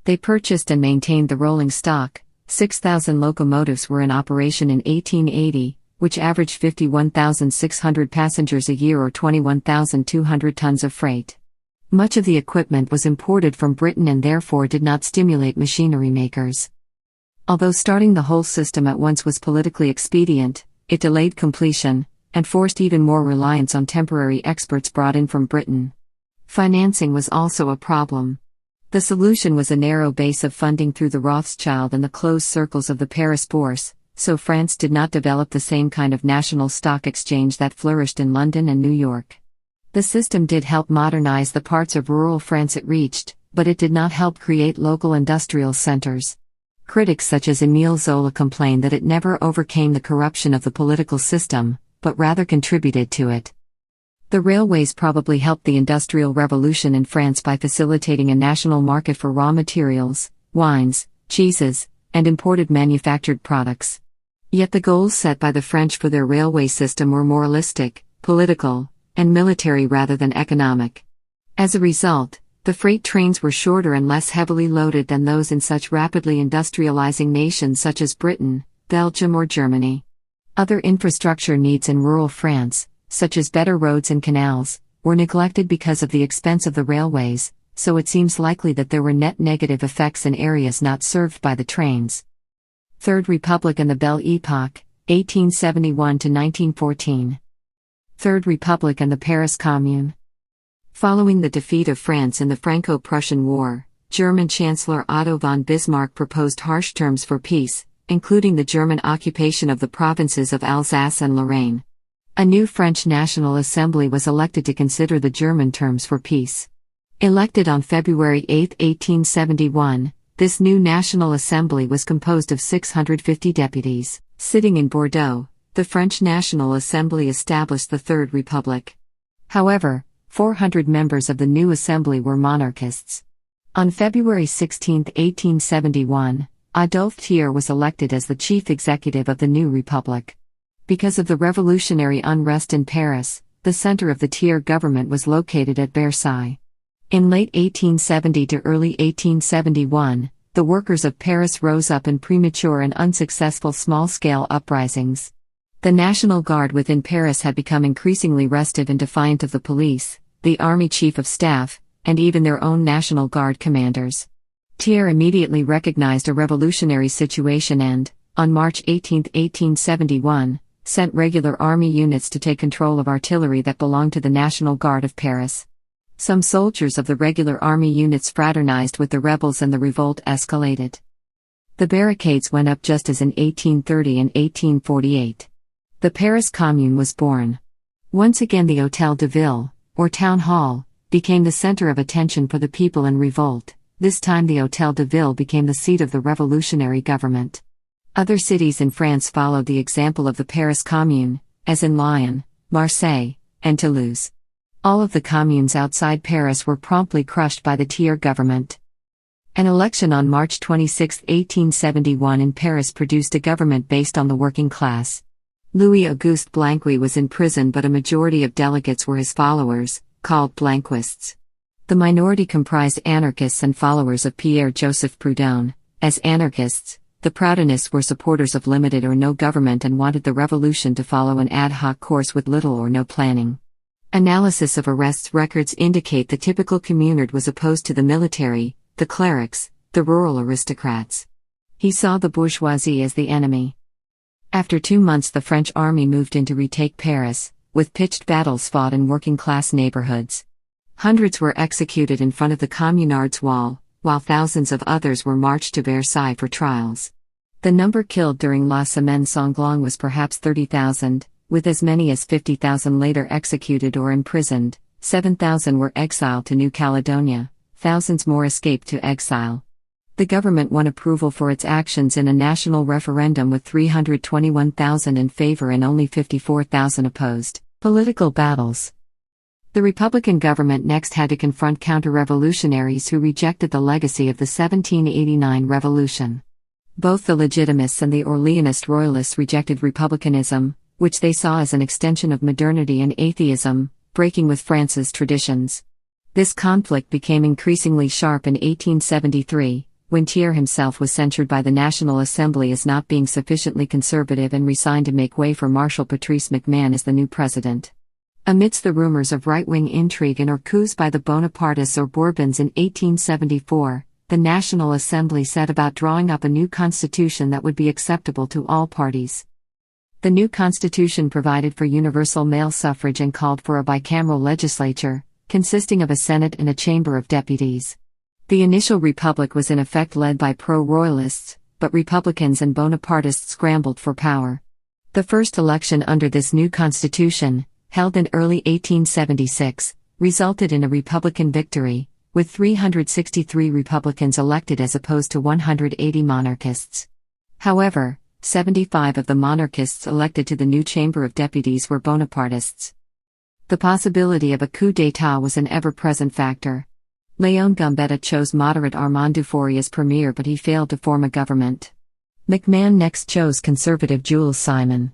They purchased and maintained the rolling stock. 6,000 locomotives were in operation in 1880, which averaged 51,600 passengers a year or 21,200 tons of freight. Much of the equipment was imported from Britain and therefore did not stimulate machinery makers. Although starting the whole system at once was politically expedient, it delayed completion, and forced even more reliance on temporary experts brought in from Britain. Financing was also a problem. The solution was a narrow base of funding through the Rothschild and the closed circles of the Paris Bourse, so France did not develop the same kind of national stock exchange that flourished in London and New York. The system did help modernize the parts of rural France it reached, but it did not help create local industrial centers. Critics such as Émile Zola complained that it never overcame the corruption of the political system, but rather contributed to it. The railways probably helped the Industrial Revolution in France by facilitating a national market for raw materials, wines, cheeses, and imported manufactured products. Yet the goals set by the French for their railway system were moralistic, political, and military rather than economic. As a result, the freight trains were shorter and less heavily loaded than those in such rapidly industrializing nations such as Britain, Belgium, or Germany. Other infrastructure needs in rural France, such as better roads and canals, were neglected because of the expense of the railways, so it seems likely that there were net negative effects in areas not served by the trains. Third Republic and the Belle Époque, 1871 to 1914. Third Republic and the Paris Commune. Following the defeat of France in the Franco-Prussian War, German Chancellor Otto von Bismarck proposed harsh terms for peace, including the German occupation of the provinces of Alsace and Lorraine. A new French National Assembly was elected to consider the German terms for peace. Elected on February 8, 1871, this new National Assembly was composed of 650 deputies. Sitting in Bordeaux, the French National Assembly established the Third Republic. However, 400 members of the new assembly were monarchists. On February 16, 1871, Adolphe Thiers was elected as the chief executive of the new republic. Because of the revolutionary unrest in Paris, the center of the Thiers government was located at Versailles. In late 1870 to early 1871, the workers of Paris rose up in premature and unsuccessful small-scale uprisings. The National Guard within Paris had become increasingly restive and defiant of the police, the army chief of staff, and even their own National Guard commanders. Thiers immediately recognized a revolutionary situation and, on March 18, 1871, sent regular army units to take control of artillery that belonged to the National Guard of Paris. Some soldiers of the regular army units fraternized with the rebels and the revolt escalated. The barricades went up just as in 1830 and 1848. The Paris Commune was born. Once again the Hôtel de Ville, or Town Hall, became the center of attention for the people in revolt. This time the Hôtel de Ville became the seat of the revolutionary government. Other cities in France followed the example of the Paris Commune, as in Lyon, Marseille, and Toulouse. All of the communes outside Paris were promptly crushed by the Thiers government. An election on March 26, 1871 in Paris produced a government based on the working class. Louis-Auguste Blanqui was in prison, but a majority of delegates were his followers, called Blanquists. The minority comprised anarchists and followers of Pierre-Joseph Proudhon. As anarchists, the Proudhonists were supporters of limited or no government and wanted the revolution to follow an ad hoc course with little or no planning. Analysis of arrests records indicate the typical communard was opposed to the military, the clerics, the rural aristocrats. He saw the bourgeoisie as the enemy. After 2 months the French army moved in to retake Paris, with pitched battles fought in working-class neighborhoods. Hundreds were executed in front of the Communards' wall, while thousands of others were marched to Versailles for trials. The number killed during La Semaine Sanglante was perhaps 30,000, with as many as 50,000 later executed or imprisoned. 7,000 were exiled to New Caledonia, thousands more escaped to exile. The government won approval for its actions in a national referendum with 321,000 in favor and only 54,000 opposed. Political battles. The Republican government next had to confront counter-revolutionaries who rejected the legacy of the 1789 revolution. Both the Legitimists and the Orleanist Royalists rejected republicanism, which they saw as an extension of modernity, and atheism, breaking with France's traditions. This conflict became increasingly sharp in 1873, when Thiers himself was censured by the National Assembly as not being sufficiently conservative and resigned to make way for Marshal Patrice MacMahon as the new president. Amidst the rumors of right-wing intrigue and or coups by the Bonapartists or Bourbons in 1874, the National Assembly set about drawing up a new constitution that would be acceptable to all parties. The new constitution provided for universal male suffrage and called for a bicameral legislature, consisting of a Senate and a Chamber of Deputies. The initial republic was in effect led by pro-royalists, but Republicans and Bonapartists scrambled for power. The first election under this new constitution, held in early 1876, resulted in a Republican victory, with 363 Republicans elected as opposed to 180 monarchists. However, 75 of the monarchists elected to the new Chamber of Deputies were Bonapartists. The possibility of a coup d'état was an ever-present factor. Léon Gambetta chose moderate Armand Dufaure as premier, but he failed to form a government. MacMahon next chose conservative Jules Simon.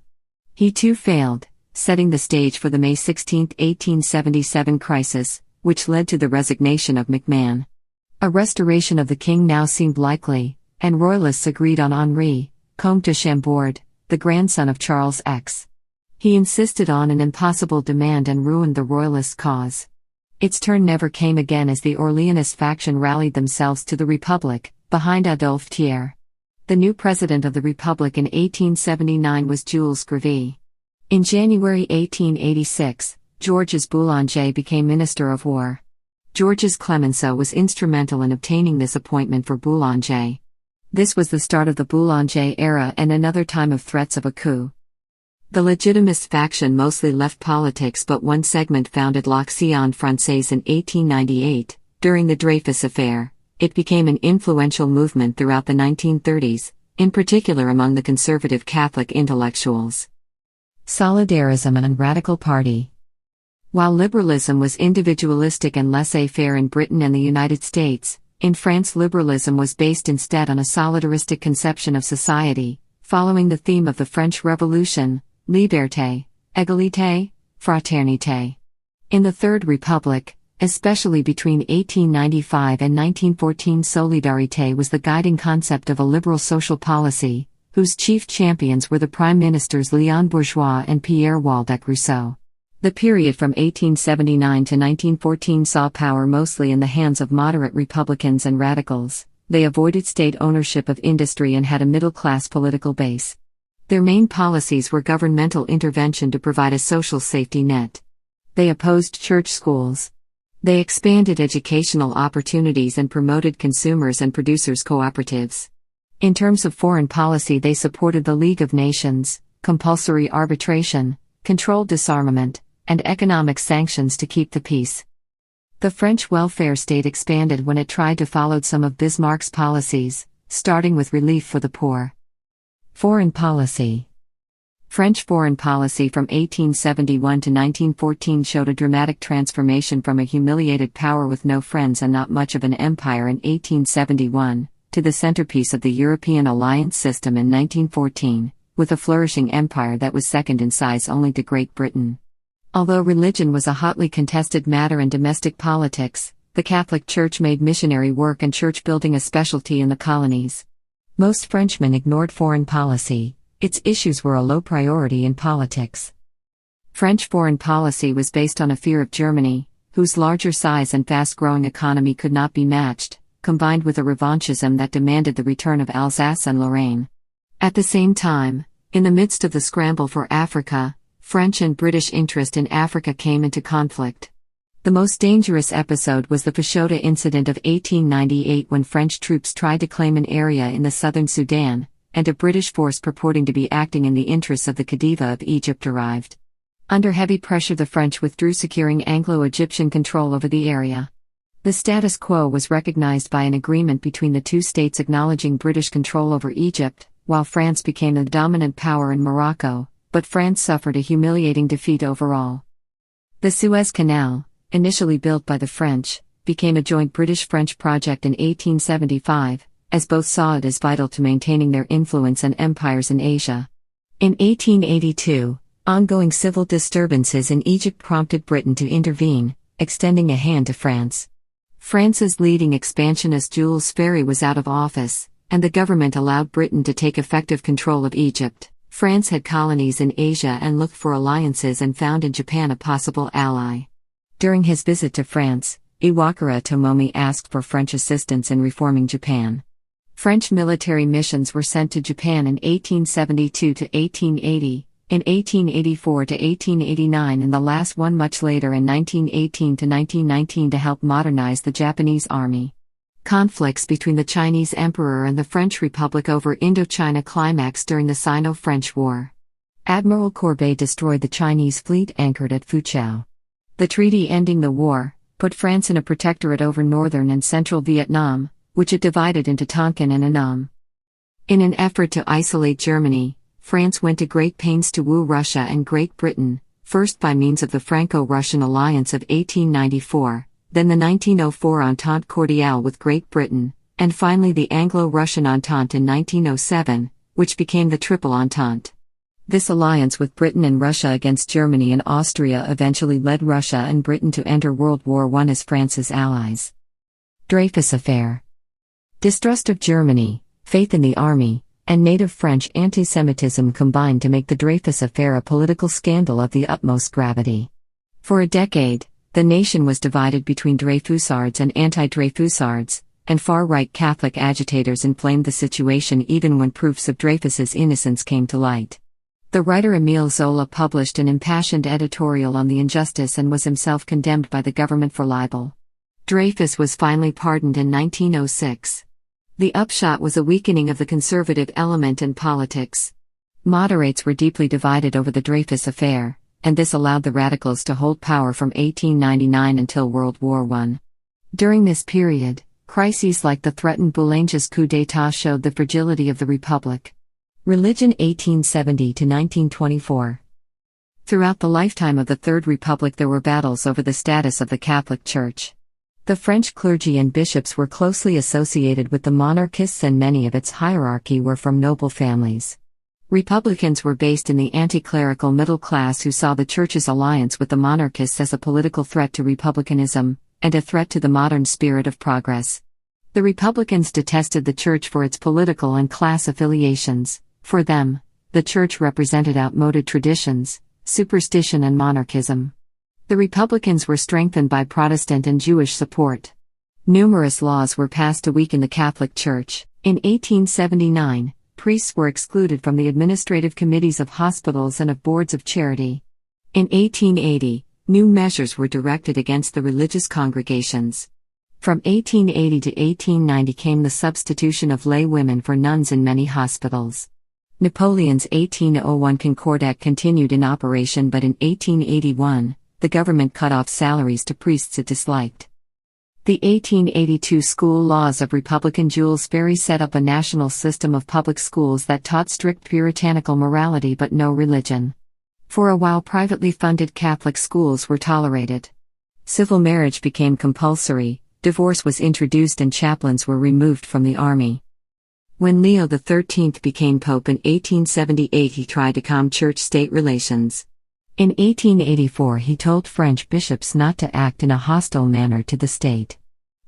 He too failed, setting the stage for the May 16, 1877 crisis, which led to the resignation of MacMahon. A restoration of the king now seemed likely, and royalists agreed on Henri, Comte de Chambord, the grandson of Charles X. He insisted on an impossible demand and ruined the royalist cause. Its turn never came again as the Orleanist faction rallied themselves to the Republic, behind Adolphe Thiers. The new president of the Republic in 1879 was Jules Grévy. In January 1886, Georges Boulanger became Minister of War. Georges Clemenceau was instrumental in obtaining this appointment for Boulanger. This was the start of the Boulanger era and another time of threats of a coup. The Legitimist faction mostly left politics, but one segment founded l'Action Française in 1898. During the Dreyfus Affair, it became an influential movement throughout the 1930s, in particular among the conservative Catholic intellectuals. Solidarism and Radical Party. While liberalism was individualistic and laissez-faire in Britain and the United States, in France liberalism was based instead on a solidaristic conception of society, following the theme of the French Revolution: liberté, égalité, fraternité. In the Third Republic, especially between 1895 and 1914, solidarité was the guiding concept of a liberal social policy, whose chief champions were the Prime Ministers Léon Bourgeois and Pierre Waldeck Rousseau. The period from 1879 to 1914 saw power mostly in the hands of moderate Republicans and radicals. They avoided state ownership of industry and had a middle-class political base. Their main policies were governmental intervention to provide a social safety net. They opposed church schools. They expanded educational opportunities and promoted consumers and producers' cooperatives. In terms of foreign policy, they supported the League of Nations, compulsory arbitration, controlled disarmament, and economic sanctions to keep the peace. The French welfare state expanded when it tried to follow some of Bismarck's policies, starting with relief for the poor. Foreign policy. French foreign policy from 1871 to 1914 showed a dramatic transformation from a humiliated power with no friends and not much of an empire in 1871, to the centerpiece of the European alliance system in 1914, with a flourishing empire that was second in size only to Great Britain. Although religion was a hotly contested matter in domestic politics, the Catholic Church made missionary work and church building a specialty in the colonies. Most Frenchmen ignored foreign policy; its issues were a low priority in politics. French foreign policy was based on a fear of Germany, whose larger size and fast-growing economy could not be matched, combined with a revanchism that demanded the return of Alsace and Lorraine. At the same time, in the midst of the scramble for Africa, French and British interest in Africa came into conflict. The most dangerous episode was the Fashoda incident of 1898, when French troops tried to claim an area in the southern Sudan, and a British force purporting to be acting in the interests of the Khedive of Egypt arrived. Under heavy pressure, the French withdrew, securing Anglo-Egyptian control over the area. The status quo was recognized by an agreement between the two states acknowledging British control over Egypt, while France became the dominant power in Morocco, but France suffered a humiliating defeat overall. The Suez Canal, initially built by the French, became a joint British-French project in 1875, as both saw it as vital to maintaining their influence and empires in Asia. In 1882, ongoing civil disturbances in Egypt prompted Britain to intervene, extending a hand to France. France's leading expansionist Jules Ferry was out of office, and the government allowed Britain to take effective control of Egypt. France had colonies in Asia and looked for alliances and found in Japan a possible ally. During his visit to France, Iwakura Tomomi asked for French assistance in reforming Japan. French military missions were sent to Japan in 1872 to 1880, in 1884 to 1889, and the last one much later in 1918 to 1919 to help modernize the Japanese army. Conflicts between the Chinese Emperor and the French Republic over Indochina climaxed during the Sino-French War. Admiral Courbet destroyed the Chinese fleet anchored at Foochow. The treaty ending the war put France in a protectorate over northern and central Vietnam, which it divided into Tonkin and Annam. In an effort to isolate Germany, France went to great pains to woo Russia and Great Britain, first by means of the Franco-Russian alliance of 1894, then the 1904 Entente Cordiale with Great Britain, and finally the Anglo-Russian Entente in 1907, which became the Triple Entente. This alliance with Britain and Russia against Germany and Austria eventually led Russia and Britain to enter World War I as France's allies. Dreyfus Affair. Distrust of Germany, faith in the army, and native French anti-Semitism combined to make the Dreyfus Affair a political scandal of the utmost gravity. For a decade, the nation was divided between Dreyfusards and anti-Dreyfusards, and far-right Catholic agitators inflamed the situation even when proofs of Dreyfus's innocence came to light. The writer Émile Zola published an impassioned editorial on the injustice and was himself condemned by the government for libel. Dreyfus was finally pardoned in 1906. The upshot was a weakening of the conservative element in politics. Moderates were deeply divided over the Dreyfus Affair, and this allowed the radicals to hold power from 1899 until World War I. During this period, crises like the threatened Boulanges coup d'état showed the fragility of the Republic. Religion 1870 to 1924. Throughout the lifetime of the Third Republic there were battles over the status of the Catholic Church. The French clergy and bishops were closely associated with the monarchists and many of its hierarchy were from noble families. Republicans were based in the anti-clerical middle class who saw the Church's alliance with the monarchists as a political threat to republicanism, and a threat to the modern spirit of progress. The Republicans detested the Church for its political and class affiliations. For them, the Church represented outmoded traditions, superstition and monarchism. The Republicans were strengthened by Protestant and Jewish support. Numerous laws were passed to weaken the Catholic Church. In 1879, priests were excluded from the administrative committees of hospitals and of boards of charity. In 1880, new measures were directed against the religious congregations. From 1880 to 1890 came the substitution of lay women for nuns in many hospitals. Napoleon's 1801 Concordat continued in operation, but in 1881, the government cut off salaries to priests it disliked. The 1882 school laws of Republican Jules Ferry set up a national system of public schools that taught strict puritanical morality but no religion. For a while privately funded Catholic schools were tolerated. Civil marriage became compulsory, divorce was introduced and chaplains were removed from the army. When Leo XIII became Pope in 1878 he tried to calm church-state relations. In 1884 he told French bishops not to act in a hostile manner to the state.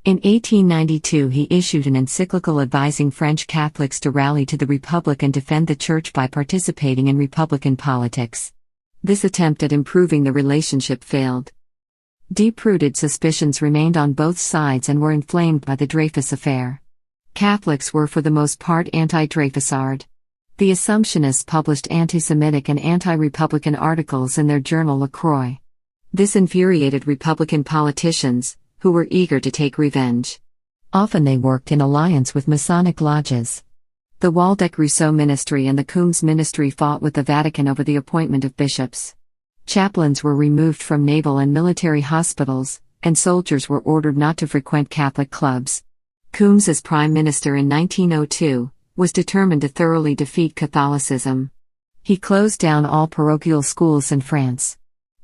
In 1892 he issued an encyclical advising French Catholics to rally to the Republic and defend the Church by participating in Republican politics. This attempt at improving the relationship failed. Deep-rooted suspicions remained on both sides and were inflamed by the Dreyfus Affair. Catholics were for the most part anti-Dreyfusard. The Assumptionists published anti-Semitic and anti-Republican articles in their journal La Croix. This infuriated Republican politicians, who were eager to take revenge. Often they worked in alliance with Masonic lodges. The Waldeck-Rousseau ministry and the Coombes ministry fought with the Vatican over the appointment of bishops. Chaplains were removed from naval and military hospitals, and soldiers were ordered not to frequent Catholic clubs. Coombes, as Prime Minister in 1902, was determined to thoroughly defeat Catholicism. He closed down all parochial schools in France.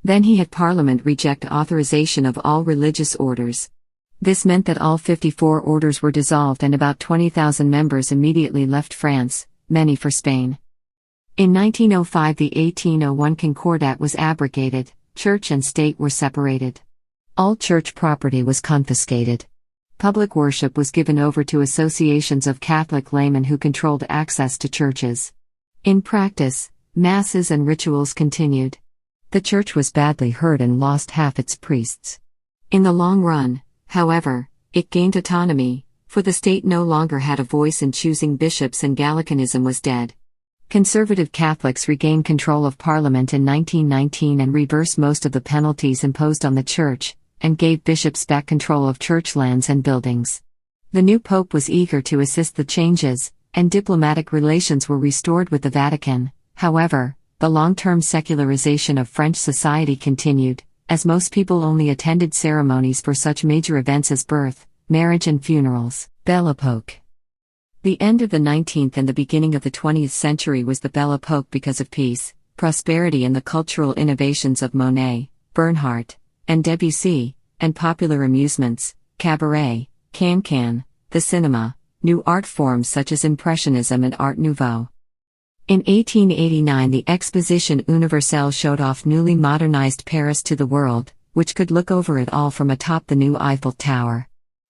Then he had Parliament reject authorization of all religious orders. This meant that all 54 orders were dissolved and about 20,000 members immediately left France, many for Spain. In 1905 the 1801 Concordat was abrogated, church and state were separated. All church property was confiscated. Public worship was given over to associations of Catholic laymen who controlled access to churches. In practice, masses and rituals continued. The church was badly hurt and lost half its priests. In the long run, however, it gained autonomy, for the state no longer had a voice in choosing bishops and Gallicanism was dead. Conservative Catholics regained control of Parliament in 1919 and reversed most of the penalties imposed on the Church, and gave bishops back control of church lands and buildings. The new pope was eager to assist the changes, and diplomatic relations were restored with the Vatican. However, the long-term secularization of French society continued, as most people only attended ceremonies for such major events as birth, marriage and funerals. Belle Époque. The end of the 19th and the beginning of the 20th century was the Belle Époque because of peace, prosperity and the cultural innovations of Monet, Bernhardt, and Debussy, and popular amusements, cabaret, can-can, the cinema, new art forms such as Impressionism and Art Nouveau. In 1889 the Exposition Universelle showed off newly modernized Paris to the world, which could look over it all from atop the new Eiffel Tower.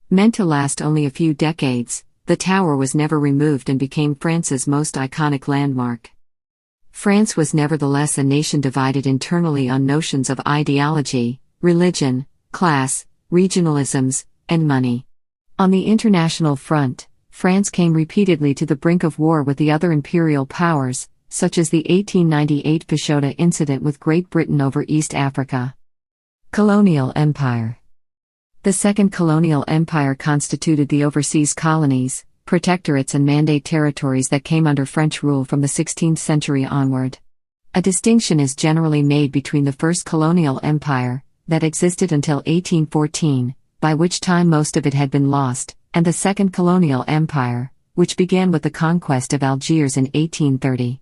Meant to last only a few decades, the tower was never removed and became France's most iconic landmark. France was nevertheless a nation divided internally on notions of ideology, religion, class, regionalisms, and money. On the international front, France came repeatedly to the brink of war with the other imperial powers, such as the 1898 Fashoda incident with Great Britain over East Africa. Colonial Empire. The Second Colonial Empire constituted the overseas colonies, protectorates and mandate territories that came under French rule from the 16th century onward. A distinction is generally made between the First Colonial Empire, that existed until 1814, by which time most of it had been lost, and the Second Colonial Empire, which began with the conquest of Algiers in 1830.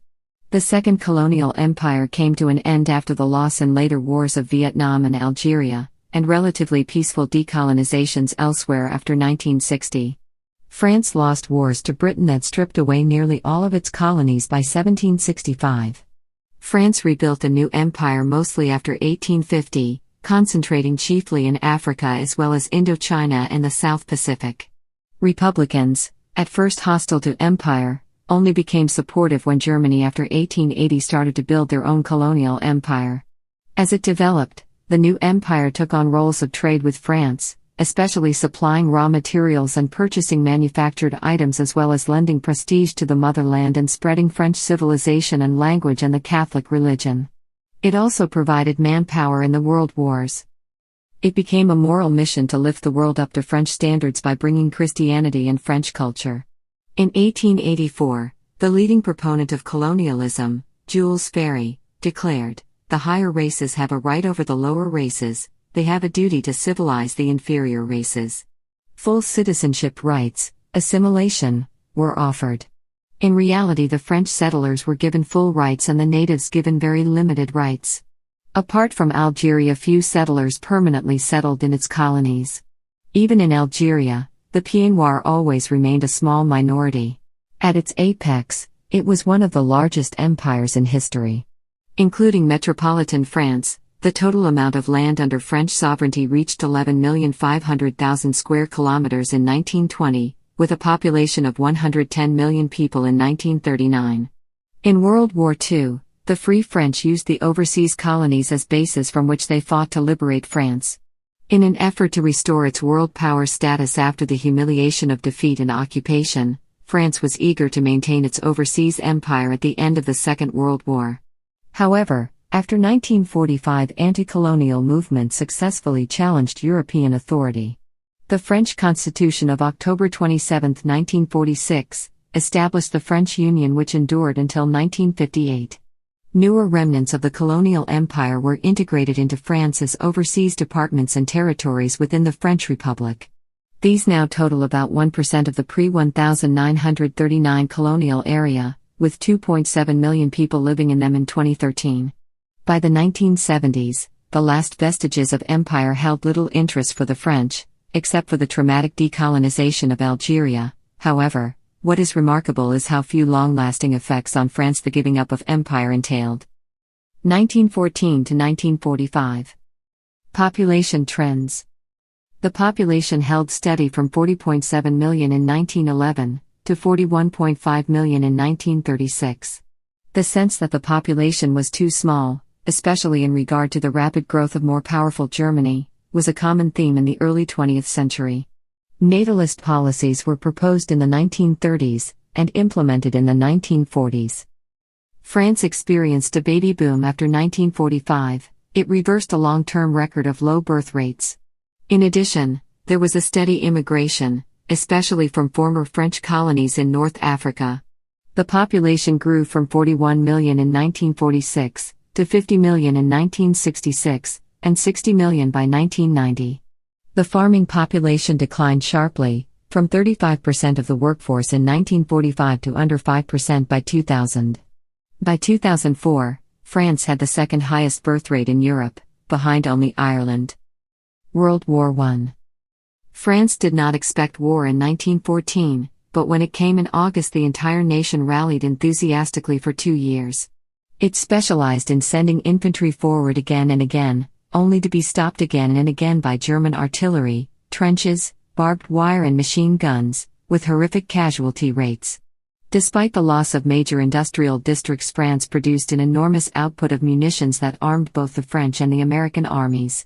The Second Colonial Empire came to an end after the loss in later wars of Vietnam and Algeria, and relatively peaceful decolonizations elsewhere after 1960. France lost wars to Britain that stripped away nearly all of its colonies by 1765. France rebuilt a new empire mostly after 1850, concentrating chiefly in Africa as well as Indochina and the South Pacific. Republicans, at first hostile to empire, only became supportive when Germany after 1880 started to build their own colonial empire. As it developed, the new empire took on roles of trade with France, especially supplying raw materials and purchasing manufactured items as well as lending prestige to the motherland and spreading French civilization and language and the Catholic religion. It also provided manpower in the world wars. It became a moral mission to lift the world up to French standards by bringing Christianity and French culture. In 1884, the leading proponent of colonialism, Jules Ferry, declared, "The higher races have a right over the lower races, they have a duty to civilize the inferior races." Full citizenship rights, assimilation, were offered. In reality, the French settlers were given full rights and the natives given very limited rights. Apart from Algeria, few settlers permanently settled in its colonies. Even in Algeria, the Pieds Noirs always remained a small minority. At its apex, it was one of the largest empires in history. Including metropolitan France, the total amount of land under French sovereignty reached 11,500,000 square kilometers in 1920, with a population of 110 million people in 1939. In World War II, the Free French used the overseas colonies as bases from which they fought to liberate France. In an effort to restore its world power status after the humiliation of defeat and occupation, France was eager to maintain its overseas empire at the end of the Second World War. However, after 1945, anti-colonial movements successfully challenged European authority. The French Constitution of October 27, 1946, established the French Union, which endured until 1958. Newer remnants of the colonial empire were integrated into France's overseas departments and territories within the French Republic. These now total about 1% of the pre-1939 colonial area, with 2.7 million people living in them in 2013. By the 1970s, the last vestiges of empire held little interest for the French, except for the traumatic decolonization of Algeria. However, what is remarkable is how few long-lasting effects on France the giving up of empire entailed. 1914 to 1945. Population trends. The population held steady from 40.7 million in 1911 to 41.5 million in 1936. The sense that the population was too small, especially in regard to the rapid growth of more powerful Germany, was a common theme in the early 20th century. Natalist policies were proposed in the 1930s and implemented in the 1940s. France experienced a baby boom after 1945. It reversed a long-term record of low birth rates. In addition, there was a steady immigration, especially from former French colonies in North Africa. The population grew from 41 million in 1946 to 50 million in 1966 and 60 million by 1990. The farming population declined sharply, from 35% of the workforce in 1945 to under 5% by 2000. By 2004, France had the second highest birth rate in Europe, behind only Ireland. World War I. France did not expect war in 1914, but when it came in August, the entire nation rallied enthusiastically for 2 years. It specialized in sending infantry forward again and again, only to be stopped again and again by German artillery, trenches, barbed wire, and machine guns, with horrific casualty rates. Despite the loss of major industrial districts, France produced an enormous output of munitions that armed both the French and the American armies.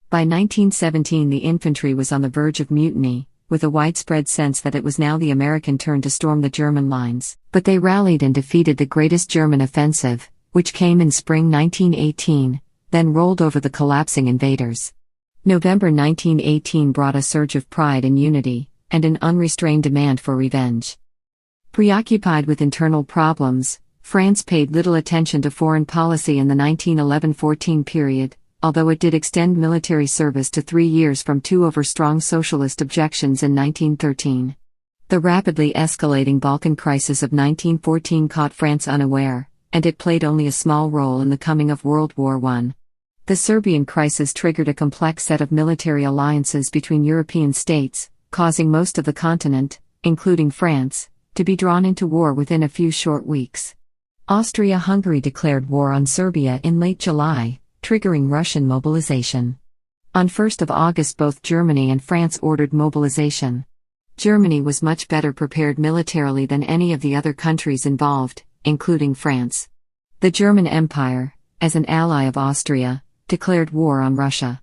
By 1917, the infantry was on the verge of mutiny, with a widespread sense that it was now the American turn to storm the German lines. But they rallied and defeated the greatest German offensive, which came in spring 1918, then rolled over the collapsing invaders. November 1918 brought a surge of pride and unity, and an unrestrained demand for revenge. Preoccupied with internal problems, France paid little attention to foreign policy in the 1911-14 period, although it did extend military service to 3 years from 2 over strong socialist objections in 1913. The rapidly escalating Balkan crisis of 1914 caught France unaware, and it played only a small role in the coming of World War I. The Serbian crisis triggered a complex set of military alliances between European states, causing most of the continent, including France, to be drawn into war within a few short weeks. Austria-Hungary declared war on Serbia in late July, triggering Russian mobilization. On 1 August, both Germany and France ordered mobilization. Germany was much better prepared militarily than any of the other countries involved, including France. The German Empire, as an ally of Austria, declared war on Russia.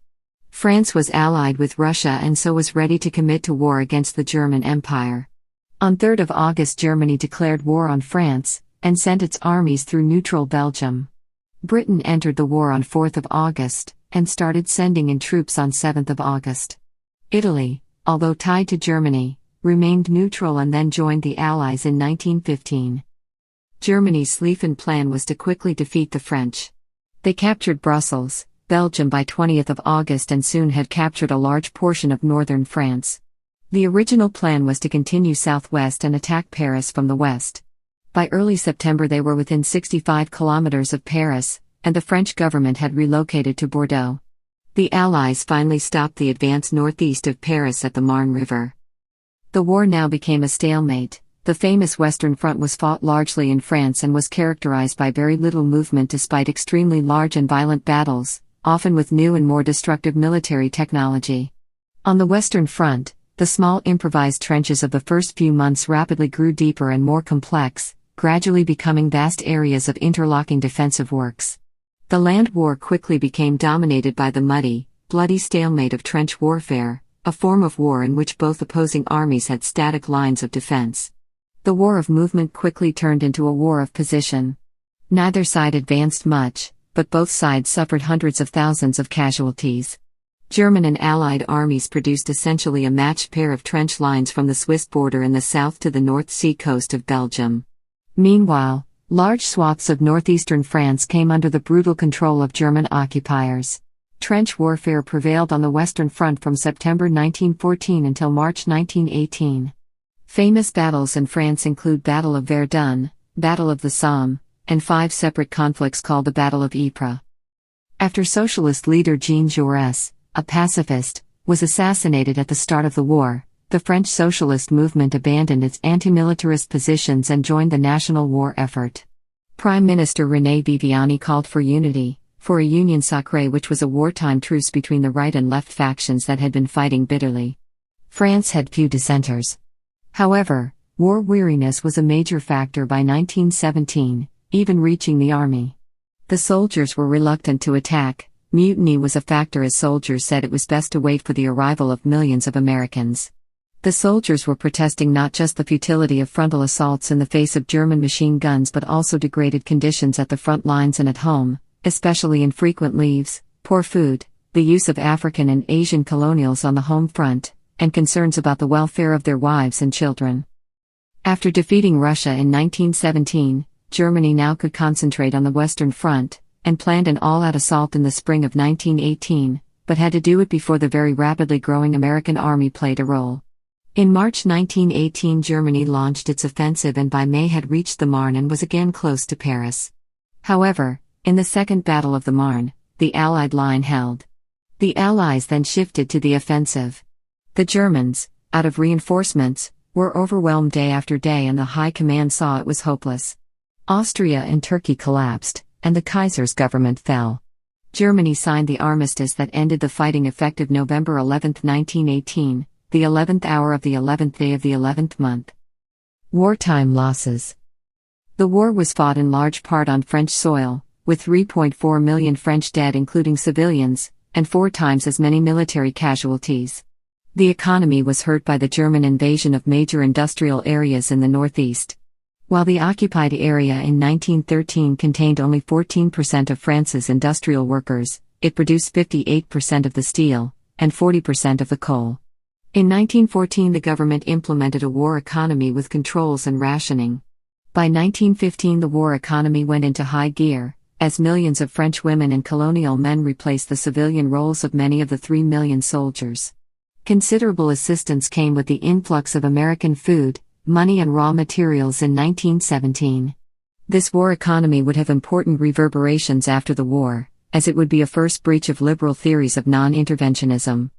France was allied with Russia and so was ready to commit to war against the German Empire. On 3 August, Germany declared war on France, and sent its armies through neutral Belgium. Britain entered the war on 4 August, and started sending in troops on 7 August. Italy, although tied to Germany, remained neutral and then joined the Allies in 1915. Germany's Schlieffen Plan was to quickly defeat the French. They captured Brussels, Belgium by 20 August and soon had captured a large portion of northern France. The original plan was to continue southwest and attack Paris from the west. By early September they were within 65 kilometers of Paris, and the French government had relocated to Bordeaux. The Allies finally stopped the advance northeast of Paris at the Marne River. The war now became a stalemate. The famous Western Front was fought largely in France and was characterized by very little movement despite extremely large and violent battles, often with new and more destructive military technology. On the Western Front, the small improvised trenches of the first few months rapidly grew deeper and more complex, gradually becoming vast areas of interlocking defensive works. The land war quickly became dominated by the muddy, bloody stalemate of trench warfare, a form of war in which both opposing armies had static lines of defense. The war of movement quickly turned into a war of position. Neither side advanced much, but both sides suffered hundreds of thousands of casualties. German and Allied armies produced essentially a matched pair of trench lines from the Swiss border in the south to the North Sea coast of Belgium. Meanwhile, large swaths of northeastern France came under the brutal control of German occupiers. Trench warfare prevailed on the Western Front from September 1914 until March 1918. Famous battles in France include Battle of Verdun, Battle of the Somme, and 5 separate conflicts called the Battle of Ypres. After socialist leader Jean Jaurès, a pacifist, was assassinated at the start of the war, the French socialist movement abandoned its anti-militarist positions and joined the national war effort. Prime Minister René Viviani called for unity, for a union sacrée, which was a wartime truce between the right and left factions that had been fighting bitterly. France had few dissenters. However, war weariness was a major factor by 1917, even reaching the army. The soldiers were reluctant to attack. Mutiny was a factor as soldiers said it was best to wait for the arrival of millions of Americans. The soldiers were protesting not just the futility of frontal assaults in the face of German machine guns but also degraded conditions at the front lines and at home, especially infrequent leaves, poor food, the use of African and Asian colonials on the home front, and concerns about the welfare of their wives and children. After defeating Russia in 1917, Germany now could concentrate on the Western Front, and planned an all-out assault in the spring of 1918, but had to do it before the very rapidly growing American army played a role. In March 1918, Germany launched its offensive and by May had reached the Marne and was again close to Paris. However, In the Second Battle of the Marne, the Allied line held. The Allies then shifted to the offensive. The Germans, out of reinforcements, were overwhelmed day after day, and the High Command saw it was hopeless. Austria and Turkey collapsed, and the Kaiser's government fell. Germany signed the armistice that ended the fighting effective November 11, 1918, the 11th hour of the 11th day of the 11th month. Wartime losses. The war was fought in large part on French soil, with 3.4 million French dead including civilians, and 4 times as many military casualties. The economy was hurt by the German invasion of major industrial areas in the northeast. While the occupied area in 1913 contained only 14% of France's industrial workers, it produced 58% of the steel, and 40% of the coal. In 1914 the government implemented a war economy with controls and rationing. By 1915 the war economy went into high gear, as millions of French women and colonial men replaced the civilian roles of many of the 3 million soldiers. Considerable assistance came with the influx of American food, money and raw materials in 1917. This war economy would have important reverberations after the war, as it would be a first breach of liberal theories of non-interventionism.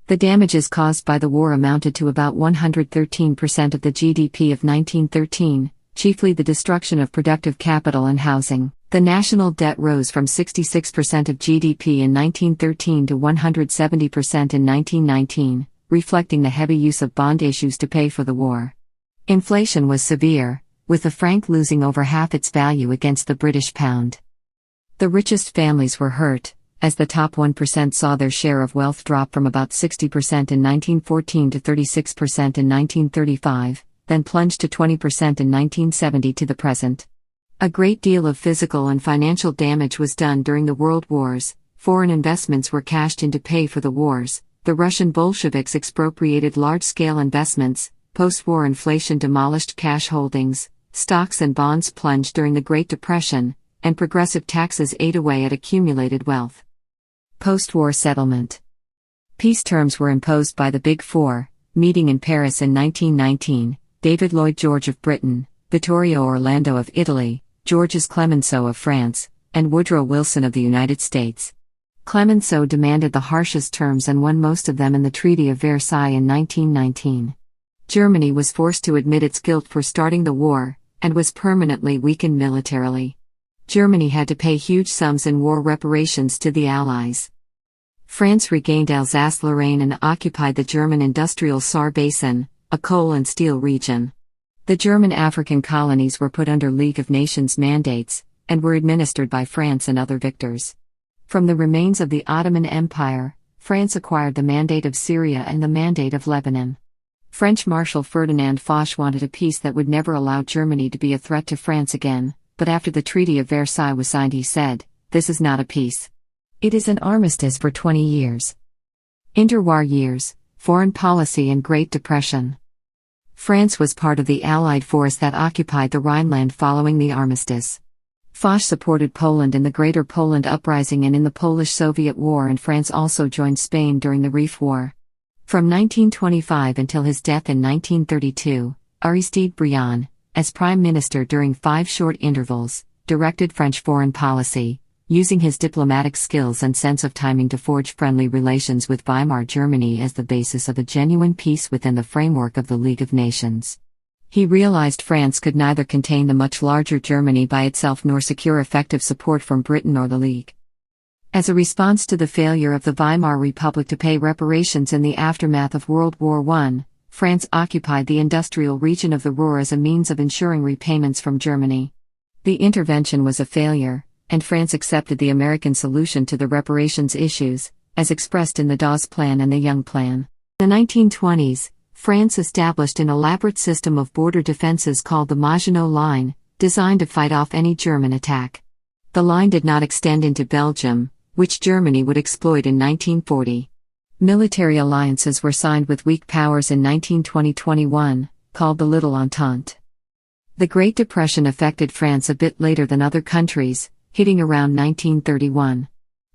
The damages caused by the war amounted to about 113% of the GDP of 1913, chiefly the destruction of productive capital and housing. The national debt rose from 66% of GDP in 1913 to 170% in 1919, reflecting the heavy use of bond issues to pay for the war. Inflation was severe, with the franc losing over half its value against the British pound. The richest families were hurt, as the top 1% saw their share of wealth drop from about 60% in 1914 to 36% in 1935, then plunged to 20% in 1970 to the present. A great deal of physical and financial damage was done during the World Wars. Foreign investments were cashed in to pay for the wars. The Russian Bolsheviks expropriated large-scale investments. Post-war inflation demolished cash holdings. Stocks and bonds plunged during the Great Depression, and progressive taxes ate away at accumulated wealth. Post-war settlement. Peace terms were imposed by the Big Four, meeting in Paris in 1919. David Lloyd George of Britain, Vittorio Orlando of Italy, Georges Clemenceau of France, and Woodrow Wilson of the United States. Clemenceau demanded the harshest terms and won most of them in the Treaty of Versailles in 1919. Germany was forced to admit its guilt for starting the war, and was permanently weakened militarily. Germany had to pay huge sums in war reparations to the Allies. France regained Alsace-Lorraine and occupied the German industrial Saar Basin, a coal and steel region. The German African colonies were put under League of Nations mandates, and were administered by France and other victors. From the remains of the Ottoman Empire, France acquired the Mandate of Syria and the Mandate of Lebanon. French Marshal Ferdinand Foch wanted a peace that would never allow Germany to be a threat to France again, but after the Treaty of Versailles was signed he said, "This is not a peace. It is an armistice for 20 years. Interwar years, foreign policy and Great Depression. France was part of the Allied force that occupied the Rhineland following the armistice. Foch supported Poland in the Greater Poland Uprising and in the Polish-Soviet War, and France also joined Spain during the Rif War. From 1925 until his death in 1932, Aristide Briand, as Prime Minister during 5 short intervals, directed French foreign policy, using his diplomatic skills and sense of timing to forge friendly relations with Weimar Germany as the basis of a genuine peace within the framework of the League of Nations. He realized France could neither contain the much larger Germany by itself nor secure effective support from Britain or the League. As a response to the failure of the Weimar Republic to pay reparations in the aftermath of World War I, France occupied the industrial region of the Ruhr as a means of ensuring repayments from Germany. The intervention was a failure, and France accepted the American solution to the reparations issues, as expressed in the Dawes Plan and the Young Plan. In the 1920s, France established an elaborate system of border defenses called the Maginot Line, designed to fight off any German attack. The line did not extend into Belgium, which Germany would exploit in 1940. Military alliances were signed with weak powers in 1920-21, called the Little Entente. The Great Depression affected France a bit later than other countries, hitting around 1931.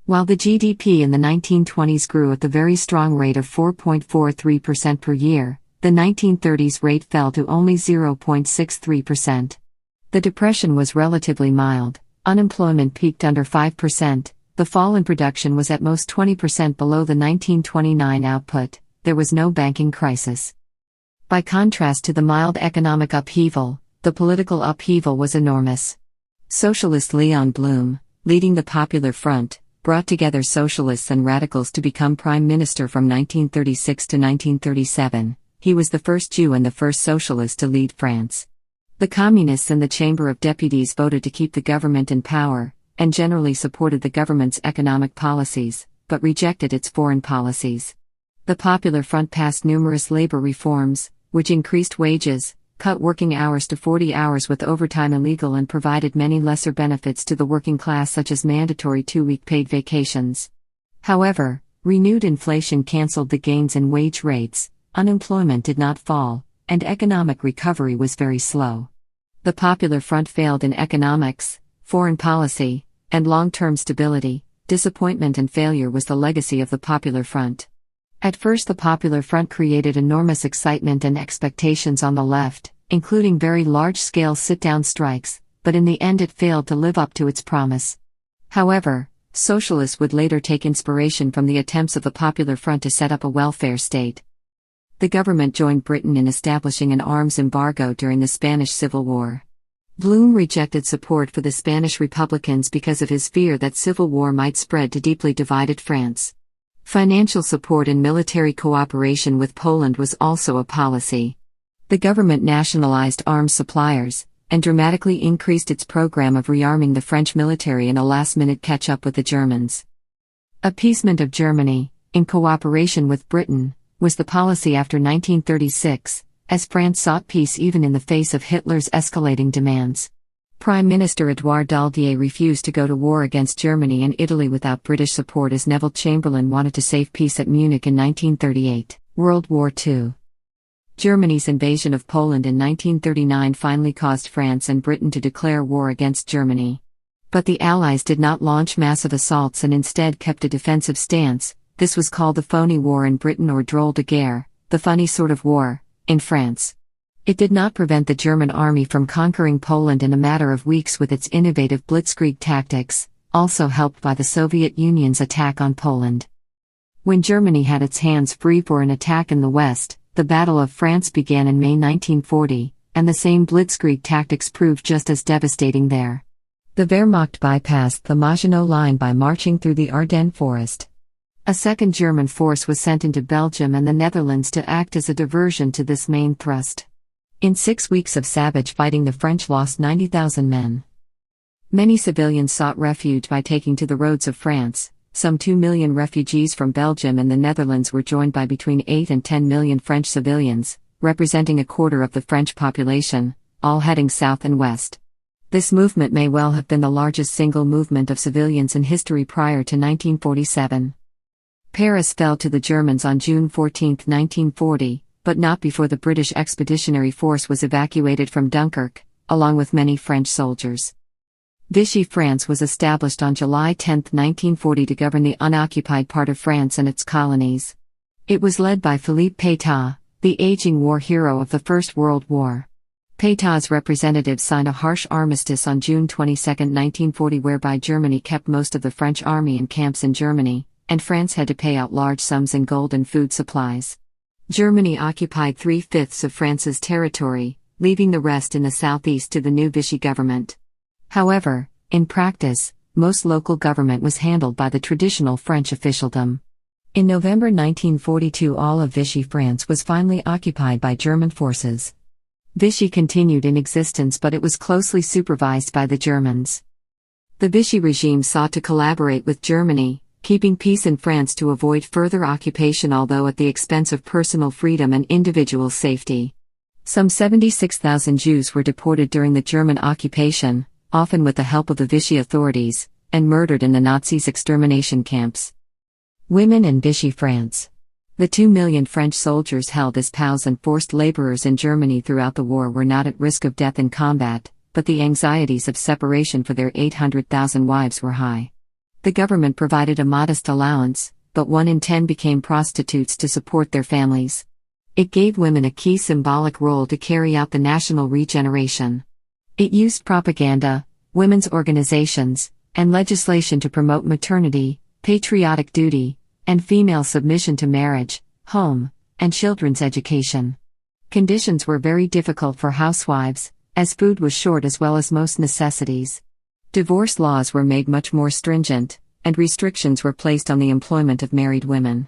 While the GDP in the 1920s grew at the very strong rate of 4.43% per year, the 1930s rate fell to only 0.63%. The depression was relatively mild, unemployment peaked under 5%, the fall in production was at most 20% below the 1929 output, there was no banking crisis. By contrast to the mild economic upheaval, the political upheaval was enormous. Socialist Leon Blum, leading the Popular Front, brought together socialists and radicals to become prime minister from 1936 to 1937. He was the first Jew and the first socialist to lead France. The communists in the Chamber of Deputies voted to keep the government in power, and generally supported the government's economic policies, but rejected its foreign policies. The Popular Front passed numerous labor reforms, which increased wages, cut working hours to 40 hours with overtime illegal, and provided many lesser benefits to the working class, such as mandatory 2-week paid vacations. However, renewed inflation canceled the gains in wage rates, unemployment did not fall, and economic recovery was very slow. The Popular Front failed in economics, foreign policy, and long-term stability. Disappointment and failure was the legacy of the Popular Front. At first, the Popular Front created enormous excitement and expectations on the left, including very large-scale sit-down strikes, but in the end it failed to live up to its promise. However, socialists would later take inspiration from the attempts of the Popular Front to set up a welfare state. The government joined Britain in establishing an arms embargo during the Spanish Civil War. Blum rejected support for the Spanish Republicans because of his fear that civil war might spread to deeply divided France. Financial support and military cooperation with Poland was also a policy. The government nationalized arms suppliers, and dramatically increased its program of rearming the French military in a last-minute catch-up with the Germans. Appeasement of Germany, in cooperation with Britain, was the policy after 1936, as France sought peace even in the face of Hitler's escalating demands. Prime Minister Édouard Daladier refused to go to war against Germany and Italy without British support, as Neville Chamberlain wanted to save peace at Munich in 1938. World War II. Germany's invasion of Poland in 1939 finally caused France and Britain to declare war against Germany. But the Allies did not launch massive assaults and instead kept a defensive stance. This was called the Phony War in Britain, or Drôle de Guerre, the funny sort of war, in France. It did not prevent the German army from conquering Poland in a matter of weeks with its innovative blitzkrieg tactics, also helped by the Soviet Union's attack on Poland. When Germany had its hands free for an attack in the West, the Battle of France began in May 1940, and the same blitzkrieg tactics proved just as devastating there. The Wehrmacht bypassed the Maginot Line by marching through the Ardennes forest. A second German force was sent into Belgium and the Netherlands to act as a diversion to this main thrust. In 6 weeks of savage fighting, the French lost 90,000 men. Many civilians sought refuge by taking to the roads of France. Some 2 million refugees from Belgium and the Netherlands were joined by between 8 and 10 million French civilians, representing a quarter of the French population, all heading south and west. This movement may well have been the largest single movement of civilians in history prior to 1947. Paris fell to the Germans on June 14, 1940, but not before the British Expeditionary Force was evacuated from Dunkirk, along with many French soldiers. Vichy France was established on July 10, 1940 to govern the unoccupied part of France and its colonies. It was led by Philippe Pétain, the aging war hero of the First World War. Pétain's representatives signed a harsh armistice on June 22, 1940, whereby Germany kept most of the French army in camps in Germany, and France had to pay out large sums in gold and food supplies. Germany occupied 3/5 of France's territory, leaving the rest in the southeast to the new Vichy government. However, in practice, most local government was handled by the traditional French officialdom. In November 1942, all of Vichy France was finally occupied by German forces. Vichy continued in existence, but it was closely supervised by the Germans. The Vichy regime sought to collaborate with Germany, keeping peace in France to avoid further occupation, although at the expense of personal freedom and individual safety. Some 76,000 Jews were deported during the German occupation, often with the help of the Vichy authorities, and murdered in the Nazis' extermination camps. Women in Vichy France. The 2 million French soldiers held as POWs and forced laborers in Germany throughout the war were not at risk of death in combat, but the anxieties of separation for their 800,000 wives were high. The government provided a modest allowance, but 1 in 10 became prostitutes to support their families. It gave women a key symbolic role to carry out the national regeneration. It used propaganda, women's organizations, and legislation to promote maternity, patriotic duty, and female submission to marriage, home, and children's education. Conditions were very difficult for housewives, as food was short as well as most necessities. Divorce laws were made much more stringent, and restrictions were placed on the employment of married women.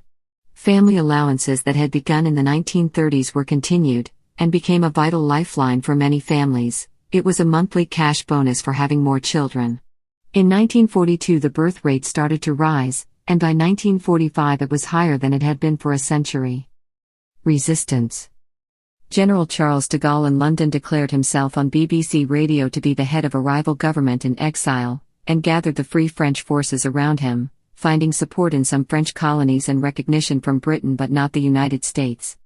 Family allowances that had begun in the 1930s were continued, and became a vital lifeline for many families. It was a monthly cash bonus for having more children. In 1942 the birth rate started to rise, and by 1945 it was higher than it had been for a century. Resistance. General Charles de Gaulle in London declared himself on BBC Radio to be the head of a rival government in exile, and gathered the Free French forces around him, finding support in some French colonies and recognition from Britain but not the United States.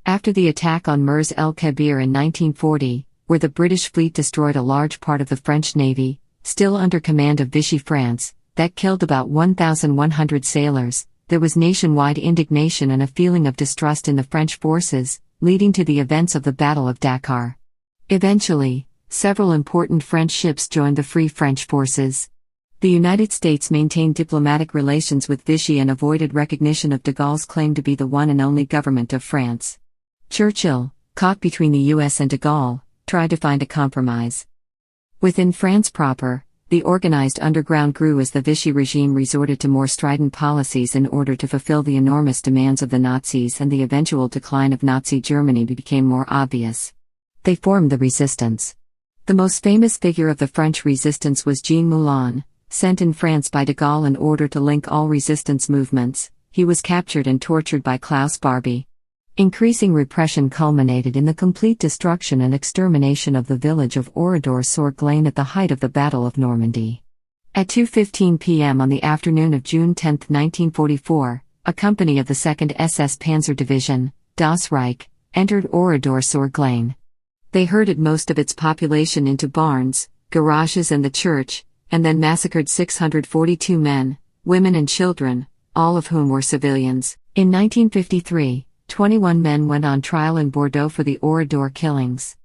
After the attack on Mers el-Kebir in 1940, where the British fleet destroyed a large part of the French navy, still under command of Vichy France, that killed about 1,100 sailors, there was nationwide indignation and a feeling of distrust in the French forces, leading to the events of the Battle of Dakar. Eventually, several important French ships joined the Free French forces. The United States maintained diplomatic relations with Vichy and avoided recognition of de Gaulle's claim to be the one and only government of France. Churchill, caught between the US and de Gaulle, tried to find a compromise. Within France proper, the organized underground grew as the Vichy regime resorted to more strident policies in order to fulfill the enormous demands of the Nazis, and the eventual decline of Nazi Germany became more obvious. They formed the resistance. The most famous figure of the French resistance was Jean Moulin, sent in France by de Gaulle in order to link all resistance movements. He was captured and tortured by Klaus Barbie. Increasing repression culminated in the complete destruction and extermination of the village of Oradour-sur-Glane at the height of the Battle of Normandy. At 2:15 p.m. on the afternoon of June 10, 1944, a company of the 2nd SS Panzer Division, Das Reich, entered Oradour-sur-Glane. They herded most of its population into barns, garages and the church, and then massacred 642 men, women and children, all of whom were civilians. In 1953, 21 men went on trial in Bordeaux for the Oradour killings.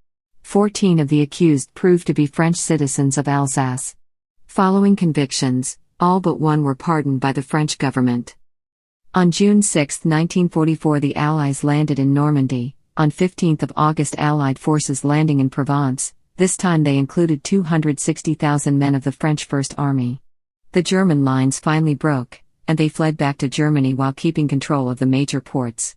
14 of the accused proved to be French citizens of Alsace. Following convictions, all but one were pardoned by the French government. On June 6, 1944, the Allies landed in Normandy. On 15 August, Allied forces landing in Provence. This time they included 260,000 men of the French First Army. The German lines finally broke, and they fled back to Germany while keeping control of the major ports.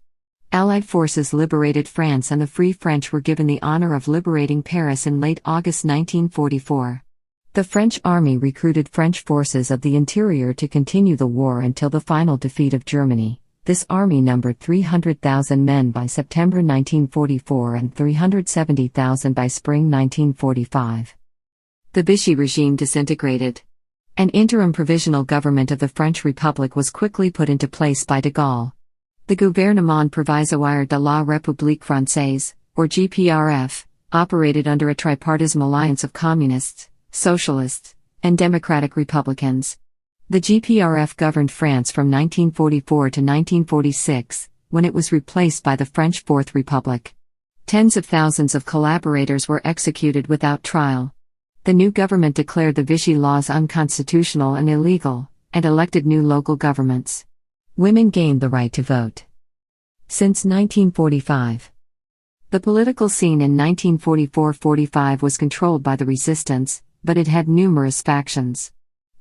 Allied forces liberated France, and the Free French were given the honor of liberating Paris in late August 1944. The French army recruited French forces of the interior to continue the war until the final defeat of Germany. This army numbered 300,000 men by September 1944 and 370,000 by spring 1945. The Vichy regime disintegrated. An interim provisional government of the French Republic was quickly put into place by de Gaulle. The Gouvernement Provisoire de la République Française, or GPRF, operated under a tripartism alliance of communists, socialists, and democratic republicans. The GPRF governed France from 1944 to 1946, when it was replaced by the French Fourth Republic. Tens of thousands of collaborators were executed without trial. The new government declared the Vichy laws unconstitutional and illegal, and elected new local governments. Women gained the right to vote. Since 1945. The political scene in 1944-45 was controlled by the resistance, but it had numerous factions.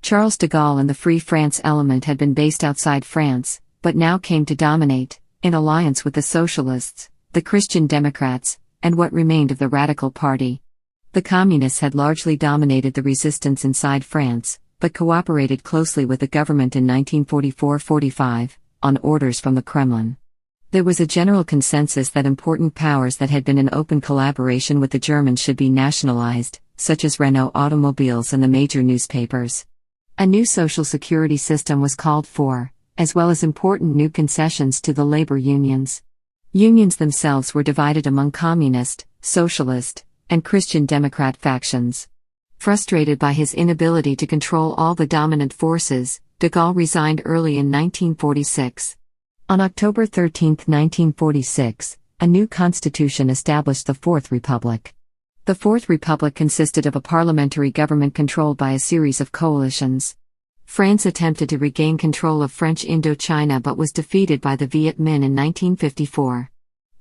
Charles de Gaulle and the Free France element had been based outside France, but now came to dominate, in alliance with the Socialists, the Christian Democrats, and what remained of the Radical Party. The Communists had largely dominated the resistance inside France, but cooperated closely with the government in 1944-45, on orders from the Kremlin. There was a general consensus that important powers that had been in open collaboration with the Germans should be nationalized, such as Renault automobiles and the major newspapers. A new social security system was called for, as well as important new concessions to the labor unions. Unions themselves were divided among communist, socialist, and Christian Democrat factions. Frustrated by his inability to control all the dominant forces, de Gaulle resigned early in 1946. On October 13, 1946, a new constitution established the Fourth Republic. The Fourth Republic consisted of a parliamentary government controlled by a series of coalitions. France attempted to regain control of French Indochina but was defeated by the Viet Minh in 1954.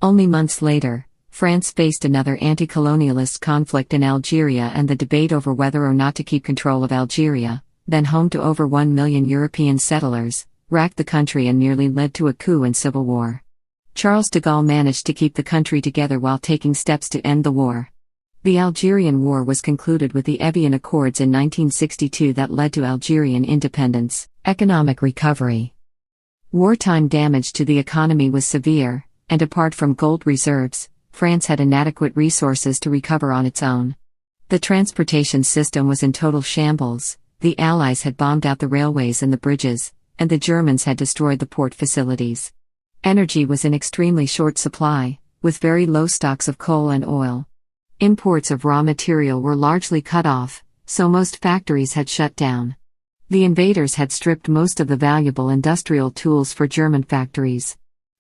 Only months later, France faced another anti-colonialist conflict in Algeria, and the debate over whether or not to keep control of Algeria, then home to over 1 million European settlers, racked the country and nearly led to a coup and civil war. Charles de Gaulle managed to keep the country together while taking steps to end the war. The Algerian War was concluded with the Evian Accords in 1962 that led to Algerian independence. Economic recovery. Wartime damage to the economy was severe, and apart from gold reserves, France had inadequate resources to recover on its own. The transportation system was in total shambles, the Allies had bombed out the railways and the bridges, and the Germans had destroyed the port facilities. Energy was in extremely short supply, with very low stocks of coal and oil. Imports of raw material were largely cut off, so most factories had shut down. The invaders had stripped most of the valuable industrial tools for German factories.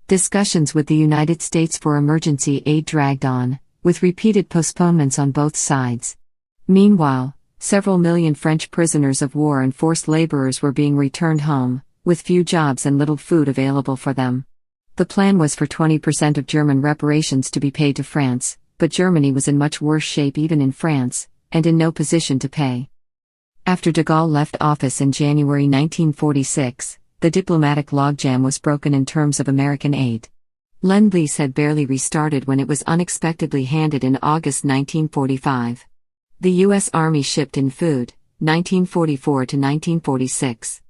Discussions with the United States for emergency aid dragged on, with repeated postponements on both sides. Meanwhile, several million French prisoners of war and forced laborers were being returned home, with few jobs and little food available for them. The plan was for 20% of German reparations to be paid to France, but Germany was in much worse shape even in France, and in no position to pay. After de Gaulle left office in January 1946, the diplomatic logjam was broken in terms of American aid. Lend-Lease had barely restarted when it was unexpectedly handed in August 1945. The U.S. Army shipped in food, 1944 to 1946.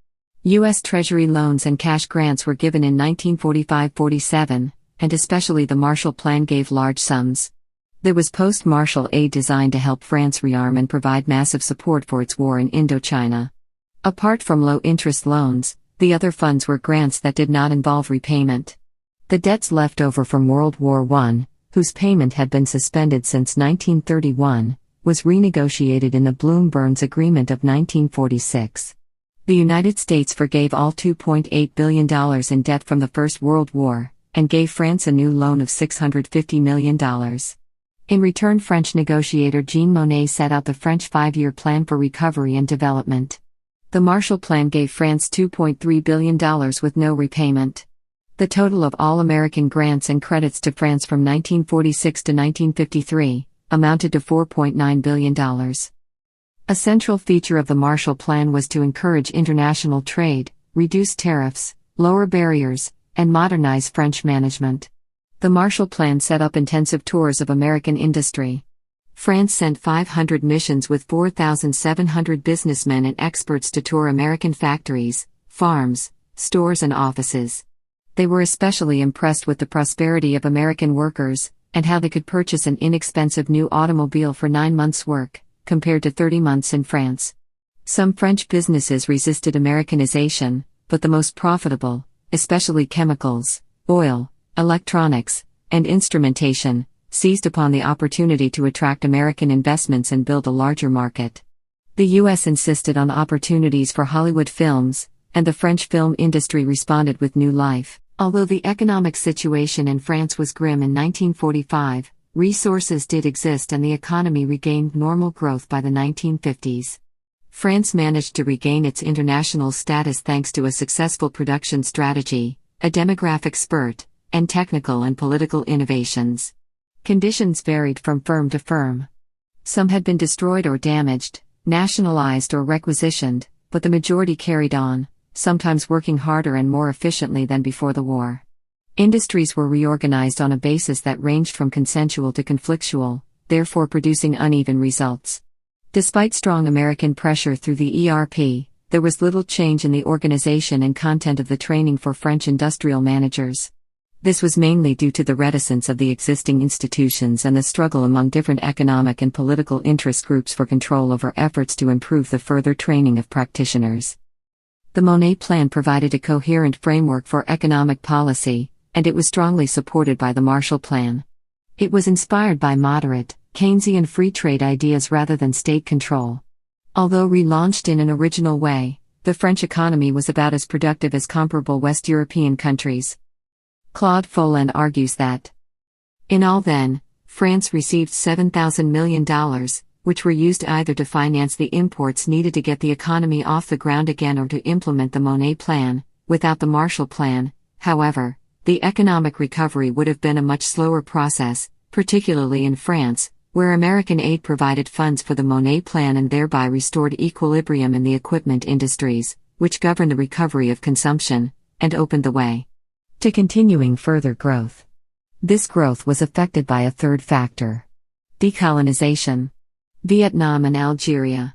U.S. Treasury loans and cash grants were given in 1945-47, and especially the Marshall Plan gave large sums. There was post-Marshall aid designed to help France rearm and provide massive support for its war in Indochina. Apart from low-interest loans, the other funds were grants that did not involve repayment. The debts left over from World War I, whose payment had been suspended since 1931, was renegotiated in the Bloom-Burns Agreement of 1946. The United States forgave all $2.8 billion in debt from the First World War, and gave France a new loan of $650 million. In return, French negotiator Jean Monnet set out the French 5-year Plan for Recovery and Development. The Marshall Plan gave France $2.3 billion with no repayment. The total of all American grants and credits to France from 1946 to 1953 amounted to $4.9 billion. A central feature of the Marshall Plan was to encourage international trade, reduce tariffs, lower barriers, and modernize French management. The Marshall Plan set up intensive tours of American industry. France sent 500 missions with 4,700 businessmen and experts to tour American factories, farms, stores and offices. They were especially impressed with the prosperity of American workers, and how they could purchase an inexpensive new automobile for 9 months' work, compared to 30 months in France. Some French businesses resisted Americanization, but the most profitable, especially chemicals, oil, electronics, and instrumentation, seized upon the opportunity to attract American investments and build a larger market. The U.S. insisted on opportunities for Hollywood films, and the French film industry responded with new life. Although the economic situation in France was grim in 1945, resources did exist and the economy regained normal growth by the 1950s. France managed to regain its international status thanks to a successful production strategy, a demographic spurt, and technical and political innovations. Conditions varied from firm to firm. Some had been destroyed or damaged, nationalized or requisitioned, but the majority carried on, sometimes working harder and more efficiently than before the war. Industries were reorganized on a basis that ranged from consensual to conflictual, therefore producing uneven results. Despite strong American pressure through the ERP, there was little change in the organization and content of the training for French industrial managers. This was mainly due to the reticence of the existing institutions and the struggle among different economic and political interest groups for control over efforts to improve the further training of practitioners. The Monnet Plan provided a coherent framework for economic policy, and it was strongly supported by the Marshall Plan. It was inspired by moderate, Keynesian free trade ideas rather than state control. Although relaunched in an original way, the French economy was about as productive as comparable West European countries. Claude Folland argues that, in all then, France received $7,000 million, which were used either to finance the imports needed to get the economy off the ground again or to implement the Monet Plan. Without the Marshall Plan, however, the economic recovery would have been a much slower process, particularly in France, where American aid provided funds for the Monet Plan and thereby restored equilibrium in the equipment industries, which governed the recovery of consumption, and opened the way to continuing further growth. This growth was affected by a third factor: decolonization. Vietnam and Algeria.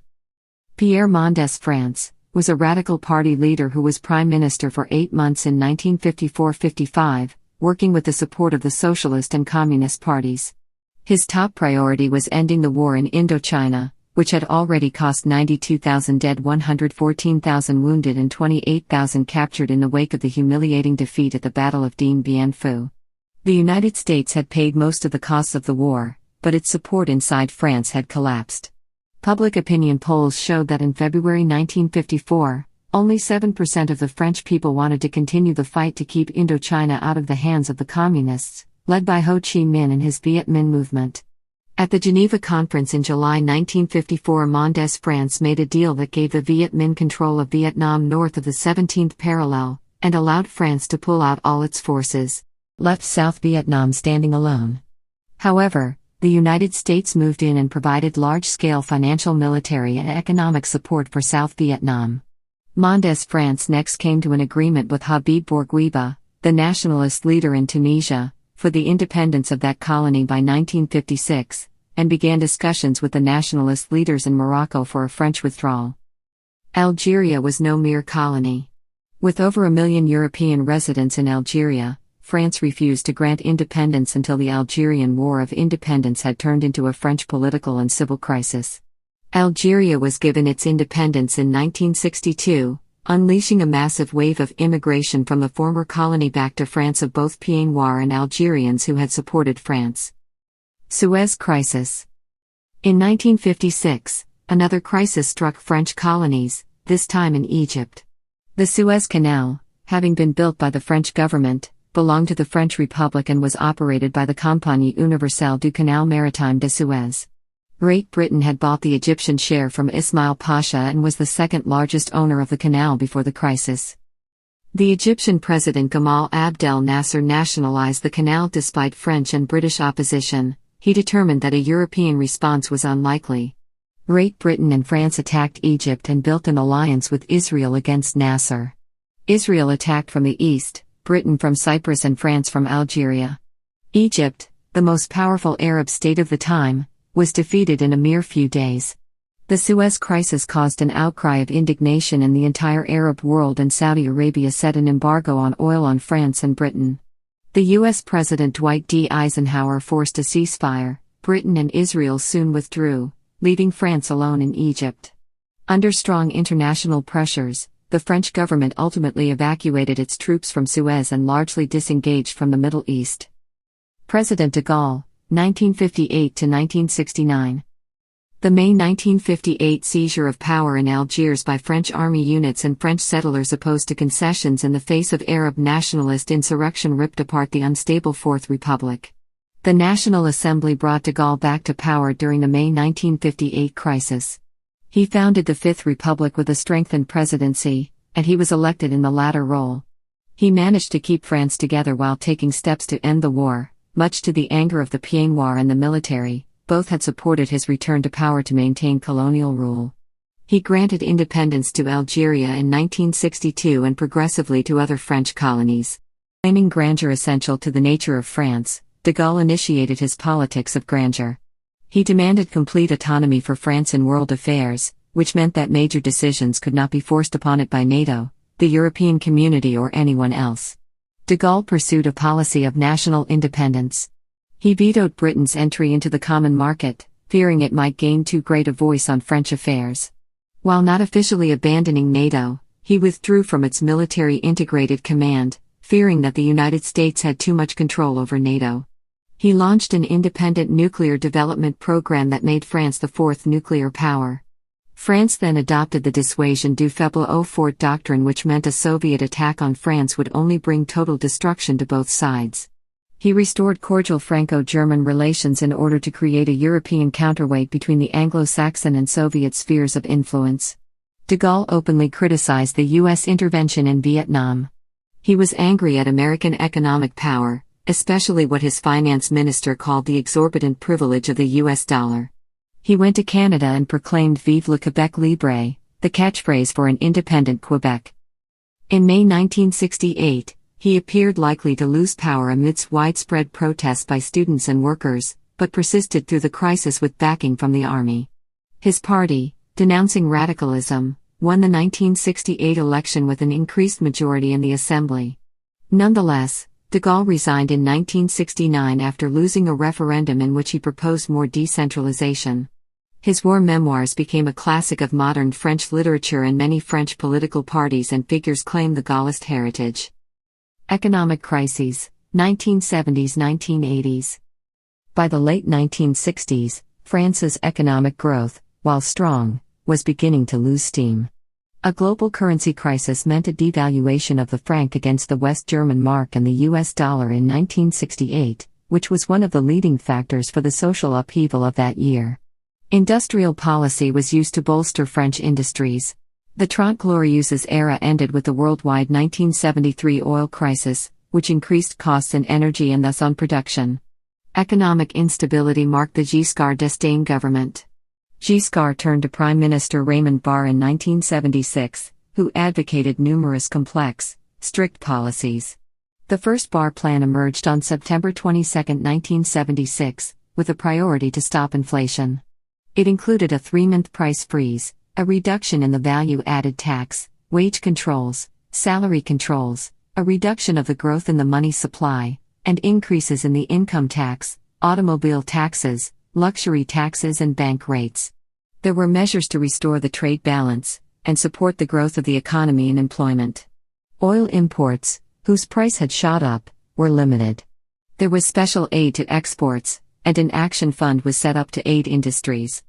Pierre Mendès France was a radical party leader who was prime minister for 8 months in 1954-55, working with the support of the socialist and communist parties. His top priority was ending the war in Indochina, which had already cost 92,000 dead, 114,000 wounded and 28,000 captured in the wake of the humiliating defeat at the Battle of Dien Bien Phu. The United States had paid most of the costs of the war, but its support inside France had collapsed. Public opinion polls showed that in February 1954, only 7% of the French people wanted to continue the fight to keep Indochina out of the hands of the communists, led by Ho Chi Minh and his Viet Minh movement. At the Geneva Conference in July 1954, Mendès France made a deal that gave the Viet Minh control of Vietnam north of the 17th parallel, and allowed France to pull out all its forces, left South Vietnam standing alone. However, the United States moved in and provided large-scale financial, military and economic support for South Vietnam. Mendès France next came to an agreement with Habib Bourguiba, the nationalist leader in Tunisia, for the independence of that colony by 1956, and began discussions with the nationalist leaders in Morocco for a French withdrawal. Algeria was no mere colony. With over 1 million European residents in Algeria, France refused to grant independence until the Algerian War of Independence had turned into a French political and civil crisis. Algeria was given its independence in 1962, unleashing a massive wave of immigration from the former colony back to France of both Pieds Noirs and Algerians who had supported France. Suez Crisis. In 1956, another crisis struck French colonies, this time in Egypt. The Suez Canal, having been built by the French government, belonged to the French Republic and was operated by the Compagnie Universelle du Canal Maritime de Suez. Great Britain had bought the Egyptian share from Ismail Pasha and was the second largest owner of the canal before the crisis. The Egyptian President Gamal Abdel Nasser nationalized the canal despite French and British opposition. He determined that a European response was unlikely. Great Britain and France attacked Egypt and built an alliance with Israel against Nasser. Israel attacked from the east, Britain from Cyprus and France from Algeria. Egypt, the most powerful Arab state of the time, was defeated in a mere few days. The Suez Crisis caused an outcry of indignation in the entire Arab world, and Saudi Arabia set an embargo on oil on France and Britain. The U.S. President Dwight D. Eisenhower forced a ceasefire. Britain and Israel soon withdrew, leaving France alone in Egypt. Under strong international pressures, the French government ultimately evacuated its troops from Suez and largely disengaged from the Middle East. President de Gaulle, 1958 to 1969. The May 1958 seizure of power in Algiers by French army units and French settlers opposed to concessions in the face of Arab nationalist insurrection ripped apart the unstable Fourth Republic. The National Assembly brought de Gaulle back to power during the May 1958 crisis. He founded the Fifth Republic with a strengthened presidency, and he was elected in the latter role. He managed to keep France together while taking steps to end the war, much to the anger of the Pieds Noirs and the military. Both had supported his return to power to maintain colonial rule. He granted independence to Algeria in 1962 and progressively to other French colonies. Claiming grandeur essential to the nature of France, de Gaulle initiated his politics of grandeur. He demanded complete autonomy for France in world affairs, which meant that major decisions could not be forced upon it by NATO, the European Community or anyone else. De Gaulle pursued a policy of national independence. He vetoed Britain's entry into the common market, fearing it might gain too great a voice on French affairs. While not officially abandoning NATO, he withdrew from its military integrated command, fearing that the United States had too much control over NATO. He launched an independent nuclear development program that made France the fourth nuclear power. France then adopted the dissuasion du faible au fort doctrine, which meant a Soviet attack on France would only bring total destruction to both sides. He restored cordial Franco-German relations in order to create a European counterweight between the Anglo-Saxon and Soviet spheres of influence. De Gaulle openly criticized the U.S. intervention in Vietnam. He was angry at American economic power, especially what his finance minister called the exorbitant privilege of the U.S. dollar. He went to Canada and proclaimed Vive le Québec libre, the catchphrase for an independent Quebec. In May 1968, he appeared likely to lose power amidst widespread protests by students and workers, but persisted through the crisis with backing from the army. His party, denouncing radicalism, won the 1968 election with an increased majority in the Assembly. Nonetheless, de Gaulle resigned in 1969 after losing a referendum in which he proposed more decentralization. His war memoirs became a classic of modern French literature, and many French political parties and figures claim the Gaullist heritage. Economic crises, 1970s–1980s. By the late 1960s, France's economic growth, while strong, was beginning to lose steam. A global currency crisis meant a devaluation of the franc against the West German mark and the US dollar in 1968, which was one of the leading factors for the social upheaval of that year. Industrial policy was used to bolster French industries. The Trente Glorieuses era ended with the worldwide 1973 oil crisis, which increased costs in energy and thus on production. Economic instability marked the Giscard d'Estaing government. Giscard turned to Prime Minister Raymond Barre in 1976, who advocated numerous complex, strict policies. The first Barre Plan emerged on September 22, 1976, with a priority to stop inflation. It included a 3-month price freeze, a reduction in the value-added tax, wage controls, salary controls, a reduction of the growth in the money supply, and increases in the income tax, automobile taxes, luxury taxes and bank rates. There were measures to restore the trade balance, and support the growth of the economy and employment. Oil imports, whose price had shot up, were limited. There was special aid to exports, and an action fund was set up to aid industries.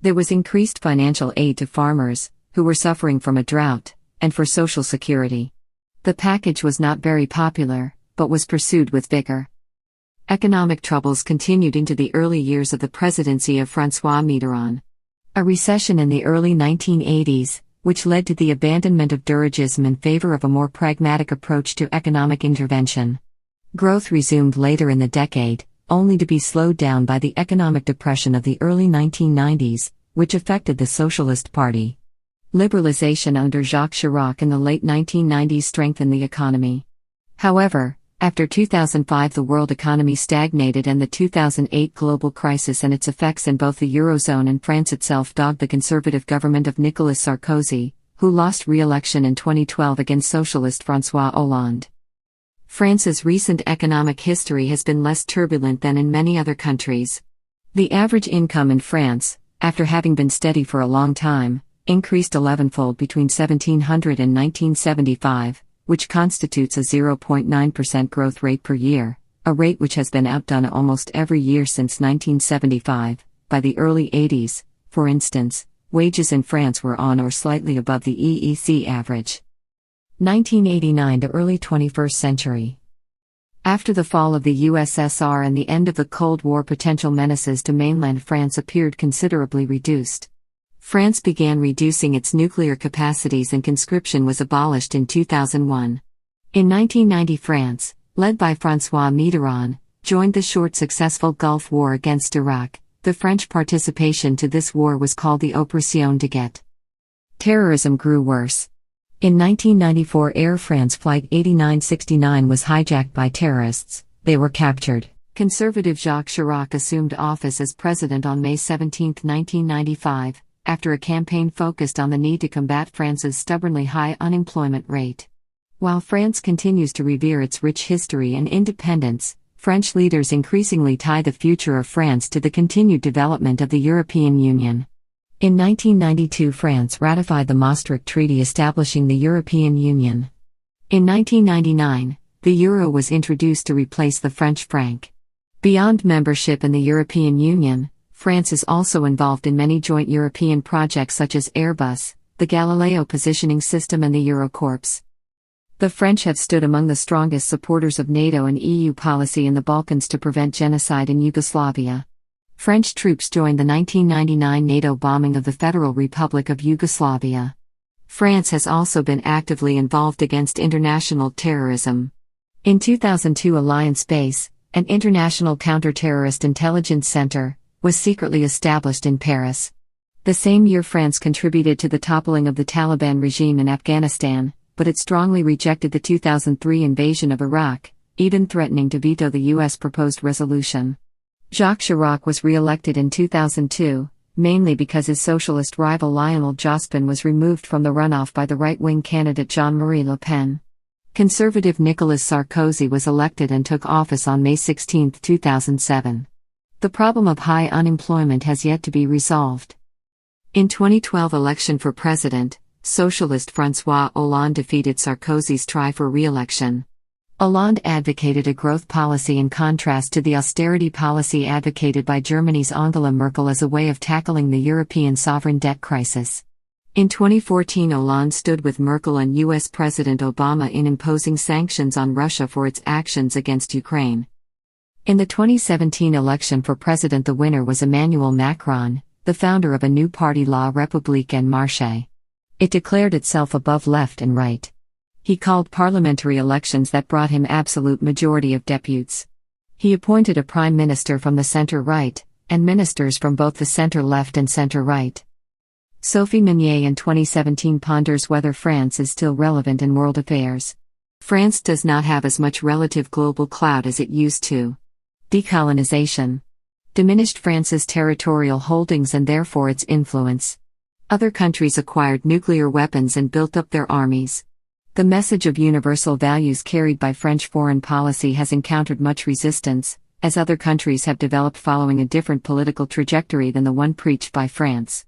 There was increased financial aid to farmers, who were suffering from a drought, and for Social Security. The package was not very popular, but was pursued with vigor. Economic troubles continued into the early years of the presidency of François Mitterrand. A recession in the early 1980s, which led to the abandonment of dirigism in favor of a more pragmatic approach to economic intervention. Growth resumed later in the decade, only to be slowed down by the economic depression of the early 1990s, which affected the Socialist Party. Liberalization under Jacques Chirac in the late 1990s strengthened the economy. However, after 2005 the world economy stagnated, and the 2008 global crisis and its effects in both the Eurozone and France itself dogged the conservative government of Nicolas Sarkozy, who lost re-election in 2012 against socialist François Hollande. France's recent economic history has been less turbulent than in many other countries. The average income in France, after having been steady for a long time, increased 11-fold between 1700 and 1975, which constitutes a 0.9% growth rate per year, a rate which has been outdone almost every year since 1975. By the early 80s, for instance, wages in France were on or slightly above the EEC average. 1989 to early 21st century. After the fall of the USSR and the end of the Cold War, potential menaces to mainland France appeared considerably reduced. France began reducing its nuclear capacities and conscription was abolished in 2001. In 1990 France, led by François Mitterrand, joined the short successful Gulf War against Iraq. The French participation to this war was called the Opération de Guet. Terrorism grew worse. In 1994 Air France Flight 8969 was hijacked by terrorists. They were captured. Conservative Jacques Chirac assumed office as president on May 17, 1995, after a campaign focused on the need to combat France's stubbornly high unemployment rate. While France continues to revere its rich history and independence, French leaders increasingly tie the future of France to the continued development of the European Union. In 1992 France ratified the Maastricht Treaty establishing the European Union. In 1999, the euro was introduced to replace the French franc. Beyond membership in the European Union, France is also involved in many joint European projects such as Airbus, the Galileo positioning system and the Eurocorps. The French have stood among the strongest supporters of NATO and EU policy in the Balkans to prevent genocide in Yugoslavia. French troops joined the 1999 NATO bombing of the Federal Republic of Yugoslavia. France has also been actively involved against international terrorism. In 2002, Alliance Base, an international counter-terrorist intelligence center, was secretly established in Paris. The same year, France contributed to the toppling of the Taliban regime in Afghanistan, but it strongly rejected the 2003 invasion of Iraq, even threatening to veto the U.S. proposed resolution. Jacques Chirac was re-elected in 2002, mainly because his socialist rival Lionel Jospin was removed from the runoff by the right-wing candidate Jean-Marie Le Pen. Conservative Nicolas Sarkozy was elected and took office on May 16, 2007. The problem of high unemployment has yet to be resolved. In 2012 election for president, socialist François Hollande defeated Sarkozy's try for re-election. Hollande advocated a growth policy in contrast to the austerity policy advocated by Germany's Angela Merkel as a way of tackling the European sovereign debt crisis. In 2014, Hollande stood with Merkel and U.S. President Obama in imposing sanctions on Russia for its actions against Ukraine. In the 2017 election for president, the winner was Emmanuel Macron, the founder of a new party, La République En Marche. It declared itself above left and right. He called parliamentary elections that brought him absolute majority of deputies. He appointed a prime minister from the center-right, and ministers from both the center-left and center-right. Sophie Meunier in 2017 ponders whether France is still relevant in world affairs. France does not have as much relative global clout as it used to. Decolonization diminished France's territorial holdings and therefore its influence. Other countries acquired nuclear weapons and built up their armies. The message of universal values carried by French foreign policy has encountered much resistance, as other countries have developed following a different political trajectory than the one preached by France.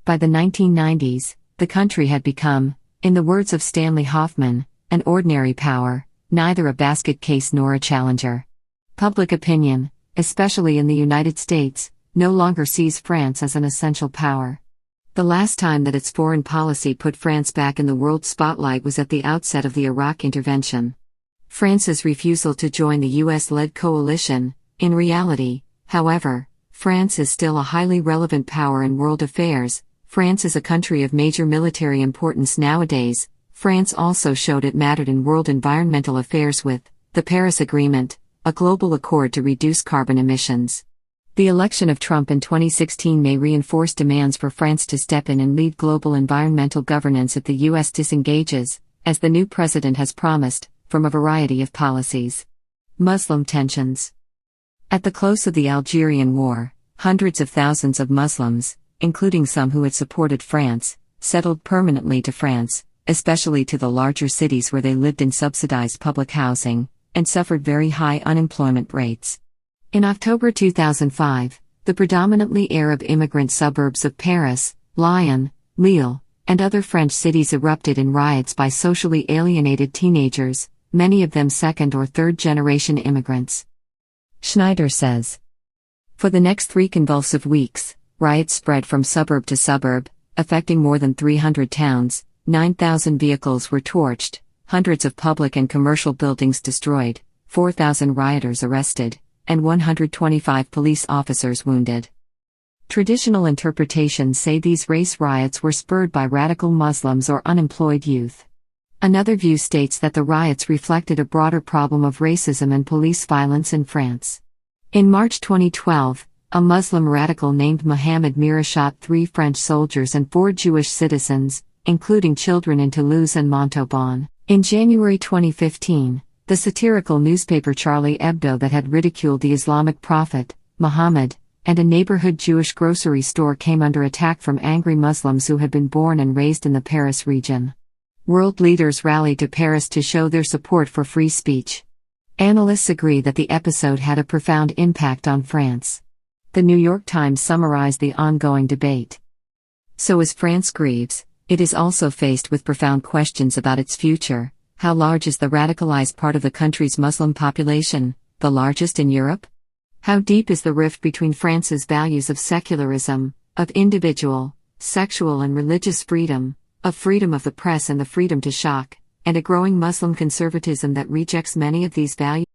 By the 1990s, the country had become, in the words of Stanley Hoffman, an ordinary power, neither a basket case nor a challenger. Public opinion, especially in the United States, no longer sees France as an essential power. The last time that its foreign policy put France back in the world spotlight was at the outset of the Iraq intervention. France's refusal to join the US-led coalition. In reality, however, France is still a highly relevant power in world affairs. France is a country of major military importance nowadays. France also showed it mattered in world environmental affairs with the Paris Agreement, a global accord to reduce carbon emissions. The election of Trump in 2016 may reinforce demands for France to step in and lead global environmental governance if the U.S. disengages, as the new president has promised, from a variety of policies. Muslim tensions. At the close of the Algerian War, hundreds of thousands of Muslims, including some who had supported France, settled permanently to France, especially to the larger cities where they lived in subsidized public housing, and suffered very high unemployment rates. In October 2005, the predominantly Arab immigrant suburbs of Paris, Lyon, Lille, and other French cities erupted in riots by socially alienated teenagers, many of them second- or third-generation immigrants. Schneider says, for the next 3 convulsive weeks, riots spread from suburb to suburb, affecting more than 300 towns, 9,000 vehicles were torched, hundreds of public and commercial buildings destroyed, 4,000 rioters arrested, and 125 police officers wounded. Traditional interpretations say these race riots were spurred by radical Muslims or unemployed youth. Another view states that the riots reflected a broader problem of racism and police violence in France. In March 2012, a Muslim radical named Mohamed Merah shot 3 French soldiers and 4 Jewish citizens, including children in Toulouse and Montauban. In January 2015, the satirical newspaper Charlie Hebdo that had ridiculed the Islamic prophet, Muhammad, and a neighborhood Jewish grocery store came under attack from angry Muslims who had been born and raised in the Paris region. World leaders rallied to Paris to show their support for free speech. Analysts agree that the episode had a profound impact on France. The New York Times summarized the ongoing debate. So as France grieves, it is also faced with profound questions about its future. How large is the radicalized part of the country's Muslim population, the largest in Europe? How deep is the rift between France's values of secularism, of individual, sexual and religious freedom, of freedom of the press and the freedom to shock, and a growing Muslim conservatism that rejects many of these values.